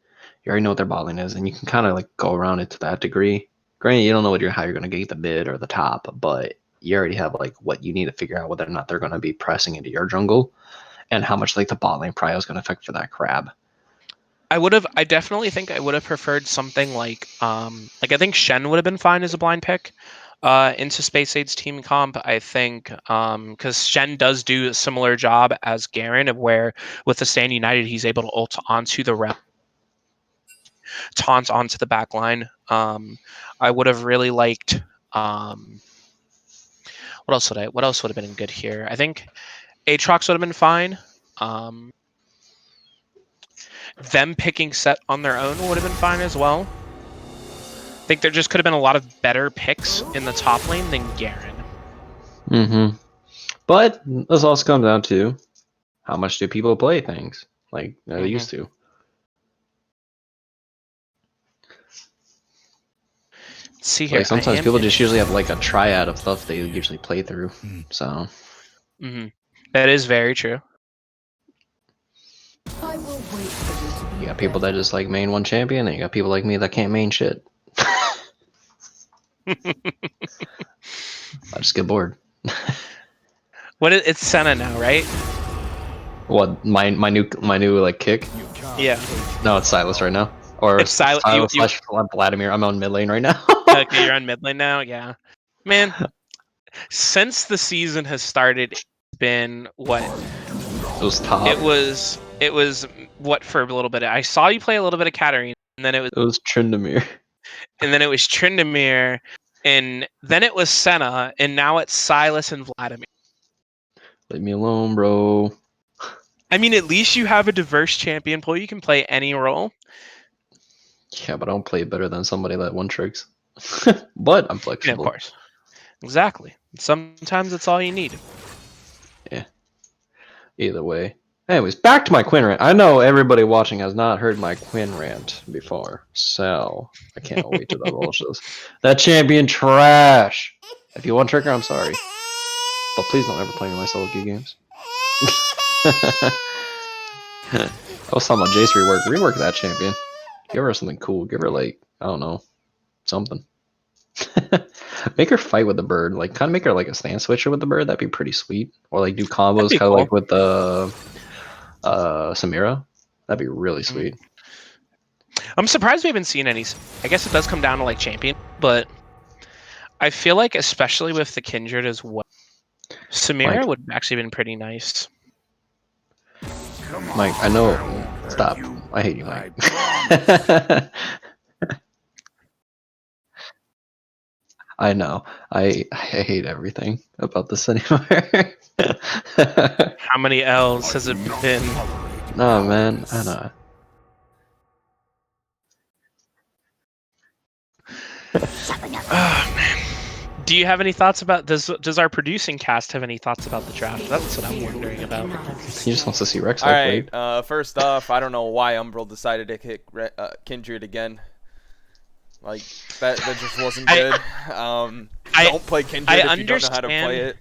You already know what their bot lane is, and you can kind of like go around it to that degree. Granted, you don't know how you're gonna get the mid or the top, but you already have like what you need to figure out whether or not they're gonna be pressing into your jungle, and how much like the bot lane prio is gonna affect for that crab. I definitely think I would have preferred something like I think Shen would have been fine as a blind pick into Spayc Ayds team comp. I think because Shen does do a similar job as Garen, of where with the Stand United he's able to ult onto the rep, taunt onto the back line. I would have really liked what else would have been good here? I think Aatrox would have been fine. Um, them picking Set on their own would have been fine as well. I think there just could have been a lot of better picks in the top lane than Garen. Mm-hmm. But this also comes down to how much do people play things like they used to. Let's see here. Like sometimes people just usually have like a triad of stuff they usually play through. So that is very true. You got people that just like main one champion, and you got people like me that can't main shit. I just get bored. It's Senna now, right? What my new like kick? Yeah. No, it's Silas right now. Or it's Silas slash Vladimir. I'm on mid lane right now. Okay, you're on mid lane now. Yeah, man. Since the season has started, it's been what? It was top. It was what for a little bit. I saw you play a little bit of Katarina, and then it was Tryndamere. And then it was Tryndamere, and then it was Senna, and now it's Silas and Vladimir. Leave me alone, bro. I mean, at least you have a diverse champion pool. You can play any role. Yeah, but I don't play better than somebody that one tricks. But I'm flexible. Yeah, of course. Exactly. Sometimes that's all you need. Yeah. Either way. Anyways, back to my Quinn rant. I know everybody watching has not heard my Quinn rant before, so I can't wait to divulge this. That champion trash. If you want trigger, I'm sorry. But please don't ever play me in my solo queue games. I was talking about Jace rework. Rework that champion. Give her something cool. Give her like, I don't know, something. Make her fight with the bird. Like kind of make her like a stand switcher with the bird. That'd be pretty sweet. Or like do combos kind of cool. like with the Samira. That'd be really sweet. I'm surprised we haven't seen any. I guess it does come down to like champion, but I feel like especially with the Kindred as well, Samira would actually been pretty nice. Mike, I know. Stop. I hate you, Mike. I know. I hate everything about this anymore. How many L's has it been? No, man. I know. Oh, man. Do you have any thoughts about does our producing cast have any thoughts about the draft? That's what I'm wondering about. He just wants to see Rex. All right. First off, I don't know why Umbral decided to kick Kindred again. Like that just wasn't good. Don't play Kindred if you don't know how to play it.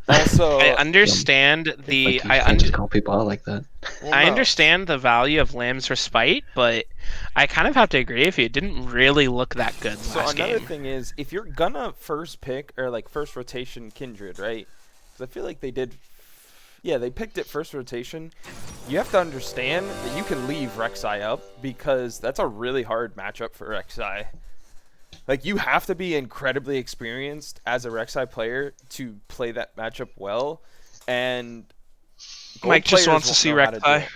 Also, I understand the. just call people out like that. Well, I understand the value of Lamb's Respite, but I kind of have to agree with you. It didn't really look that good last game. So another thing is, if you're gonna first pick or like first rotation Kindred, right? Because I feel like they did. Yeah, they picked it first rotation. You have to understand that you can leave Rek'Sai up because that's a really hard matchup for Rek'Sai. Like, you have to be incredibly experienced as a Rek'Sai player to play that matchup well. And Mike just wants to see Rek'Sai.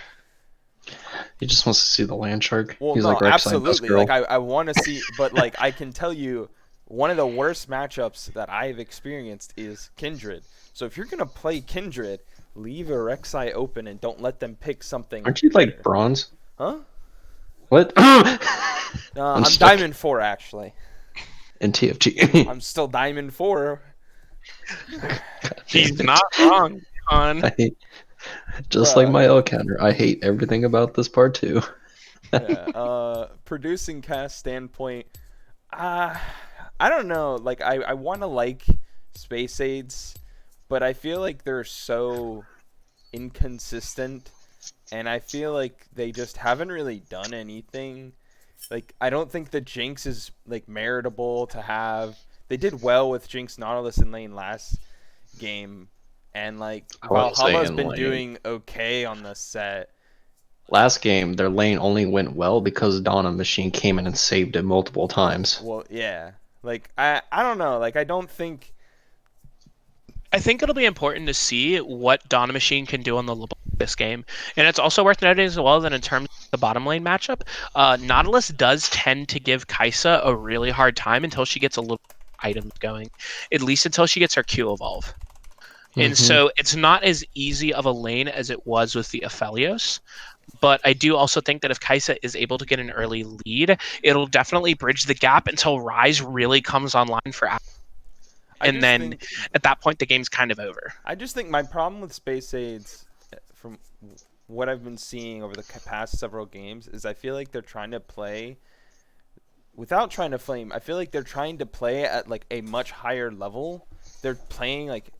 He just wants to see the land shark. Well, He's no, like Rek'Sai, absolutely. Like, I want to see, but like, I can tell you, one of the worst matchups that I've experienced is Kindred. So if you're gonna play Kindred, leave a Rek'Sai open and don't let them pick something. Aren't you like bronze? Huh? What? I'm Diamond 4 actually. In TFT. I'm still Diamond 4. He's not wrong, hon. Just like my L counter, I hate everything about this part too. Yeah, producing cast standpoint, I don't know. Like I want to like Spayc Ayds, but I feel like they're so inconsistent, and I feel like they just haven't really done anything. Like, I don't think the Jinx is, like, meritable to have. They did well with Jinx Nautilus in lane last game. And, like, Valhalla's been doing okay on the set. Last game, their lane only went well because Dawn Machine came in and saved it multiple times. Well, yeah. Like I don't know. Like I don't think. I think it'll be important to see what Dawn Machine can do on the LeBlanc this game. And it's also worth noting as well that in terms of the bottom lane matchup, Nautilus does tend to give Kaisa a really hard time until she gets a little items going, at least until she gets her Q evolve. And so it's not as easy of a lane as it was with the Aphelios. But I do also think that if Kaisa is able to get an early lead, it'll definitely bridge the gap until Rise really comes online for and then at that point the game's kind of over. I just think my problem with Spayc Ayds, from what I've been seeing over the past several games, is I feel like they're trying to play without trying to flame. I feel like they're trying to play at like a much higher level. They're playing like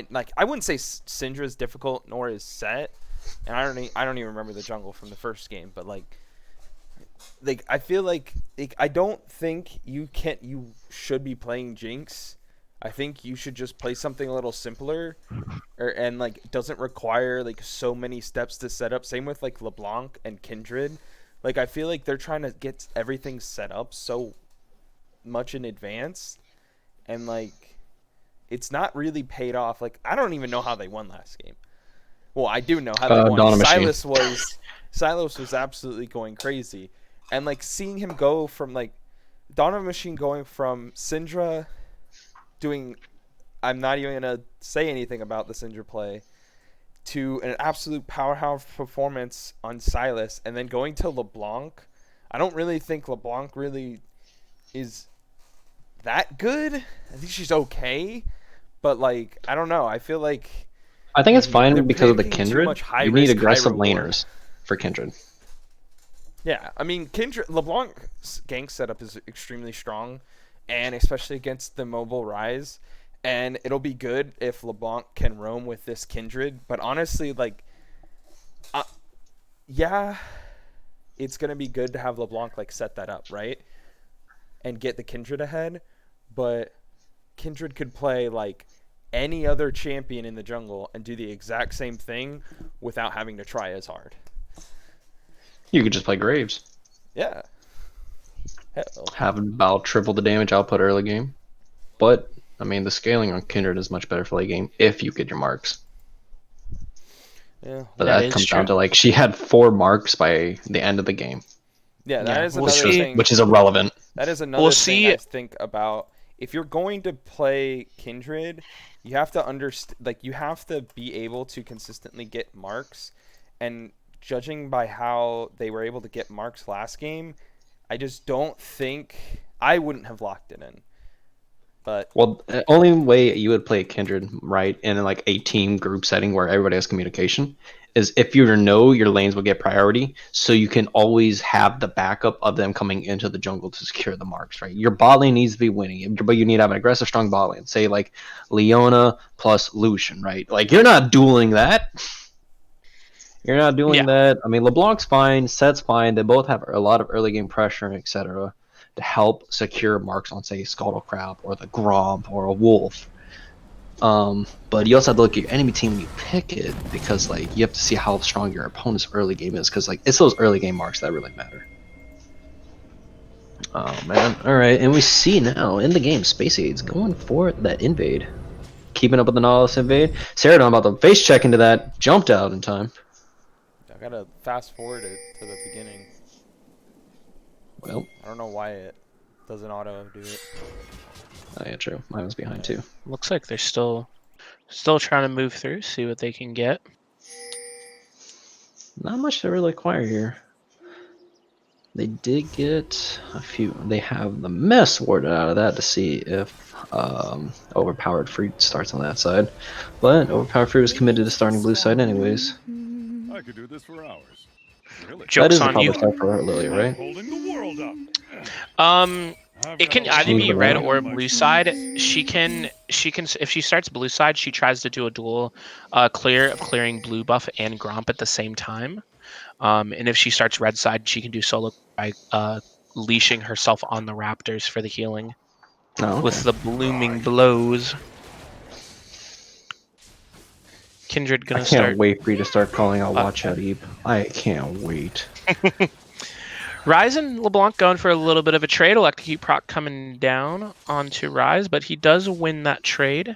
like I wouldn't say Syndra is difficult nor is Set, and I don't even remember the jungle from the first game, but like I feel like I don't think you should be playing Jinx. I think you should just play something a little simpler, and like doesn't require like so many steps to set up. Same with like LeBlanc and Kindred. Like I feel like they're trying to get everything set up so much in advance, and like it's not really paid off. Like I don't even know how they won last game. Well, I do know how they won. Silas was absolutely going crazy, and like seeing him go from like Dawn Machine going from Syndra doing, I'm not even gonna say anything about the Syndra play, to an absolute powerhouse performance on Silas, and then going to LeBlanc. I don't really think LeBlanc really is that good. I think she's okay, but like I don't know. I feel like I think it's fine because of the picking too Kindred. much high You need risk, aggressive high reward. laners for Kindred. Yeah, I mean LeBlanc's gank setup is extremely strong, and especially against the mobile Rise. And it'll be good if LeBlanc can roam with this Kindred. But honestly, like, yeah, it's gonna be good to have LeBlanc like set that up right, and get the Kindred ahead. But Kindred could play like any other champion in the jungle and do the exact same thing without having to try as hard. You could just play Graves. Yeah. Hell. Have about triple the damage output early game. But, I mean, the scaling on Kindred is much better for late game if you get your marks. Yeah. But that comes down to, like, she had 4 marks by the end of the game. Yeah, that is we'll another see. thing. Which is irrelevant. That is another thing I think about. If you're going to play Kindred, you have to you have to be able to consistently get marks. And judging by how they were able to get marks last game, I just don't think I wouldn't have locked it in. But well, the only way you would play Kindred, right, in like a team group setting where everybody has communication, is if you know your lanes will get priority, so you can always have the backup of them coming into the jungle to secure the marks, right? Your bot lane needs to be winning, but you need to have an aggressive, strong bot lane. Say like Leona plus Lucian, right? Like you're not dueling that. You're not doing that. I mean, LeBlanc's fine, Set's fine. They both have a lot of early game pressure, etc., to help secure marks on, say, Scuttlecrab or the Gromp or a Wolf. But you also have to look at your enemy team when you pick it, because like you have to see how strong your opponent's early game is, because like it's those early game marks that really matter. Oh man! All right, and we see now in the game Spayc Ayds going for that invade, keeping up with the Nautilus invade. Ceradon about to face check into that, jumped out in time. I gotta fast forward it to the beginning. Well, I don't know why it doesn't auto do it. Oh yeah, true. Mine was behind too. Looks like they're still trying to move through, see what they can get. Not much to really acquire here. They did get a few. They have the mess warded out of that to see if overpowered fruit starts on that side. But overpowered fruit is committed to starting blue side anyways. I could do this for hours. Really? That is Joke's a on you. public start for Lilia, right? Holding the world up. It can either be red or blue side. She can if she starts blue side, she tries to do a dual clear of clearing blue buff and Gromp at the same time. And if she starts red side, she can do solo by leashing herself on the Raptors for the healing. Oh, okay. With the blooming blows. Kindred I gonna can't start. wait for you to start calling out Watch Out Eep. I can't wait. Rise and LeBlanc going for a little bit of a trade. Electric Heat proc coming down onto Rise, but he does win that trade.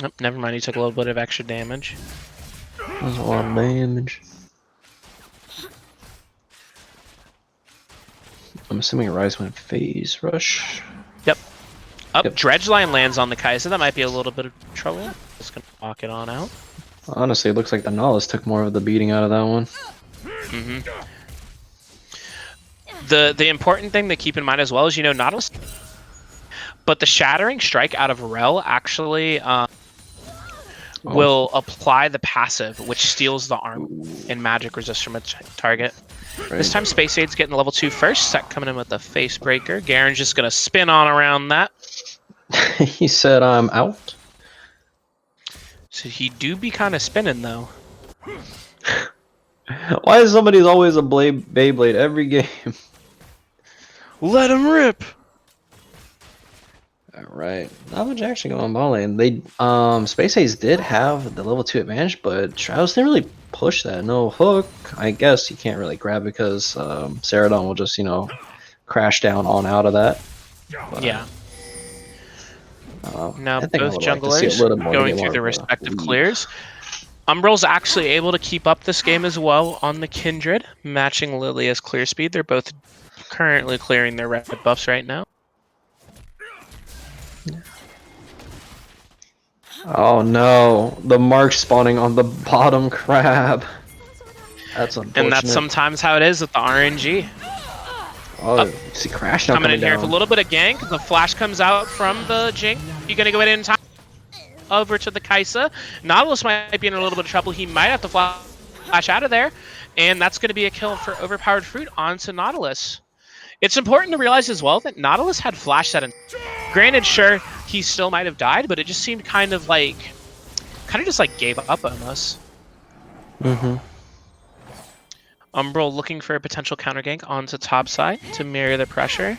Oh, never mind, he took a little bit of extra damage. That's a lot of damage. I'm assuming Rise went phase rush. Yep. Up, Yep. Dredgeline lands on the Kaisa. That might be a little bit of trouble. Just gonna walk it on out. Honestly, it looks like the Nihilist took more of the beating out of that one. Mm-hmm. The important thing to keep in mind as well is, Nautilus, but the Shattering Strike out of Rel actually will apply the passive, which steals the arm and magic resist from a target. Right. This time Spayc Ayds getting level 2 first. Set coming in with the Face Breaker. Garen's just going to spin on around that. He said, I'm out. So he do be kind of spinning, though. Why is somebody's always a Beyblade every game? Let him rip! Alright, not much action going on ball lane. They, Spayc Ayds did have the level 2 advantage, but Travis didn't really push that. No hook. I guess you can't really grab because Ceradon will just, crash down on out of that. But, Yeah. Now I think I both would like to see a junglers little more going get through more their of a respective lead. clears. Umbral's actually able to keep up this game as well on the Kindred, matching Lilia's clear speed. They're both currently clearing their red buffs right now. Oh no, the mark spawning on the bottom crab. That's unfortunate. And that's sometimes how it is with the RNG. Oh, see Crash now Coming in here down. for a little bit of gank. The flash comes out from the Jink. You gonna go in time? Over to the Kaisa. Nautilus might be in a little bit of trouble. He might have to flash out of there. And that's going to be a kill for Overpowered Fruit onto Nautilus. It's important to realize as well that Nautilus had flash set in. Granted, sure, he still might have died, but it just seemed kind of just like gave up on us. Mm-hmm. Umbral looking for a potential counter gank onto top side to mirror the pressure.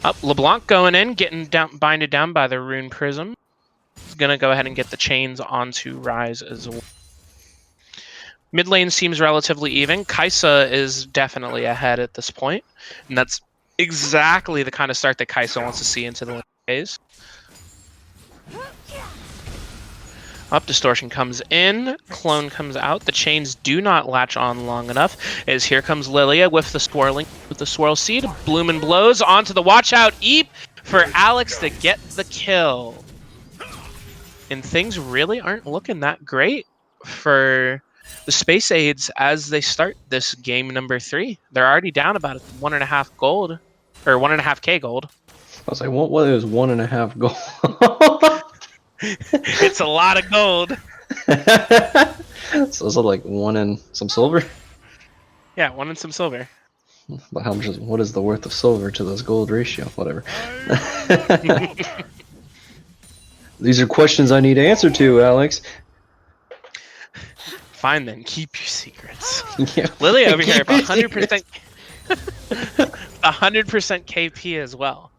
Up, LeBlanc going in, getting binded down by the Rune Prism. He's going to go ahead and get the chains onto Rise as well. Mid lane seems relatively even. Kaisa is definitely ahead at this point, and that's exactly the kind of start that Kaisa wants to see into the lane phase. Up, Distortion comes in, Clone comes out. The chains do not latch on long enough, as here comes Lilia with the Swirl Seed. Bloom and blows onto the Watch Out Eep for Alex to get the kill. And things really aren't looking that great for the Spayc Ayds as they start this game number 3. They're already down about 1.5 gold, or 1.5k gold. I was like, what is 1.5 gold? It's a lot of gold. So is it like 1 and some silver? Yeah, 1 and some silver. But how much what is the worth of silver to this gold ratio? Whatever. These are questions I need to answer to, Alex. Fine then, keep your secrets. Yeah. Lily over here, Keep your 100%, 100% KP as well.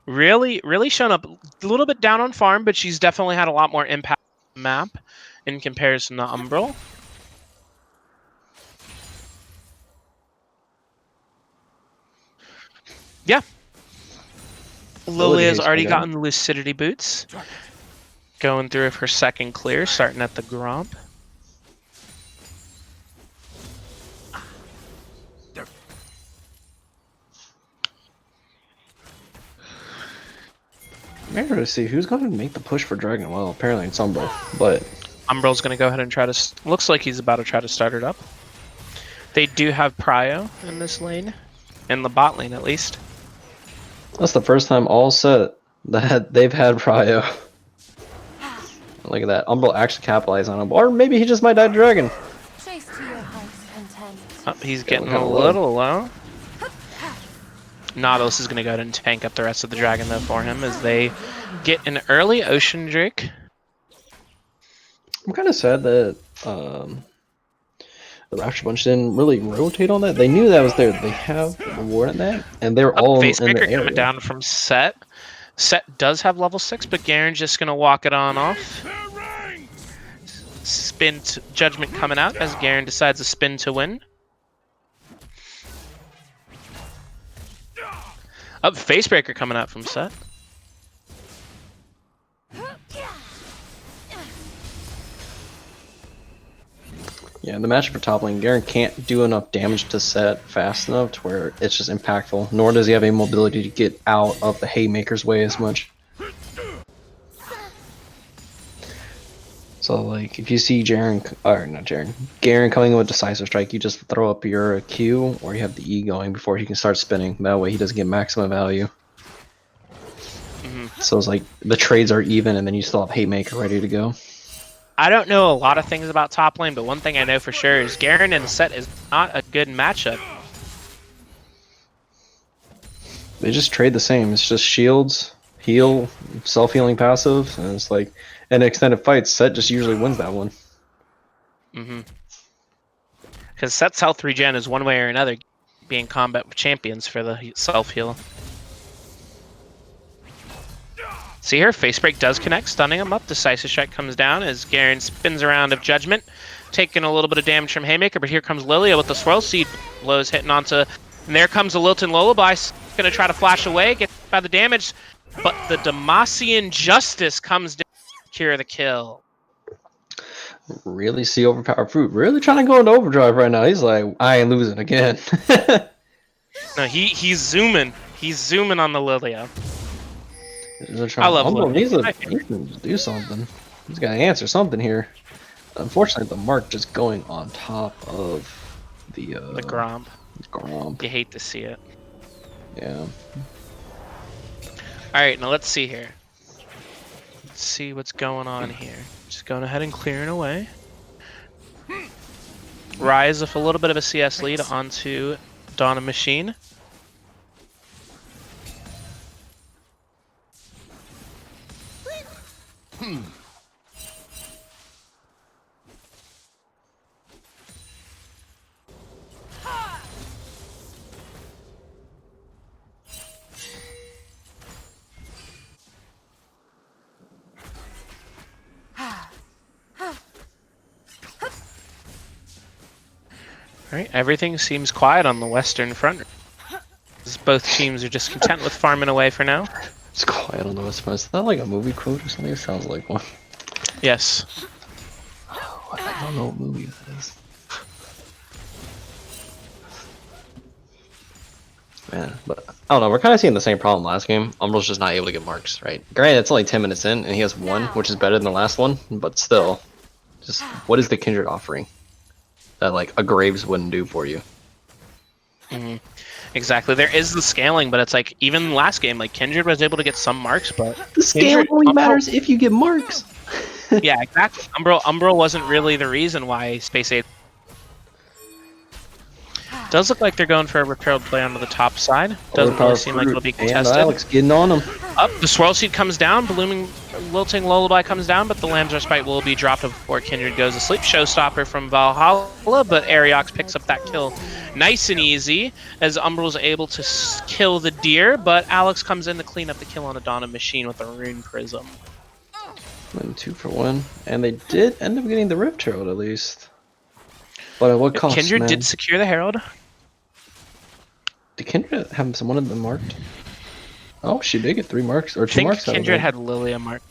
Really shown up a little bit down on farm, but she's definitely had a lot more impact on the map in comparison to Umbral. Yeah. Lily has already gotten the Lucidity boots. Going through her second clear, starting at the Gromp. I'm eager to see who's going to make the push for Dragon. Well, apparently it's Umbral, but Umbral's going to go ahead and try to... Looks like he's about to try to start it up. They do have Prio in this lane. In the bot lane, at least. that's the first time all set that they've had Prio. Look at that. Umbral actually capitalized on him. Or maybe he just might die to Dragon. Chase to your heart's content. Oh, he's getting kinda a low. little low. Nautilus is going to go ahead and tank up the rest of the Dragon, though, for him, as they get an early Ocean Drake. I'm kind of sad that the Rapture Bunch didn't really rotate on that. They knew that was there. They have rewarded that, and they're all Face in Breaker the area. coming down from set. Set does have level 6, but Garen's just going to walk it on off. Spin Judgment coming out as Garen decides to spin to win. Up, Facebreaker coming out from Set. Yeah, the matchup for top lane, Garen can't do enough damage to Set fast enough to where it's just impactful, nor does he have any mobility to get out of the Haymaker's way as much. So, like, if you see Garen coming in with Decisive Strike, you just throw up your Q, or you have the E going before he can start spinning. That way he doesn't get maximum value. So it's like, the trades are even, and then you still have Haymaker ready to go. I don't know a lot of things about top lane, but one thing I know for sure is Garen and Set is not a good matchup. They just trade the same. It's just shields, heal, self-healing passive, and it's like, in extended fights, Set just usually wins that one. Because Set's health regen is one way or another being combat with champions for the self-heal. See here, Face Break does connect, stunning him up. Decisive Strike comes down as Garen spins around of Judgment, taking a little bit of damage from Haymaker, but here comes Lilia with the Swirl Seed blows hitting onto... And there comes a Lilton Lullaby, going to try to flash away, get by the damage, but the Demacian Justice comes down to secure the kill. Really see Overpowered Fruit. Really trying to go into overdrive right now. He's like, I ain't losing again. No, he's zooming. He's zooming on the Lilia. I love He can do something. He's got to answer something here. Unfortunately, the Mark just going on top of the Gromp. Gromp. You hate to see it. Yeah. Alright, now let's see here. Let's see what's going on here. Just going ahead and clearing away. Rise with a little bit of a CS lead onto Dawn of Machine. Alright, everything seems quiet on the Western Front. Both teams are just content with farming away for now. It's quiet on the West Front. Is that like a movie quote or something? It sounds like one. Yes. I don't know what movie that is. Man, but I don't know. We're kind of seeing the same problem last game. Umbral's just not able to get marks, right? Granted, it's only 10 minutes in, and he has one, which is better than the last one. But still, just what is the Kindred offering that like a Graves wouldn't do for you? Exactly. There is the scaling, but it's like even last game, like Kindred was able to get some marks, but The scale only matters if you get marks. yeah, exactly. Umbral wasn't really the reason why Spayc Ayds. Does look like they're going for a repaired play onto the top side. Doesn't really seem like it'll be contested. And Alex getting on him. Up, the Swirl Seed comes down, Lilting Lullaby comes down, but the Lamb's Respite will be dropped before Kindred goes to sleep. Showstopper from Valhalla, but Ariox picks up that kill nice and easy as Umbral's able to kill the deer, but Alex comes in to clean up the kill on a Dawn of Machine with a Rune Prism. And 2 for 1. And they did end up getting the Rift Herald at least. But at what cost, Kindred man? did secure the Herald. Did Kindred have someone of them marked? Oh, she did get 3 marks, or I 2 think marks. Kindred had Lilia marked.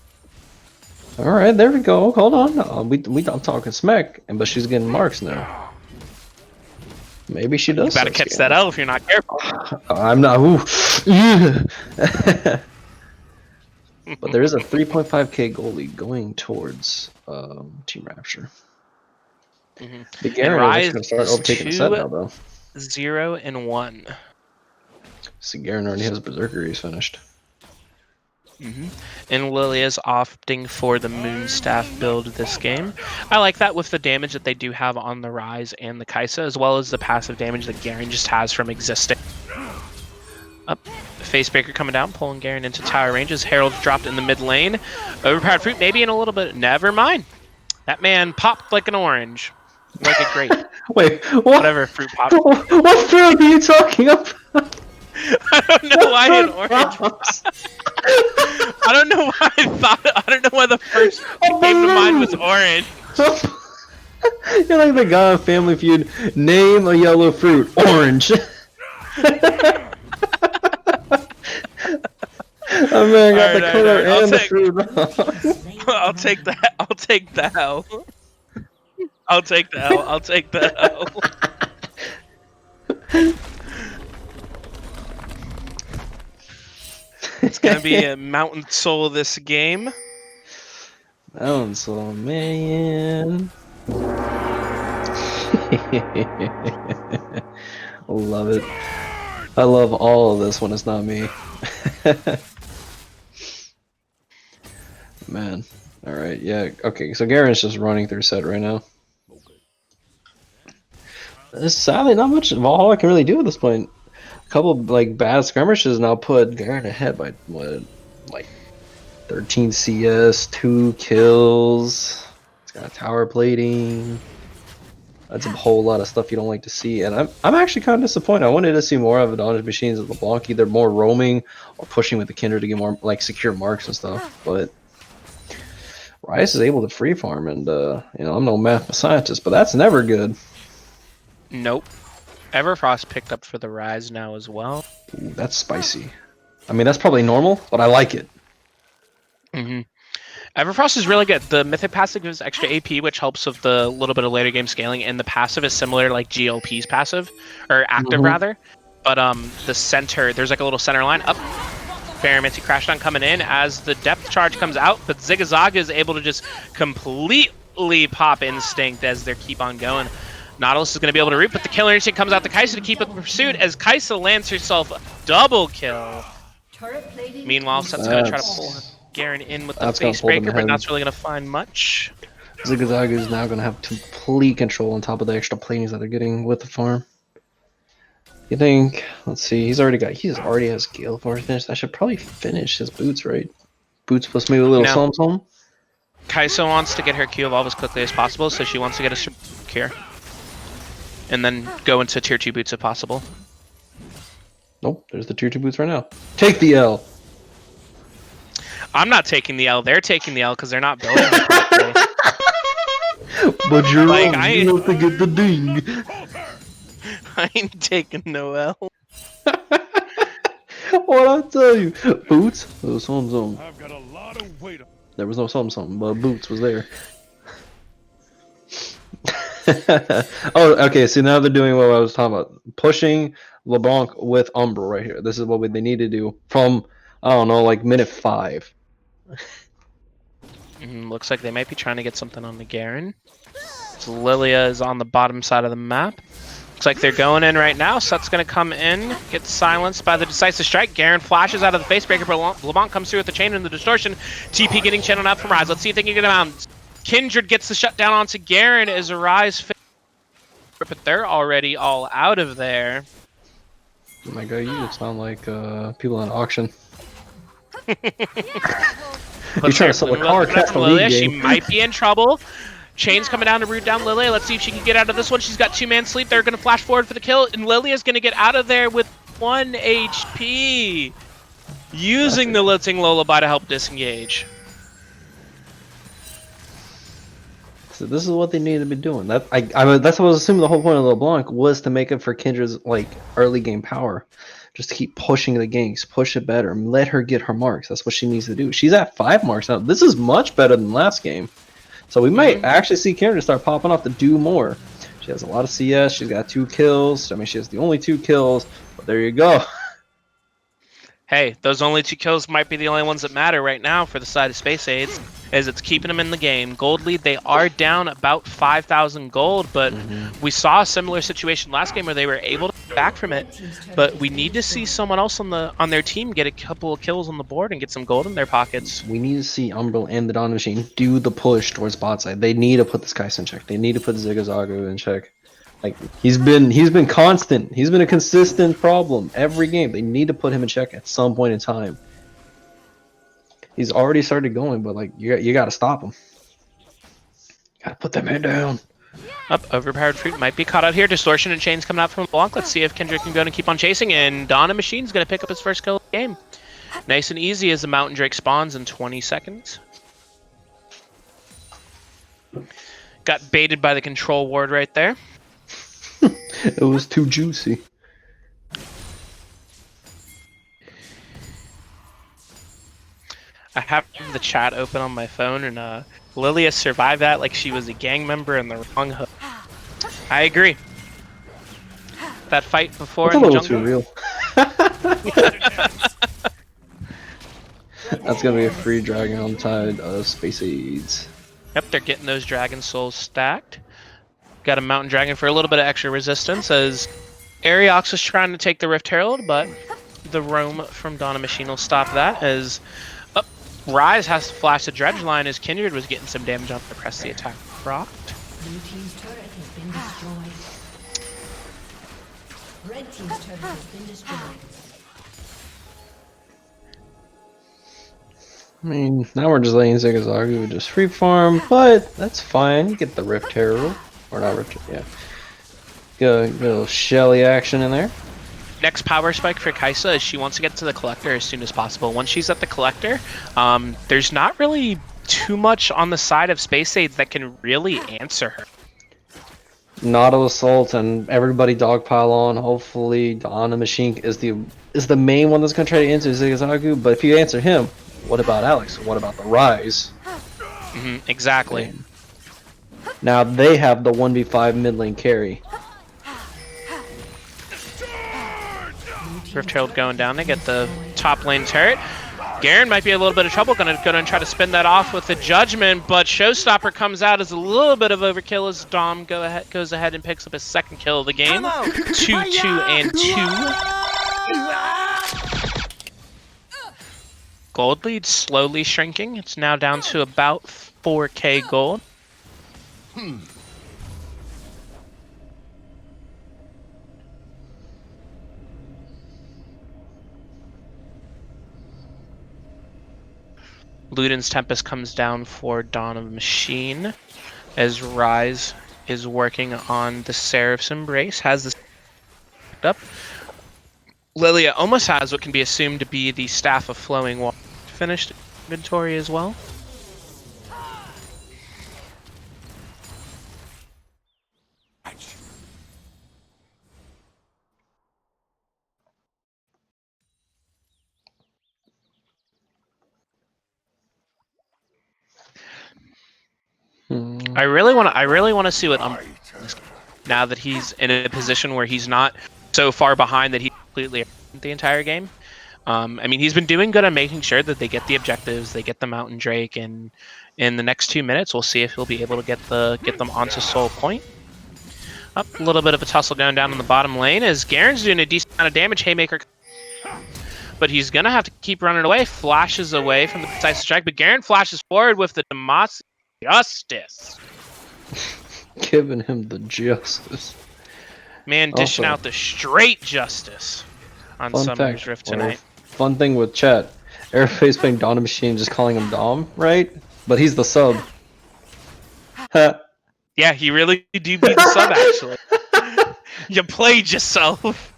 All right, there we go. Hold on, I'm talking smack, but she's getting marks now. Maybe she does. You better catch that L if you're not careful. I'm not. Ooh. But there is a 3.5k goal lead going towards Team Rapture. The Garen is going to start overtaking the set now, though. 0-1. So Garen already has Berserker. He's finished. And Lilia's opting for the Moonstaff build this game. I like that with the damage that they do have on the Rise and the Kaisa, as well as the passive damage that Garen just has from existing. Up, Facebreaker coming down, pulling Garen into tower ranges. Herald's dropped in the mid lane. Overpowered Fruit maybe in a little bit. Never mind. That man popped like an orange. Like a grape. Wait, what? Whatever fruit popped. What fruit are you talking about? I don't know why an orange popped. I don't know why I don't know why the first thing came to mind was orange. You're like the guy on Family Feud. Name a yellow fruit. Orange. Oh man, I got the color and the fruit wrong. I'll take that. I'll take the L. I'll take the L. I'll take the L. It's gonna be a Mountain Soul this game. Mountain Soul, man. Love it. I love all of this when it's not me. Man. Alright, yeah. Okay, so Garen's just running through set right now. There's sadly not much Valhalla can really do at this point. A couple of, like, bad skirmishes now put Garen ahead by what, like 13 CS, 2 kills. It's got tower plating. That's a whole lot of stuff you don't like to see, and I'm actually kind of disappointed. I wanted to see more of Adonis Machines at LeBlanc, either more roaming or pushing with the Kindred to get more like secure marks and stuff. But Rice is able to free farm, and you know, I'm no math scientist, but that's never good. Nope. Everfrost picked up for the Rise now as well. Ooh, that's spicy. I mean, that's probably normal, but I like it. Mm-hmm. Everfrost is really good. The Mythic passive gives extra AP, which helps with the little bit of later game scaling, and the passive is similar like GOP's passive, or active rather. But the center, there's like a little center line up. Baromancy Crashdown coming in as the depth charge comes out, but Zigzaga is able to just completely pop Instinct as they keep on going. Nautilus is going to be able to root, but the Killer Instinct comes out to Kaisa to keep up the pursuit as Kaisa lands herself double kill. Meanwhile, Set's going to try to pull Garen in with the face breaker, but that's really going to find much. Zigzaga is now going to have complete control on top of the extra planes that they're getting with the farm. You think? Let's see. He already has Gale for his finish. I should probably finish his boots, right? Boots plus maybe a little something. Kaisa wants to get her Q evolve as quickly as possible, so she wants to get a here. And then go into tier 2 boots if possible. Nope, there's the tier 2 boots right now. Take the L! I'm not taking the L, they're taking the L because they're not building it properly. But you're like, wrong, you have to get the ding! I ain't taking no L. What I tell you? Boots? There was something. I've got a lot of weight. There was no something, but Boots was there. Oh, okay, so now they're doing what I was talking about. Pushing LeBlanc with Umbral right here. This is what they need to do from, I don't know, like minute 5. Looks like they might be trying to get something on the Garen. So Lilia is on the bottom side of the map. Looks like they're going in right now. Set's going to come in, get silenced by the Decisive Strike. Garen flashes out of the face breaker, but LeBlanc comes through with the chain and the distortion. TP getting channeled out from Rise. Let's see if they can get him out. Kindred gets the shutdown onto Garen as a Rise, but they're already all out of there. Oh my god, you just sound like people at an auction. You're trying to sell a car, catch the lead She game. might be in trouble. Chain's coming down to root down Lilia. Let's see if she can get out of this one. She's got 2-man sleep. They're going to flash forward for the kill, and Lilia's going to get out of there with 1 HP. Using the Lilting Lullaby to help disengage. So this is what they need to be doing. That's what I was assuming the whole point of LeBlanc was to make it for Kindred's like early game power. Just to keep pushing the ganks, push it better, and let her get her marks. That's what she needs to do. She's at 5 marks now. This is much better than last game. So we might actually see Kindred start popping off to do more. She has a lot of CS. She's got 2 kills. I mean, she has the only 2 kills. But there you go. Hey, those only 2 kills might be the only ones that matter right now for the side of Spayc Ayds, as it's keeping them in the game. Gold lead, they are down about 5,000 gold, but we saw a similar situation last game where they were able to get back from it. But we need to see someone else on their team get a couple of kills on the board and get some gold in their pockets. We need to see Umbral and the Dawn Machine do the push towards bot side. They need to put this Kaisa in check. They need to put Zigzaga in check. Like he's been constant. He's been a consistent problem every game. They need to put him in check at some point in time. He's already started going, but like you got to stop him. Got to put that man down. Overpowered Fruit might be caught out here. Distortion and Chains coming out from LeBlanc. Let's see if Kindred can go and keep on chasing. And Dawn and Machine's going to pick up his first kill of the game. Nice and easy as the Mountain Drake spawns in 20 seconds. Got baited by the control ward right there. It was too juicy. I have the chat open on my phone, and Lilia survived that like she was a gang member in the wrong hood. I agree. That fight before That's a in the little jungle. too real. That's gonna be a free dragon on tide of Spayc Ayds. Yep, they're getting those dragon souls stacked. Got a mountain dragon for a little bit of extra resistance as Ariox was trying to take the Rift Herald, but the roam from Dawn of Machine will stop that as Rise has to flash the dredge line as Kindred was getting some damage on the press the attack proc. Blue team's turret has been destroyed. Red team's turret has been destroyed. I mean, now we're just letting Zigzagu just free farm, but that's fine. You get the Rift Herald. Or not Rift, yeah. Get a little Shelly action in there. Next power spike for Kaisa is she wants to get to the collector as soon as possible. Once she's at the collector, there's not really too much on the side of Spayc Ayds that can really answer her. Nautilus Assault and everybody dogpile on. Hopefully, Dawn of Machine is the main one that's gonna try to answer Zigzagu. But if you answer him, what about Alex? What about the Rise? Exactly. Now they have the 1v5 mid lane carry. Rift Herald going down. They get the top lane turret. Garen might be a little bit of trouble. Gonna try to spin that off with the Judgment, but Showstopper comes out as a little bit of overkill as Dom goes ahead and picks up his second kill of the game. 2-2 and 2. Gold lead slowly shrinking. It's now down to about 4k gold. Luden's Tempest comes down for Dawn of Machine as Rise is working on the Seraph's Embrace. Has this up. Lilia almost has what can be assumed to be the Staff of Flowing Water finished inventory as well. I really want to see what now that he's in a position where he's not so far behind that he completely the entire game. I mean, he's been doing good on making sure that they get the objectives, they get the Mountain Drake, and in the next 2 minutes, we'll see if he'll be able to get them onto Soul Point. Up a little bit of a tussle going down in the bottom lane as Garen's doing a decent amount of damage. Haymaker, but he's gonna have to keep running away. Flashes away from the decisive strike, but Garen flashes forward with the Demos justice. Giving him the justice. Man, dishing out the straight justice on Summer's Rift tonight. Fun thing with chat. Airface playing Dawn of Machine, just calling him Dom, right? But he's the sub. Yeah, he really do be the sub, actually. You played yourself.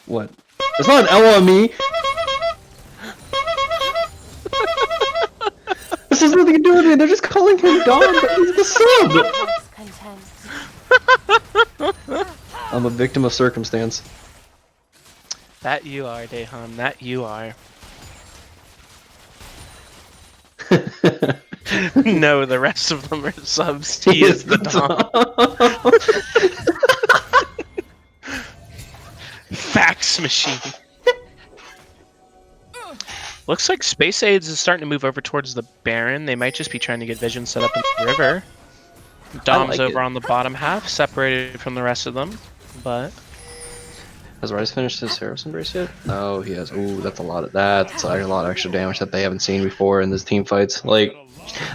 What? It's not an LME. This has nothing to do with it. They're just calling him Dom, but he's the sub. I'm a victim of circumstance. That you are, Dae Han. That you are. No, the rest of them are subs. He is the Dom. Fax machine. Looks like Spayc Ayds is starting to move over towards the Baron. They might just be trying to get vision set up in the river. Dom's over on the bottom half, separated from the rest of them, but... Has Rise finished his Seraph's Embrace yet? No, he has. Ooh, that's a lot of extra damage that they haven't seen before in this team fights. Like,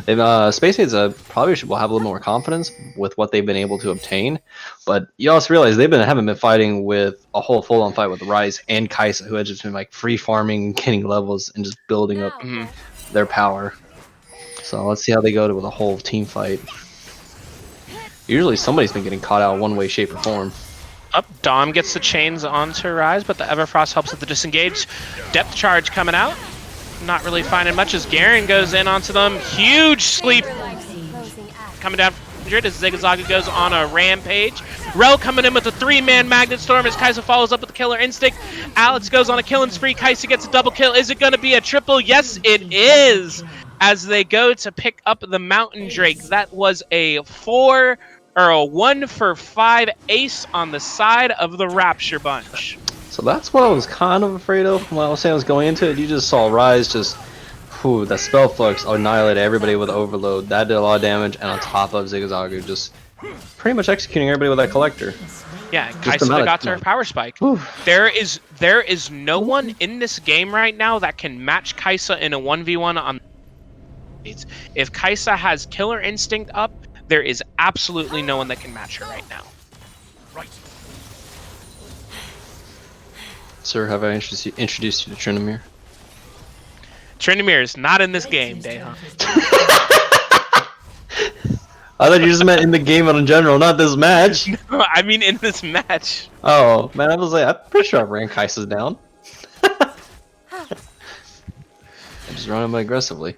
Spayc Ayds probably will have a little more confidence with what they've been able to obtain, but you also realize haven't been fighting with a whole full-on fight with Rise and Kaisa, who has just been like free farming, getting levels, and just building up their power. So let's see how they go with a whole team fight. Usually somebody's been getting caught out one way, shape, or form. Up, Dom gets the chains onto Rise, but the Everfrost helps with the disengage. Depth charge coming out. Not really finding much as Garen goes in onto them. Huge sleep coming down from 100 as Zigzaga goes on a rampage. Rel coming in with a 3-man Magnet Storm as Kai'Sa follows up with the Killer Instinct. Alex goes on a killing spree. Kai'Sa gets a double kill. Is it going to be a triple? Yes, it is. As they go to pick up the Mountain Drake. That was a 1 for 5 ace on the side of the Rapture Bunch. So that's what I was kind of afraid of when I was saying I was going into it. You just saw Rise just, whew, that spell flux annihilated everybody with Overload. That did a lot of damage, and on top of Zigzagu just pretty much executing everybody with that collector. Yeah, Kai'Sa got to her power spike. There is no one in this game right now that can match Kai'Sa in a 1v1 on. If Kai'Sa has Killer Instinct up, there is absolutely no one that can match her right now. Right. Sir, have I introduced you to Trinamir? Trinamir is not in this game, Dae Han. I thought you just meant in the game in general, not this match. No, I mean in this match. Oh, man, I was like, I'm pretty sure I ran Kai'Sa's down. I just run him aggressively.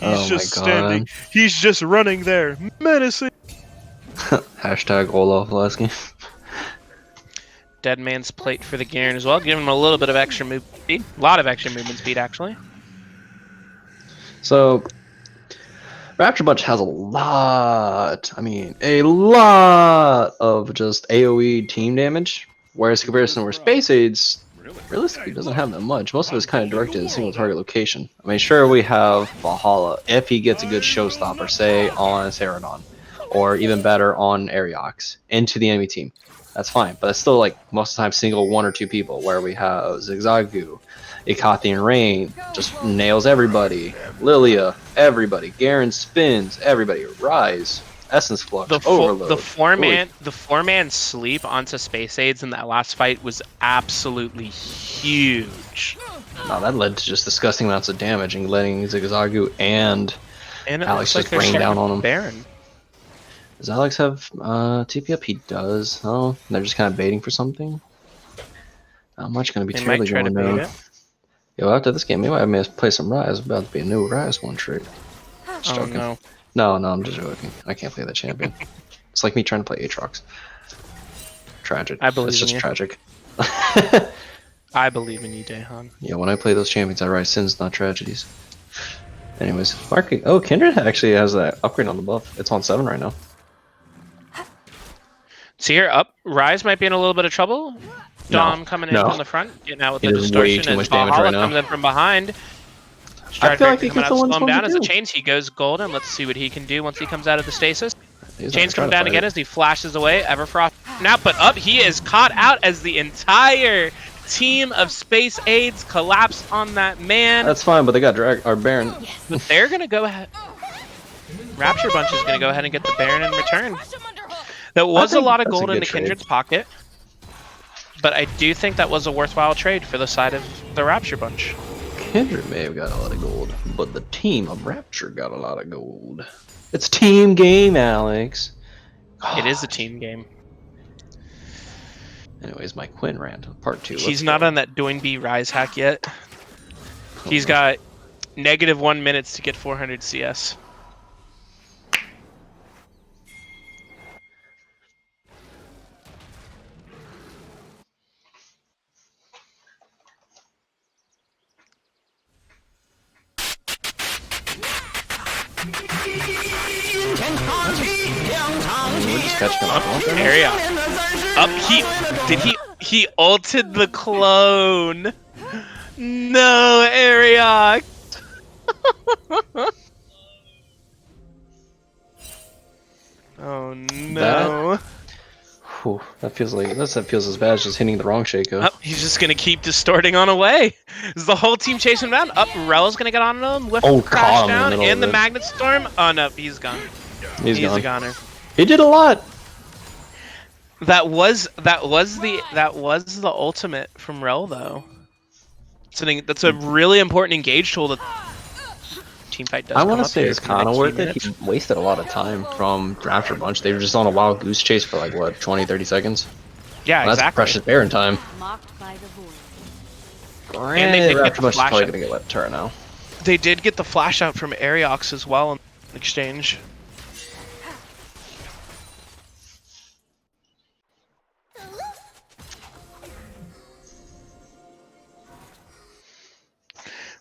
He's just standing. He's just running there, menacing. Hashtag Olaf last game. Dead Man's Plate for the Garen as well, giving him a little bit of extra move speed. A lot of extra movement speed, actually. So, Rapture Bunch has a lot, a lot of just AoE team damage, whereas in comparison where Spayc Ayds realistically doesn't have that much. Most of it's kind of directed at a single target location. I mean, sure, we have Valhalla if he gets a good showstopper, say on Ceradon, or even better on Ariox, into the enemy team. That's fine, but it's still like most of the time single 1 or 2 people, where we have Zigzagu, Ikathian Rain, just nails everybody, Lilia, everybody, Garen spins, everybody, Rise, Essence Flux, Overload. The four man sleep onto Spayc Ayds in that last fight was absolutely huge. No, that led to just disgusting amounts of damage and letting Zigzagu and Alex just rain down on him. Baron. Does Alex have TP up? He does. Oh, they're just kind of baiting for something. Not much going to be terribly going down. Yo, after this game, maybe I may play some Rise. About to be a new Rise one trick. Just joking. No. No, I'm just joking. I can't play that champion. It's like me trying to play Aatrox. Tragic. I believe it's just in you. tragic. I believe in you, Dae Han. Yeah, when I play those champions, I write sins, not tragedies. Anyways, marking. Oh, Kindred actually has that upgrade on the buff. It's on 7 right now. See here, up. Rise might be in a little bit of trouble. Dom coming in from the front, getting out with the distortion, and Valhalla comes in from behind. I feel like he can slow him down as the chains. He goes golden. Let's see what he can do once he comes out of the stasis. Chains come down again as he flashes away. Everfrost now, but up. He is caught out as the entire team of Spayc Ayds collapse on that man. That's fine, but they got Baron. But they're gonna go ahead. Rapture Bunch is gonna go ahead and get the Baron in return. That was a lot of gold in the Kindred's pocket, but I do think that was a worthwhile trade for the side of the Rapture Bunch. Kindred may have got a lot of gold, but the team of Rapture got a lot of gold. It's a team game, Alex. God. It is a team game. Anyways, my Quinn rant, part 2. He's not on that Doinby Rise hack yet. He's got -1 minutes to get 400 CS. We're just catching up. Area. Up. He ulted the clone. No, Ariok. Oh no. That feels as bad as just hitting the wrong Shaco. He's just gonna keep distorting on away. Is the whole team chasing him down? Up, Rel's gonna get on him. Whiff, crash down, and the Magnet Storm. Oh no, he's gone. He's a goner. He did a lot. That was the ultimate from Rel though. That's a really important engage tool team fight does I come want to up say here it's in the kind of next few worth it. minutes. He wasted a lot of time from Rapture Bunch. They were just on a wild goose chase for like, what, 20, 30 seconds? Yeah, Well, that's exactly. precious Baron time. Mocked by the void. And they did get Rapture the Bunch is flash probably out. going to get left turret now. They did get the flash out from Ariox as well in exchange.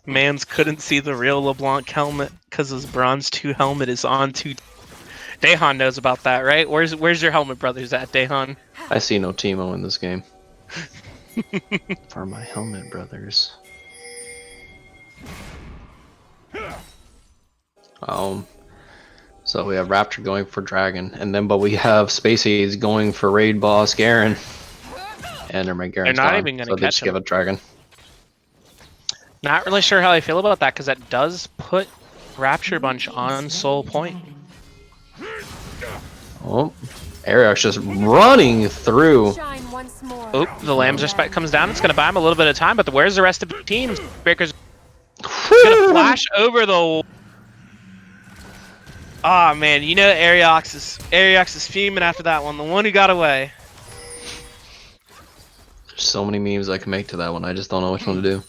Mans couldn't see the real LeBlanc helmet because his Bronze 2 helmet is on 2. Dae Han knows about that, right? Where's your helmet brothers at, Dae Han? I see no Teemo in this game. For my helmet brothers. So we have Rapture going for Dragon, and then but we have Spayc Ayds going for Raid Boss Garen. And their Garen's They're not gone, even gonna so they catch just him. give it Dragon. Not really sure how I feel about that because that does put Rapture Bunch on Soul Point. Oh, Ariox just running through. Shine once more. Oh, the Lamb's Respect comes down. It's going to buy him a little bit of time, but where's the rest of the team? Breaker's going to flash over the... Ah, man, you know Ariox is fuming after that one. The one who got away. There's so many memes I can make to that one. I just don't know which one to do.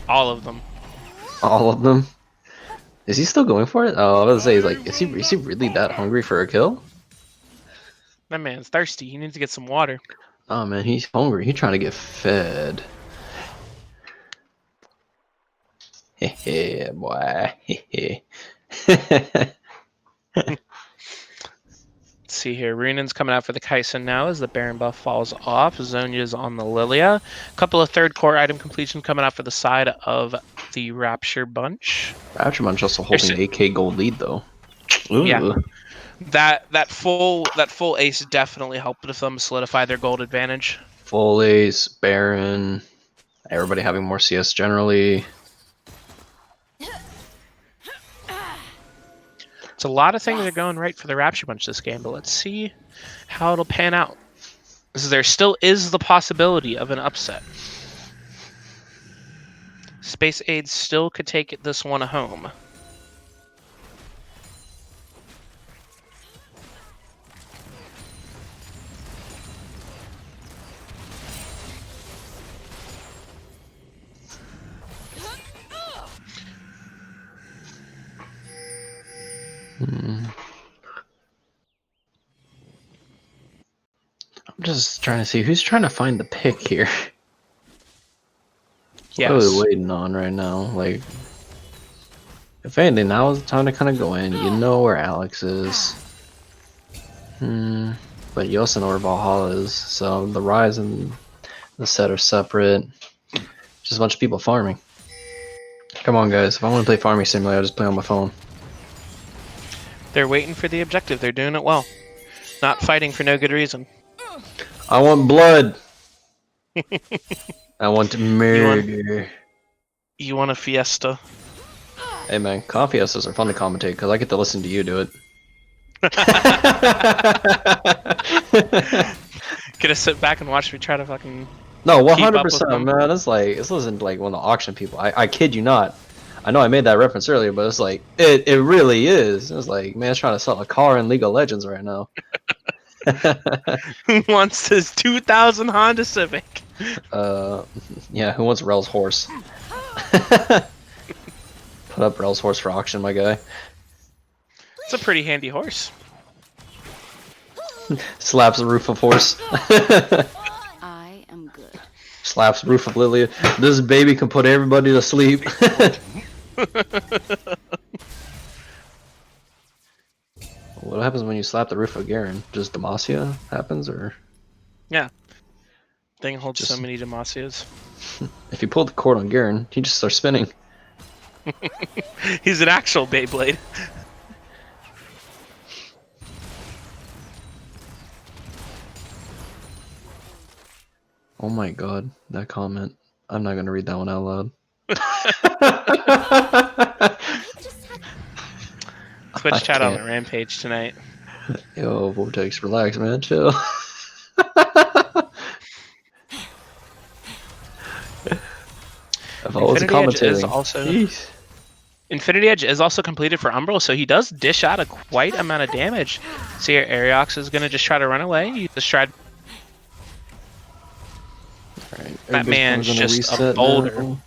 All of them. All of them. Is he still going for it? Oh, I was gonna say, he's like, is he really that hungry for a kill? That man's thirsty. He needs to get some water. Oh man, he's hungry. He's trying to get fed. Hehe, boy. Hehe. Let's see here. Runan's coming out for the Kaisen now as the Baron buff falls off. Zonya's on the Lilia. A couple of third core item completion coming out for the side of the Rapture Bunch. Rapture Bunch also holding an 8k gold lead though. Ooh. Yeah. That full ace definitely helped them solidify their gold advantage. Full ace, Baron, everybody having more CS generally. It's a lot of things are going right for the Rapture Bunch this game, but let's see how it'll pan out. So there still is the possibility of an upset. Spayc Ayds still could take this one home. I'm just trying to see who's trying to find the pick here. Yes. What are we waiting on right now? Like, if anything, now is the time to kind of go in. You know where Alex is. But you also know where Valhalla is. So the Rise and the set are separate. Just a bunch of people farming. Come on, guys. If I want to play Farming Simulator, I'll just play on my phone. They're waiting for the objective. They're doing it well. Not fighting for no good reason. I want blood. I want murder. You want a fiesta? Hey man, coffee fiestas are fun to commentate because I get to listen to you do it. Get to sit back and watch me try to fucking... No, keep up with 100%, them. man. It's like, it's listening to like one of the auction people. I kid you not. I know I made that reference earlier, but it's like, it really is. It's like, man, it's trying to sell a car in League of Legends right now. Who wants this 2000 Honda Civic? Yeah, who wants Rel's horse? Put up Rel's horse for auction, my guy. It's a pretty handy horse. Slaps the roof of horse. I am good. Slaps roof of Lilia. This baby can put everybody to sleep. What happens when you slap the roof of Garen? Just Demacia happens, or Yeah. Thing holds so Just- many Demasias. if you pull the cord on Garen, he just starts spinning. He's an actual Beyblade. Oh my god, that comment. I'm not gonna read that one out loud. Twitch I chat on can't. the rampage tonight. Yo, Vortex, relax, man, chill. Hey, If it's a Infinity Edge is commentating. also Jeez. Infinity Edge is also completed for Umbral, so he does dish out a quite amount of damage. See here, Ariox is gonna just try to run away. He just tried. Alright, That man's just a boulder. now.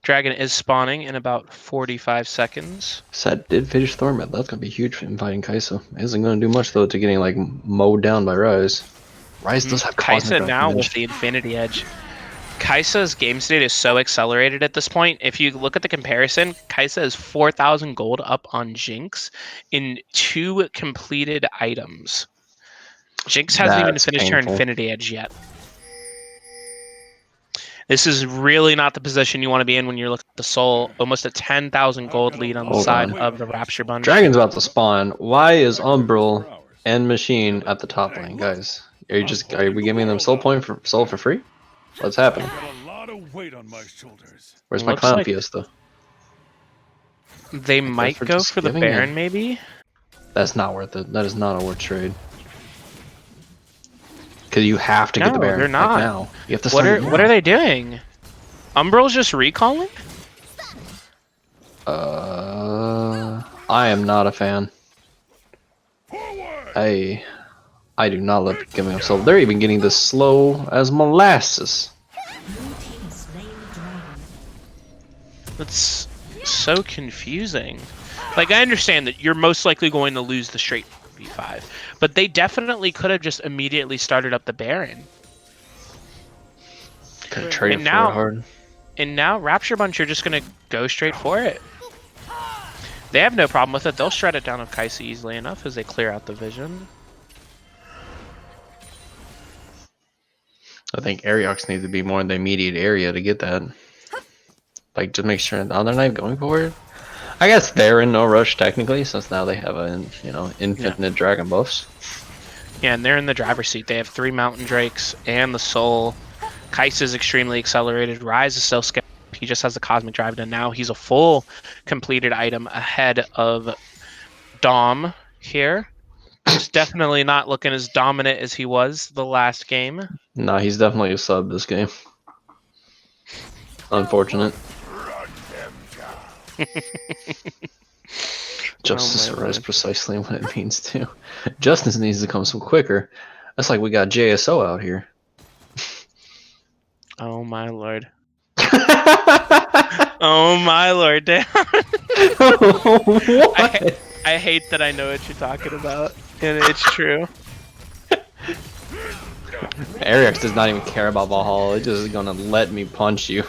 Dragon is spawning in about 45 seconds. Set did finish Thornmet. That's gonna be huge for him fighting Kaisa. Isn't gonna do much though to getting like mowed down by Ryze. Ryze does have Kaisa Cosmic now Revenge. with the Infinity Edge. Kaisa's game state is so accelerated at this point. If you look at the comparison, Kaisa is 4,000 gold up on Jinx in 2 completed items. Jinx hasn't even That's finished her painful. Infinity Edge yet. This is really not the position you want to be in when you're looking at the Soul. Almost a 10,000 gold lead on the Hold side on. of the Rapture Bunch. Dragon's about to spawn. Why is Umbral and Machine at the top lane, guys? Are we giving them soul for free? What's happening? I've got a lot of weight on my shoulders. Where's my Looks Clown like- Fiesta? They might for go just for the giving Baron, it. maybe? That's not worth it. That is not a worth trade. Because you have to get the No, Baron. they're not. Like now. You have to What start are it what now. are they doing? Umbral's just recalling? I am not a fan. I do not love giving up soul. They're even getting this slow as molasses. Blue team has slain the dragon. That's so confusing. Like, I understand that you're most likely going to lose the straight B5, but they definitely could have just immediately started up the Baron. Could have traded And for now- it hard. And now Rapture Bunch are just going to go straight for it. They have no problem with it. They'll shred it down with Kaisa easily enough as they clear out the vision. I think Ariox needs to be more in the immediate area to get that. Like, just make sure. Oh, they're not going for it. I guess they're in no rush technically, since now they have a infinite dragon buffs. Yeah, and they're in the driver's seat. They have 3 Mountain Drakes and the Soul. Kaisa is extremely accelerated. Ryze is still scared. He just has the Cosmic Drive, and now he's a full completed item ahead of Dom here. He's definitely not looking as dominant as he was the last game. No, he's definitely a sub this game. Unfortunate. Justice Oh my is Lord. precisely what it means too. Justice needs to come some quicker. That's like we got JSO out here. Oh my lord. Oh my lord, Dae Han. What? I hate that I know what you're talking about, and it's true. Ariox does not even care about Valhalla. It's just gonna let me punch you.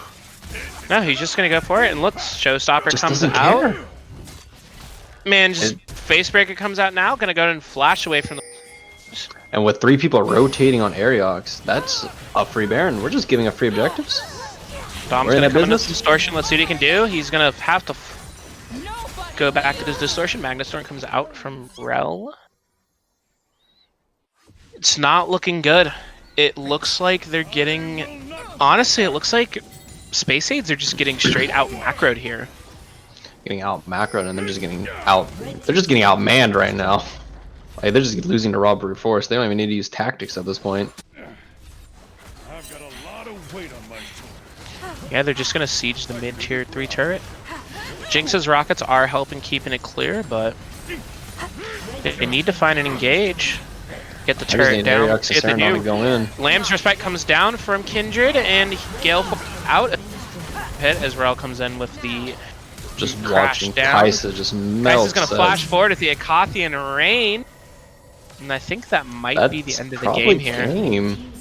No, he's just gonna go for it, and look, Showstopper Just comes doesn't out. care. Man, just Facebreaker comes out now, gonna go and flash away from the... And with 3 people rotating on Ariox, that's a free Baron. We're just giving a free objectives. Dom's We're in gonna that come into business? Distortion, let's see what he can do. He's gonna have to go back to his Distortion. Magnastorm comes out from Rel. It's not looking good. It looks like they're getting... Honestly, it looks like Spayc Ayds are just getting straight out macroed here. Getting out macroed and they're just getting out. They're just getting outmanned right now. Like they're just losing to raw brute force. They don't even need to use tactics at this point. I've got a lot of weight on my shoulders. Yeah, they're just gonna siege the mid-tier 3 turret. Jinx's rockets are helping keeping it clear, but they need to find an engage. Get the I just turret need down. Ariox See what they and Serenade to do. go in. Lamb's Respect comes down from Kindred, and Gale out hit as Rel comes in with the Just crash watching down. Kaisa just melt. Kaisa's gonna flash forward with the Akathian Rain. And I think that might be the end of the game here. Game.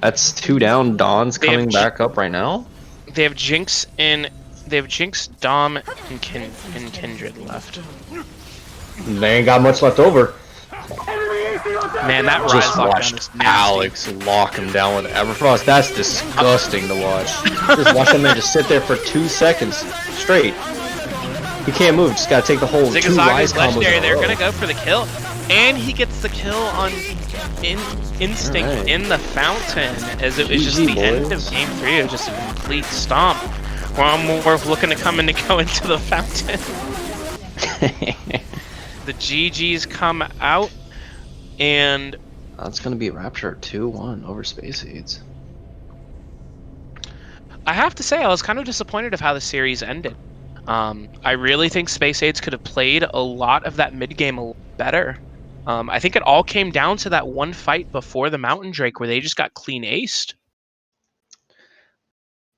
That's 2 down. Dawn's They have coming back up right now. They have Jinx, Dom, and Kindred left. They ain't got much left over. Man, that Rise Just lockdown watched is nasty. Alex lock him down with Everfrost. That's disgusting to watch. Just watch him man just sit there for 2 seconds straight. He can't move. Just gotta take the whole 2 Zigazag Rise is combos. legendary. in a They're row. gonna go for the kill, and he gets the kill on instinct Alright. in the fountain, as it was just GG, the end boys. of game 3. It was just a complete stomp. We're looking to come in to go into the fountain. The GGs come out, and That's gonna be Rapture 2-1 over Spayc Ayds. I have to say I was kind of disappointed of how the series ended. I really think Spayc Ayds could have played a lot of that mid game a lot better. I think it all came down to that one fight before the Mountain Drake where they just got clean aced.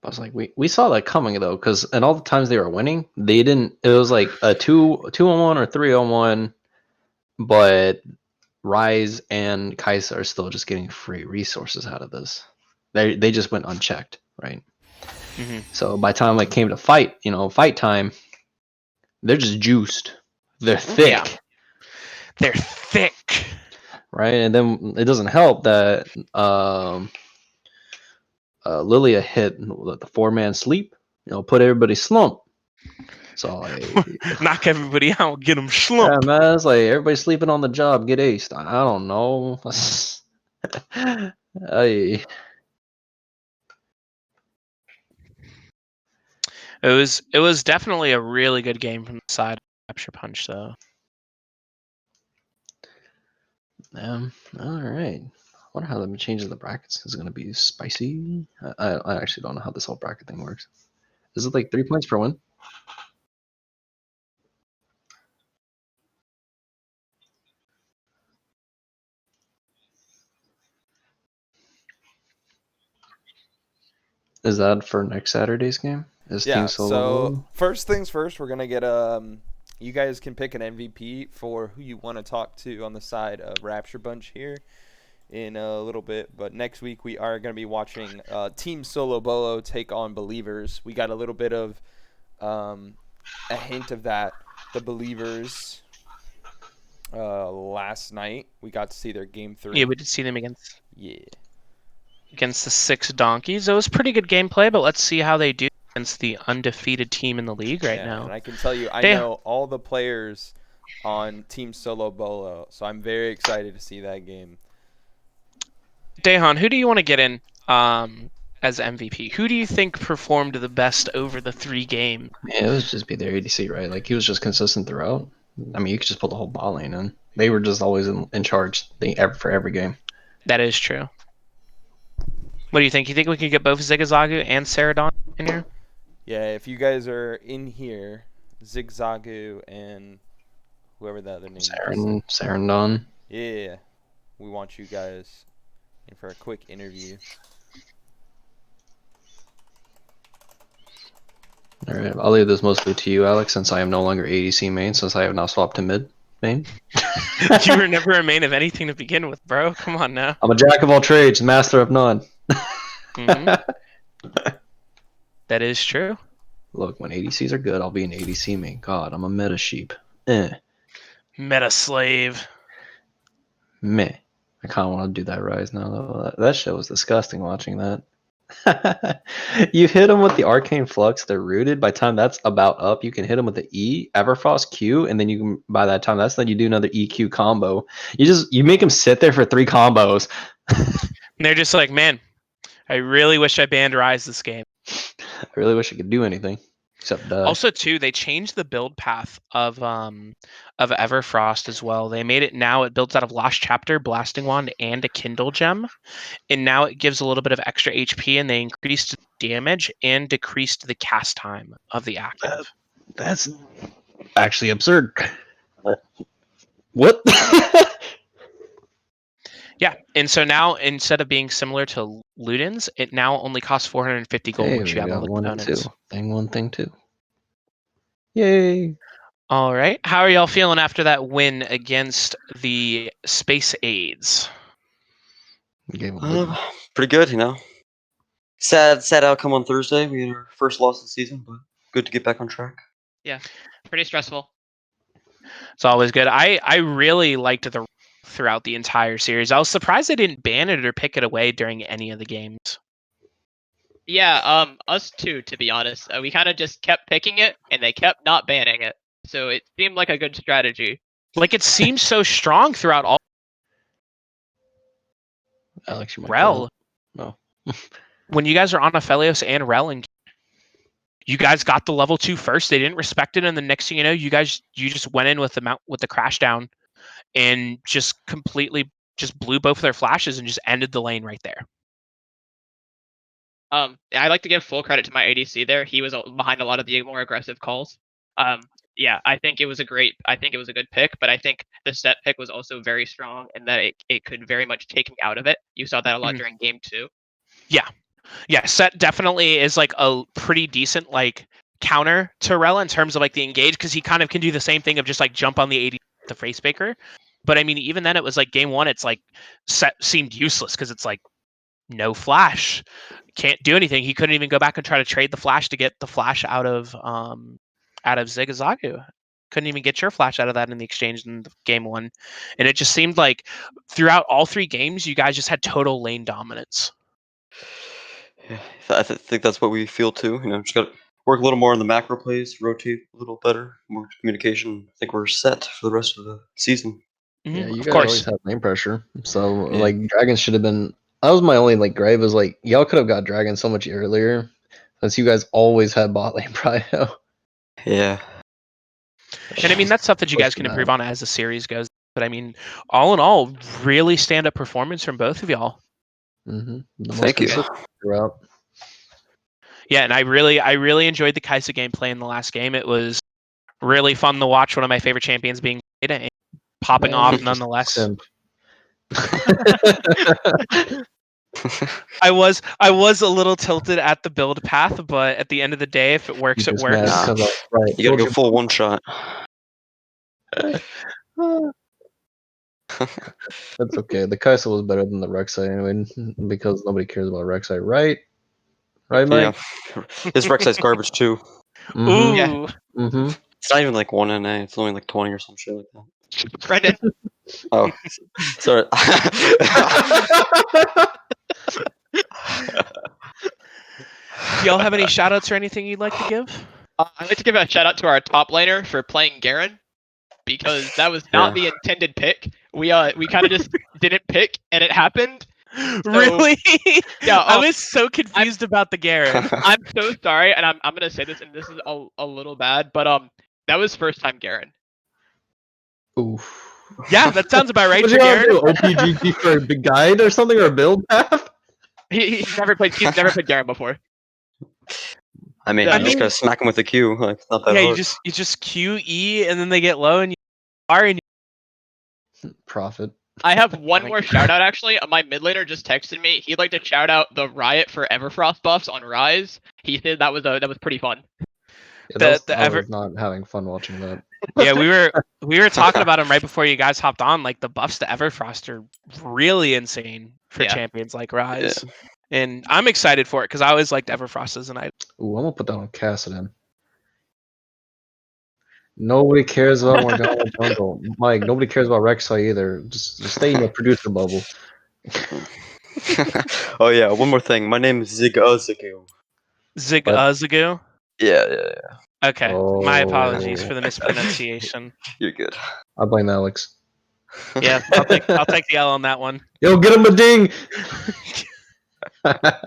I was like, we saw that coming though, because and all the times they were winning, they didn't. It was like a 2-on-1 or 3-on-1, but Rise and Kaisa are still just getting free resources out of this. They just went unchecked, right? Mm-hmm. So by the time it came to fight, fight time, they're just juiced. They're thick, Yeah. They're thick. right? And then it doesn't help that Lilia hit the 4-man sleep, put everybody slump. So knock everybody out, get them yeah, slumped. man, it's like everybody sleeping on the job, get aced. I don't know. It was definitely a really good game from the side of Rapture Bunch, though. All right. I wonder how that changes the brackets. Is it going to be spicy? I actually don't know how this whole bracket thing works. Is it like 3 points per win? Is that for next Saturday's game? Is Yeah. Team Solo? So first things first, we're gonna get you guys can pick an MVP for who you want to talk to on the side of Rapture Bunch here in a little bit. But next week we are going to be watching Team Solo Bolo take on Believers. We got a little bit of a hint of that. The Believers last night we got to see their game 3. Yeah, we did see them against the 6 Donkeys. It was pretty good gameplay, but let's see how they do against the undefeated team in the league right now. And I can tell you, I Damn. know all the players on Team Solo Bolo, so I'm very excited to see that game. Dae Han, who do you want to get in as MVP? Who do you think performed the best over the 3 games? Yeah, it was just be their ADC, right? Like he was just consistent throughout. I mean, you could just put the whole bot lane in. They were just always in charge for every game. That is true. What do you think? You think we could get both Zigzagu and Saradon in here? Yeah, if you guys are in here, Zigzagu and whoever the other name is. Sarandon. Yeah, we want you guys in for a quick interview. All right, I'll leave this mostly to you, Alex, since I am no longer ADC main, since I have now swapped to mid main. You were never a main of anything to begin with, bro. Come on now. I'm a jack of all trades, master of none. That is true. Look, when ADCs are good, I'll be an ADC main. God, I'm a meta sheep. Meta slave. Meh. I kind of want to do that Rise now, though. That shit was disgusting watching that. You hit them with the Arcane Flux, they're rooted. By the time that's about up, you can hit them with the E, Everfrost Q, and then you can, by that time, then you do another EQ combo. You make them sit there for 3 combos. And they're just like, man, I really wish I banned Rise this game. I really wish I could do anything except die. Also, too, they changed the build path of Everfrost as well. They made it now. It builds out of Lost Chapter, Blasting Wand, and a Kindle Gem, and now it gives a little bit of extra HP. And they increased damage and decreased the cast time of the active. That's actually absurd. What? Yeah, and so now instead of being similar to Luden's, it now only costs 450 gold once you have all the components. Thing 1, thing 2. Yay! All right, how are y'all feeling after that win against the Spayc Ayds? Pretty good, Sad outcome on Thursday. We had our first loss of the season, but good to get back on track. Yeah, pretty stressful. It's always good. I really liked the throughout the entire series. I was surprised they didn't ban it or pick it away during any of the games. Yeah, us too, to be honest. We kind of just kept picking it, and they kept not banning it. So it seemed like a good strategy. Like, it seemed so strong throughout all. Alex, you might Rel. No. When you guys are on Aphelios and Rel, and you guys got the level 2 first, they didn't respect it, and the next thing you know, you just went in with the crash down, and just completely just blew both of their flashes and just ended the lane right there. I like to give full credit to my ADC there. He was behind a lot of the more aggressive calls. Yeah, I think it was a good pick, but I think the set pick was also very strong and that it could very much take me out of it. You saw that a lot during game 2. Yeah, set definitely is like a pretty decent like counter to Rella in terms of like the engage, because he kind of can do the same thing of just like jump on the AD the face baker. But I mean, even then it was like game 1, it's like set seemed useless because it's like no flash, can't do anything. He couldn't even go back and try to trade the flash to get the flash out of Zigazagu. Couldn't even get your flash out of that in the exchange in game 1, and it just seemed like throughout all 3 games you guys just had total lane dominance. Yeah, I think that's what we feel too. Just got to work a little more on the macro plays, rotate a little better, more communication. I think we're set for the rest of the season. Yeah, you Of guys course. always have lane pressure. So Yeah. like Dragons should have been. That was my only like gripe, is like y'all could have got Dragon so much earlier, since you guys always had bot lane prio. Yeah. And I mean, that's stuff that you guys can improve on as the series goes. But I mean, all in all, really stand up performance from both of y'all. Mm-hmm. Thank you. Throughout. Yeah, and I really enjoyed the Kaisa gameplay in the last game. It was really fun to watch one of my favorite champions being Gator and popping off nonetheless. Simp. I was a little tilted at the build path, but at the end of the day, if it works, it Just works. mad because right. You gotta go full one shot. That's okay. The Kaisa was better than the Rek'Sai anyway, because nobody cares about Rek'Sai, right? Right, Mike? Yeah. His Rek'Sai's garbage too. Mm-hmm. Ooh, Yeah. Mm-hmm. It's not even like 1 NA. It's only like 20 or some shit like that. Brendan, Oh, sorry. do y'all have any shout outs or anything you'd like to give? I'd like to give a shout out to our top laner for playing Garen, because that was not the intended pick. We kind of just didn't pick, and it happened. Really? Yeah, I was so confused about the Garen. I'm so sorry, and I'm gonna say this, and this is a little bad, but that was first time Garen. Oof. Yeah, that sounds about right. What For you gonna Garen. do? OPGP for a big guide or something, or a build path? He's never played Garen before. I mean, Yeah. you just gotta smack him with the Q. Like, it's not that Yeah, hard. you just Q E and then they get low and you are and Profit. I have one more shout out actually. My mid laner just texted me. He'd like to shout out the Riot for Everfrost buffs on Rise. He said that was pretty fun. Yeah, I was not having fun watching that. Yeah, we were talking about him right before you guys hopped on. Like the buffs to Everfrost are really insane for champions like Rise, and I'm excited for it because I always liked Everfrost as an item. Ooh, I'm gonna put that on Kassadin. Nobody cares about Morgana Jungle. Mike, nobody cares about Rek'Sai either. Just stay in your producer bubble. Oh yeah, one more thing. My name is Zigazagu. Zigazagu? Yeah. Okay, my apologies for the mispronunciation. You're good. I blame Alex. Yeah, I'll take the L on that one. Yo, get him a ding! I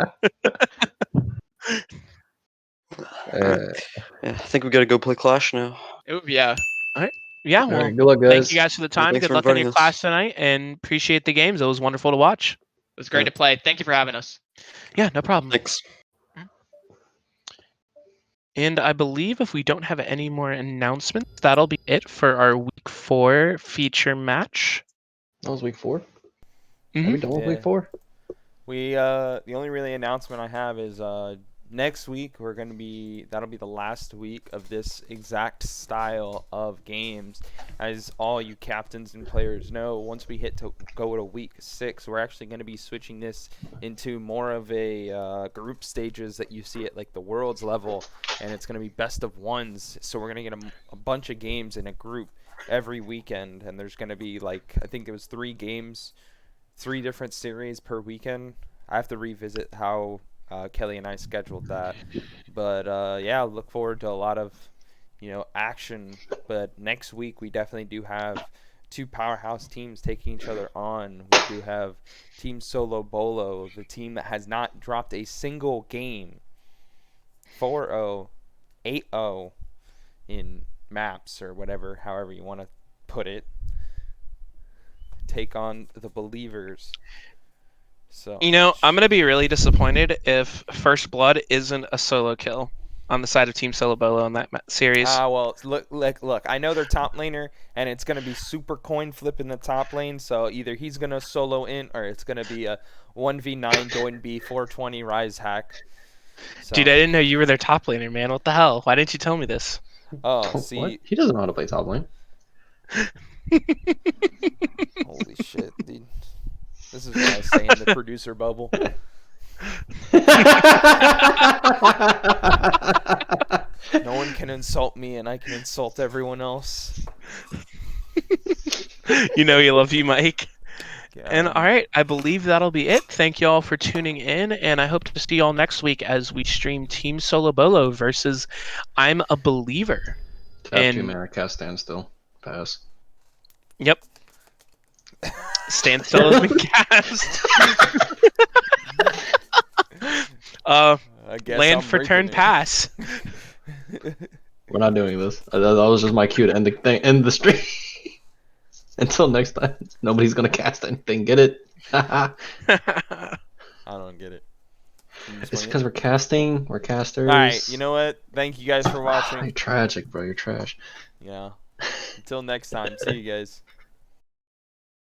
think we gotta go play Clash now. Ooh, yeah. Yeah, well, good luck, guys. thank you guys for the time. Thanks Good for luck in inviting your us. class tonight, and appreciate the games. It was wonderful to watch. It was great to play. Thank you for having us. Yeah, no problem. Thanks. And I believe if we don't have any more announcements, that'll be it for our week 4 feature match. That was week 4? Mhm. Are we done with week 4? We the only really announcement I have is next week that'll be the last week of this exact style of games. As all you captains and players know, once we go to week 6, we're actually going to be switching this into more of a group stages that you see at like the world's level, and it's going to be best of ones. So we're going to get a bunch of games in a group every weekend, and there's going to be like, I think it was 3 games, 3 different series per weekend. I have to revisit how Kelly and I scheduled that, but yeah, look forward to a lot of action. But next week we definitely do have 2 powerhouse teams taking each other on. We do have Team Solo Bolo, the team that has not dropped a single game, 4-0, 8-0 in maps or whatever, however you want to put it, take on the Believers. So You know, I'm gonna be really disappointed if First Blood isn't a solo kill on the side of Team Solo Bolo in that series. well, look. I know they're top laner, and it's gonna be super coin flip in the top lane. So either he's gonna solo in, or it's gonna be a 1v9 Doin B 420 Rise hack. So, Dude, I didn't know you were their top laner, man. What the hell? Why didn't you tell me this? oh, What? see, He doesn't know how to play top lane. holy shit, dude. This is why I stay in the producer bubble. No one can insult me, and I can insult everyone else. You know he loves you, Mike. And God. all right, I believe that'll be it. Thank you all for tuning in, and I hope to see you all next week as we stream Team Solo Bolo versus I'm a Believer. Tap 2 And- mana cast standstill. Pass. Yep. Standstill has been cast. I guess Land I'm for breaking turn it. pass. We're not doing this. That was just my cue to end the thing, end the stream. Until next time, nobody's gonna cast anything. Get it? I don't get it. Can you It's explain because it? we're casting. We're casters. All right, you know what? Thank you guys for You're watching. tragic, bro. You're trash. Yeah. Until next time. See you guys.